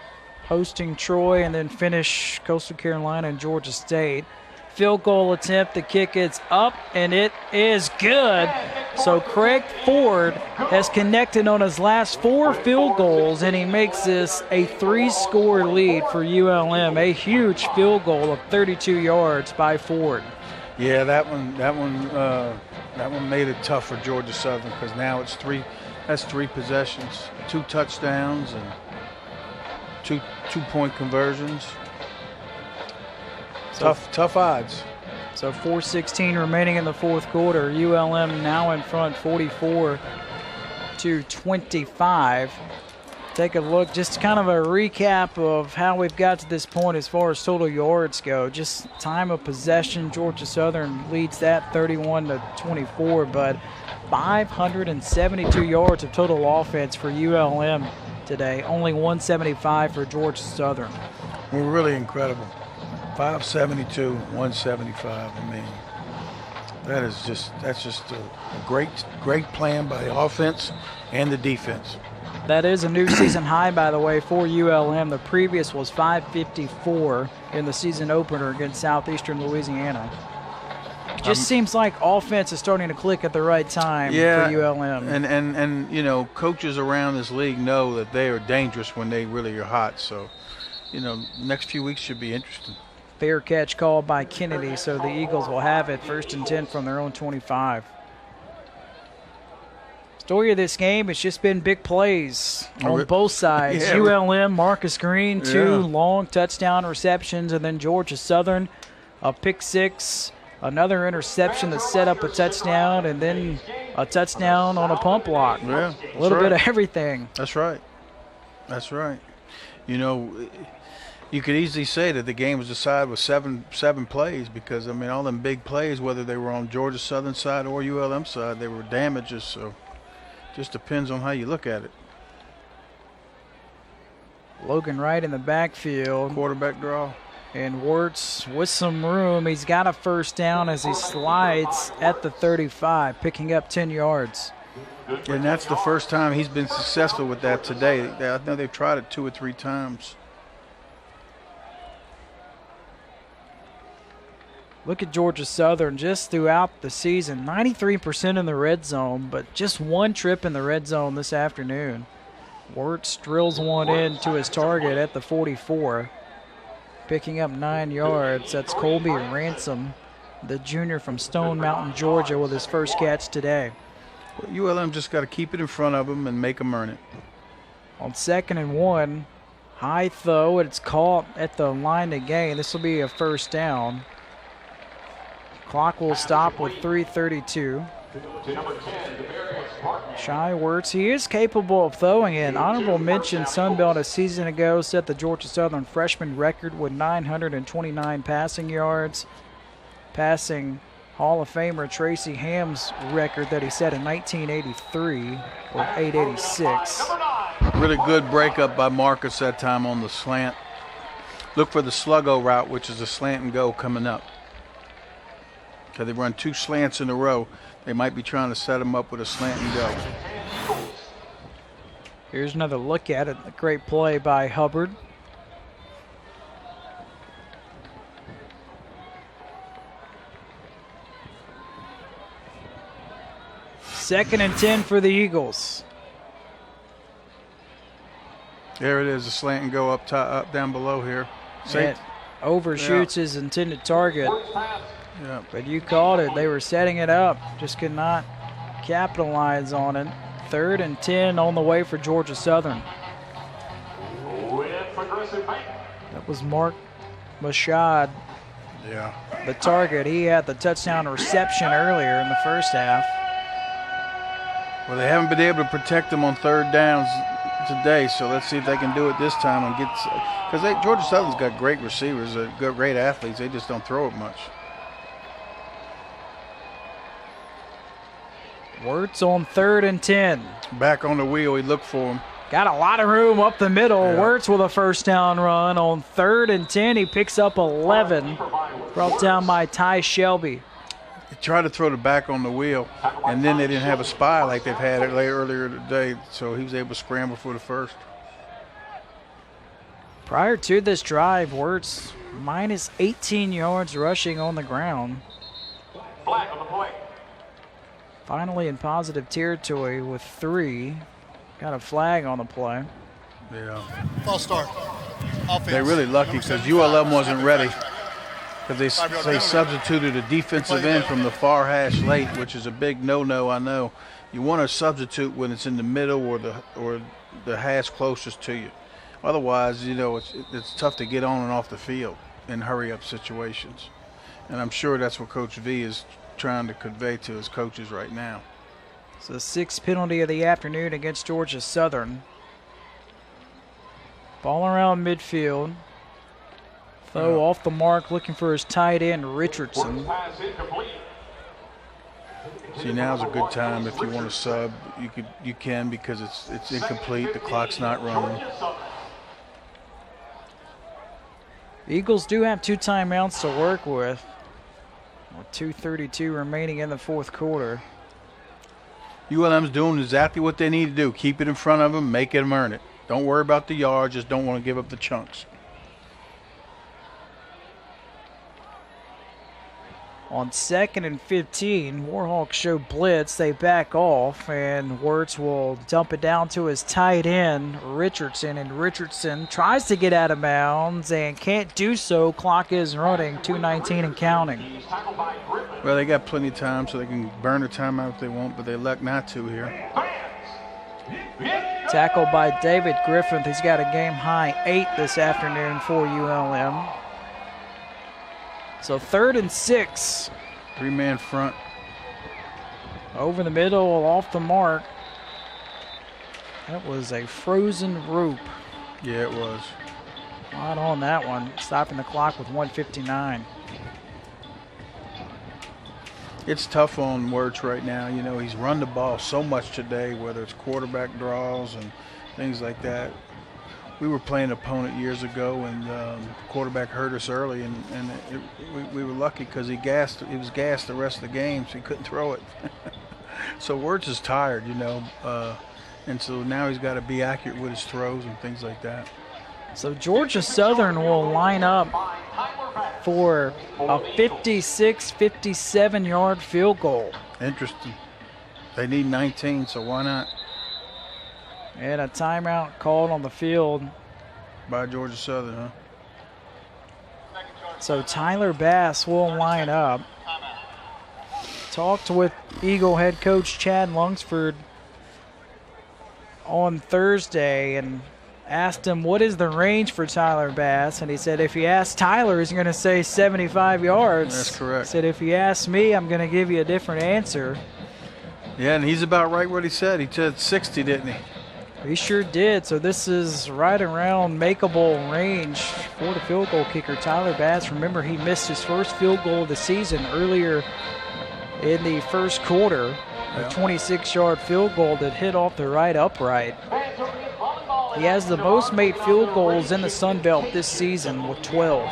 hosting Troy and then finish Coastal Carolina and Georgia State. Field goal attempt, the kick is up, and it is good. So Craig Ford has connected on his last 4 field goals, and he makes this a 3-score lead for ULM. A huge field goal of 32 yards by Ford. Yeah, that one made it tough for Georgia Southern, because now it's 3. That's 3 possessions, 2 touchdowns, and 2-point conversions. Tough odds. So 4:16 remaining in the 4th quarter. ULM now in front, 44-25. Take a look, just kind of a recap of how we've got to this point as far as total yards go. Just time of possession, Georgia Southern leads that 31-24, but 572 yards of total offense for ULM today. Only 175 for Georgia Southern. Well, really incredible. 572, 175. I mean, that's just a great plan by the offense and the defense. That is a new season high, by the way, for ULM. The previous was 554 in the season opener against Southeastern Louisiana. It just seems like offense is starting to click at the right time for ULM. And you know, coaches around this league know that they are dangerous when they really are hot. So, you know, next few weeks should be interesting. Fair catch called by Kennedy, so the Eagles will have it 1st and 10 from their own 25. Story of this game, it's just been big plays on re- both sides. Yeah. ULM, Marcus Green, 2 Yeah. long touchdown receptions, and then Georgia Southern, a pick 6, another interception that set up a touchdown, and then a touchdown on a pump block. Yeah, A little bit of everything. That's right. That's right. You know, you could easily say that the game was decided with seven plays because, I mean, all them big plays, whether they were on Georgia Southern side or ULM side, they were damages. So just depends on how you look at it. Logan Wright in the backfield. Quarterback draw. And Wirtz with some room. He's got a first down as he slides at the 35, picking up 10 yards. And that's the first time he's been successful with that today. I know they've tried it 2 or 3 times. Look at Georgia Southern just throughout the season. 93% in the red zone, but just 1 trip in the red zone this afternoon. Wirtz drills one in to his target at the 44, picking up 9 yards. That's Colby Ransom, the junior from Stone Mountain, Georgia, with his first catch today. Well, ULM just got to keep it in front of them and make them earn it. On 2nd and 1, high throw, and it's caught at the line to gain. This will be a first down. Clock will stop with 3:32. Shy Wirtz, he is capable of throwing it. Honorable mention, Sunbelt a season ago set the Georgia Southern freshman record with 929 passing yards, passing Hall of Famer Tracy Ham's record that he set in 1983 with 886. Really good breakup by Marcus that time on the slant. Look for the sluggo route, which is a slant and go coming up. Because they run 2 slants in a row. They might be trying to set them up with a slant and go. Here's another look at it. A great play by Hubbard. Second and 10 for the Eagles. There it is, a slant and go up down below here. It overshoots his intended target. Yeah. But you called it. They were setting it up. Just could not capitalize on it. 3rd and 10 on the way for Georgia Southern. That was Mark Mashad, Yeah. the target. He had the touchdown reception earlier in the first half. Well, they haven't been able to protect them on 3rd downs today, so let's see if they can do it this time and get – because Georgia Southern's got great receivers, great athletes. They just don't throw it much. Wirtz on 3rd and 10. Back on the wheel, he looked for him. Got a lot of room up the middle. Yeah. Wirtz with a first down run on 3rd and 10. He picks up 11. Brought down by Ty Shelby. He tried to throw the back on the wheel, and then they didn't have a spy like they've had it earlier today, so he was able to scramble for the first. Prior to this drive, Wirtz minus 18 yards rushing on the ground. Flag on the play. Finally in positive territory with 3. Got a flag on the play. Yeah. False start. Offense. They're really lucky because ULM wasn't ready. Because they substituted a defensive end from the far hash late, which is a big no-no, I know. You want to substitute when it's in the middle or the hash closest to you. Otherwise, you know, it's tough to get on and off the field in hurry-up situations. And I'm sure that's what Coach V is trying to convey to his coaches right now. It's the 6th penalty of the afternoon against Georgia Southern. Ball around midfield. Throw off the mark, looking for his tight end, Richardson. Pass incomplete. See, now's a good time if you want to sub. You can because it's incomplete. The clock's not running. The Eagles do have 2 timeouts to work with 2:32 remaining in the 4th quarter. ULM's doing exactly what they need to do. Keep it in front of them, make them earn it. Don't worry about the yards, just don't want to give up the chunks. On 2nd and 15, Warhawks show blitz. They back off, and Wirtz will dump it down to his tight end, Richardson. And Richardson tries to get out of bounds and can't do so. Clock is running, 2:19 and counting. He's tackled by Griffin. Well, they got plenty of time, so they can burn their timeout if they want, but they elect not to here. Tackled by David Griffin. He's got a game-high 8 this afternoon for ULM. So 3rd and 6. 3-man front. Over the middle, off the mark. That was a frozen rope. Yeah, it was. Right on that one, stopping the clock with 1:59. It's tough on Wirtz right now. You know, he's run the ball so much today, whether it's quarterback draws and things like that. We were playing an opponent years ago, and quarterback hurt us early, and we were lucky because he was gassed the rest of the game, so he couldn't throw it. So Wirtz is tired, you know, and so now he's got to be accurate with his throws and things like that. So Georgia Southern will line up for a 56, 57-yard field goal. Interesting. They need 19, so why not? And a timeout called on the field by Georgia Southern, huh? So Tyler Bass will line up. Talked with Eagle head coach Chad Lunsford on Thursday and asked him what is the range for Tyler Bass, and he said if you ask Tyler, he's going to say 75 yards. That's correct. He said if you ask me, I'm going to give you a different answer. Yeah, and he's about right what he said. He said 60, didn't he? He sure did. So this is right around makeable range for the field goal kicker, Tyler Bass. Remember, he missed his first field goal of the season earlier in the first quarter. A 26-yard field goal that hit off the right upright. He has the most made field goals in the Sun Belt this season with 12.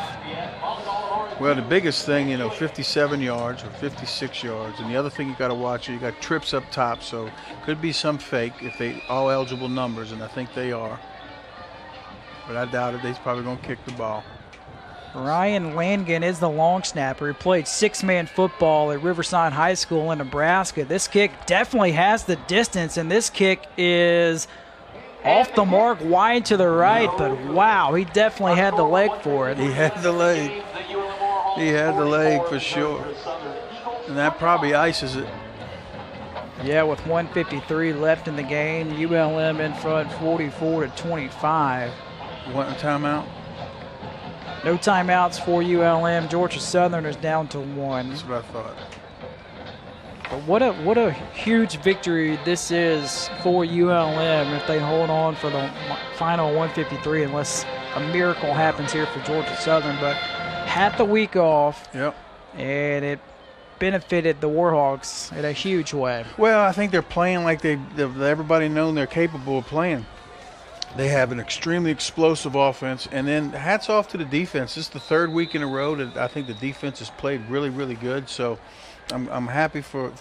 Well, the biggest thing, you know, 57 yards or 56 yards. And the other thing you got to watch, you got trips up top, so could be some fake if they all eligible numbers, and I think they are. But I doubt it. He's probably going to kick the ball. Ryan Langen is the long snapper. He played 6-man football at Riverside High School in Nebraska. This kick definitely has the distance, and this kick is off the mark, wide to the right, but wow, he definitely had the leg for it. He had the leg. He had the leg for sure. And that probably ices it. Yeah, with 1:53 left in the game, ULM in front 44-25. You want a timeout? No timeouts for ULM. Georgia Southern is down to 1. That's what I thought. But what a huge victory this is for ULM if they hold on for the final 1:53, unless a miracle happens here for Georgia Southern. But had the week off, yep, and it benefited the Warhawks in a huge way. Well, I think they're playing like everybody known they're capable of playing. They have an extremely explosive offense, and then hats off to the defense. This is the 3rd week in a row that I think the defense has played really, really good. So I'm happy for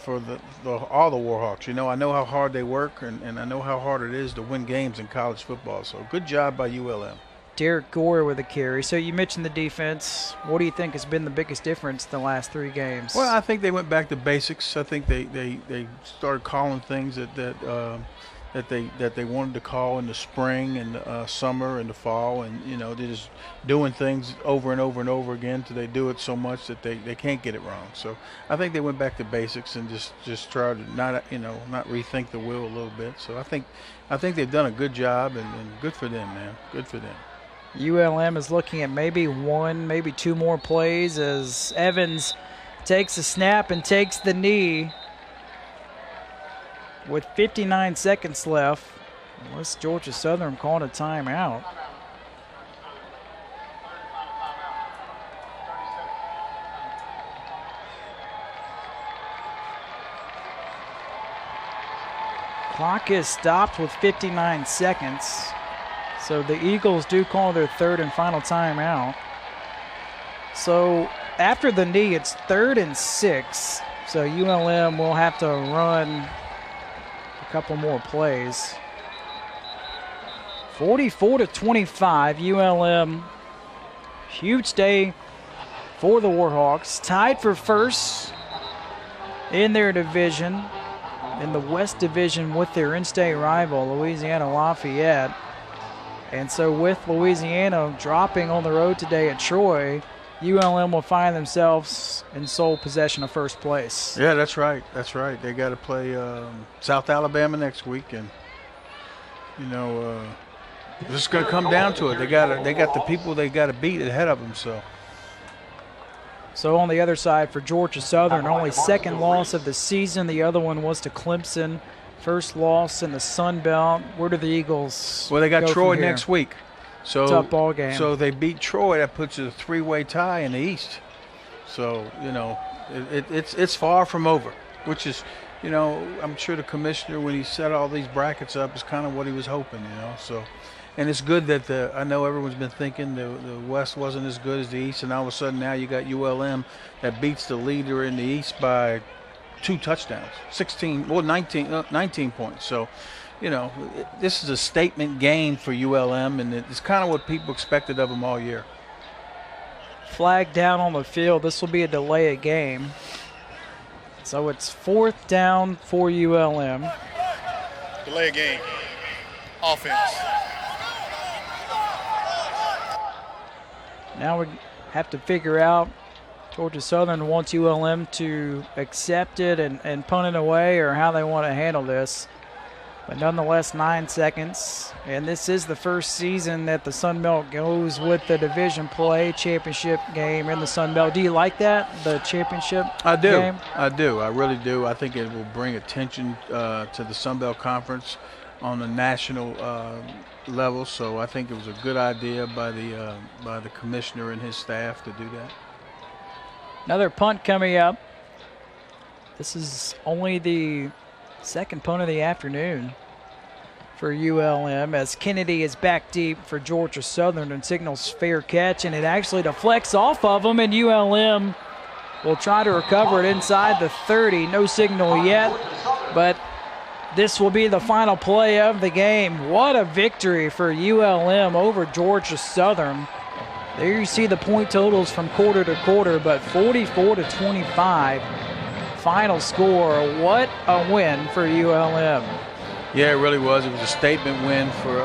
all the Warhawks. You know, I know how hard they work, and I know how hard it is to win games in college football. So good job by ULM. Derek Gore with a carry. So you mentioned the defense. What do you think has been the biggest difference the last 3 games? Well, I think they went back to basics. I think they started calling things that they wanted to call in the spring and summer and the fall, and you know they're just doing things over and over and over again till they do it so much that they can't get it wrong. So I think they went back to basics and just tried to not rethink the wheel a little bit. So I think they've done a good job, and good for them, man. Good for them. ULM is looking at maybe 1, maybe 2 more plays as Evans takes a snap and takes the knee. With 59 seconds left, unless Georgia Southern called a timeout. Clock is stopped with 59 seconds. So the Eagles do call their 3rd and final timeout. So after the knee, it's 3rd and 6. So ULM will have to run a couple more plays. 44-25, ULM. Huge day for the Warhawks. Tied for first in their division, in the West Division, with their in-state rival, Louisiana Lafayette. And so with Louisiana dropping on the road today at Troy, ULM will find themselves in sole possession of first place. Yeah, that's right. That's right. They got to play South Alabama next week, and it's just going to come down to it. They got the people they got to beat ahead of them. So on the other side for Georgia Southern, only second loss of the season. The other one was to Clemson. First loss in the Sun Belt. Where do the Eagles Well, they got go Troy from here? next week. So Tough ball game. So they beat Troy. That puts it a three-way tie in the East. So, it's far from over, which is, I'm sure the commissioner, when he set all these brackets up, is kind of what he was hoping, So, and it's good that I know everyone's been thinking the West wasn't as good as the East, and all of a sudden now you got ULM that beats the leader in the East by 2 touchdowns, 19 points. So, this is a statement game for ULM, and it's kind of what people expected of them all year. Flag down on the field. This will be a delay of game. So it's 4th down for ULM. Delay of game. Offense. Now we have to figure out, Georgia Southern wants ULM to accept it and punt it away, or how they want to handle this. But nonetheless, 9 seconds. And this is the first season that the Sun Belt goes with the division play championship game in the Sun Belt. Do you like that, the championship game? I do. I really do. I think it will bring attention to the Sun Belt Conference on the national level. So I think it was a good idea by the commissioner and his staff to do that. Another punt coming up. This is only the second punt of the afternoon for ULM, as Kennedy is back deep for Georgia Southern and signals fair catch, and it actually deflects off of him, and ULM will try to recover it inside the 30. No signal yet, but this will be the final play of the game. What a victory for ULM over Georgia Southern. There you see the point totals from quarter to quarter, but 44-25 final score. What a win for ULM. Yeah, it really was. It was a statement win for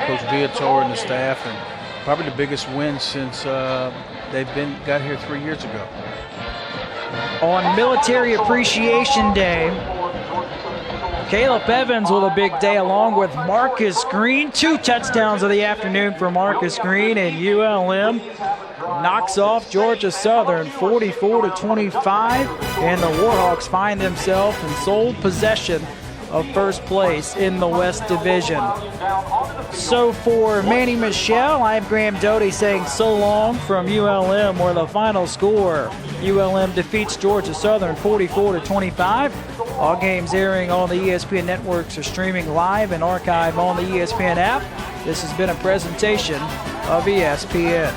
Coach Viator and the staff, and probably the biggest win since they've got here 3 years ago. On Military Appreciation Day, Caleb Evans with a big day, along with Marcus Green. 2 touchdowns of the afternoon for Marcus Green, and ULM knocks off Georgia Southern 44-25, and the Warhawks find themselves in sole possession of first place in the West Division. So for Manny Michelle, I'm Graham Doty saying so long from ULM, where the final score, ULM defeats Georgia Southern 44-25. All games airing on the ESPN networks are streaming live and archived on the ESPN app. This has been a presentation of ESPN.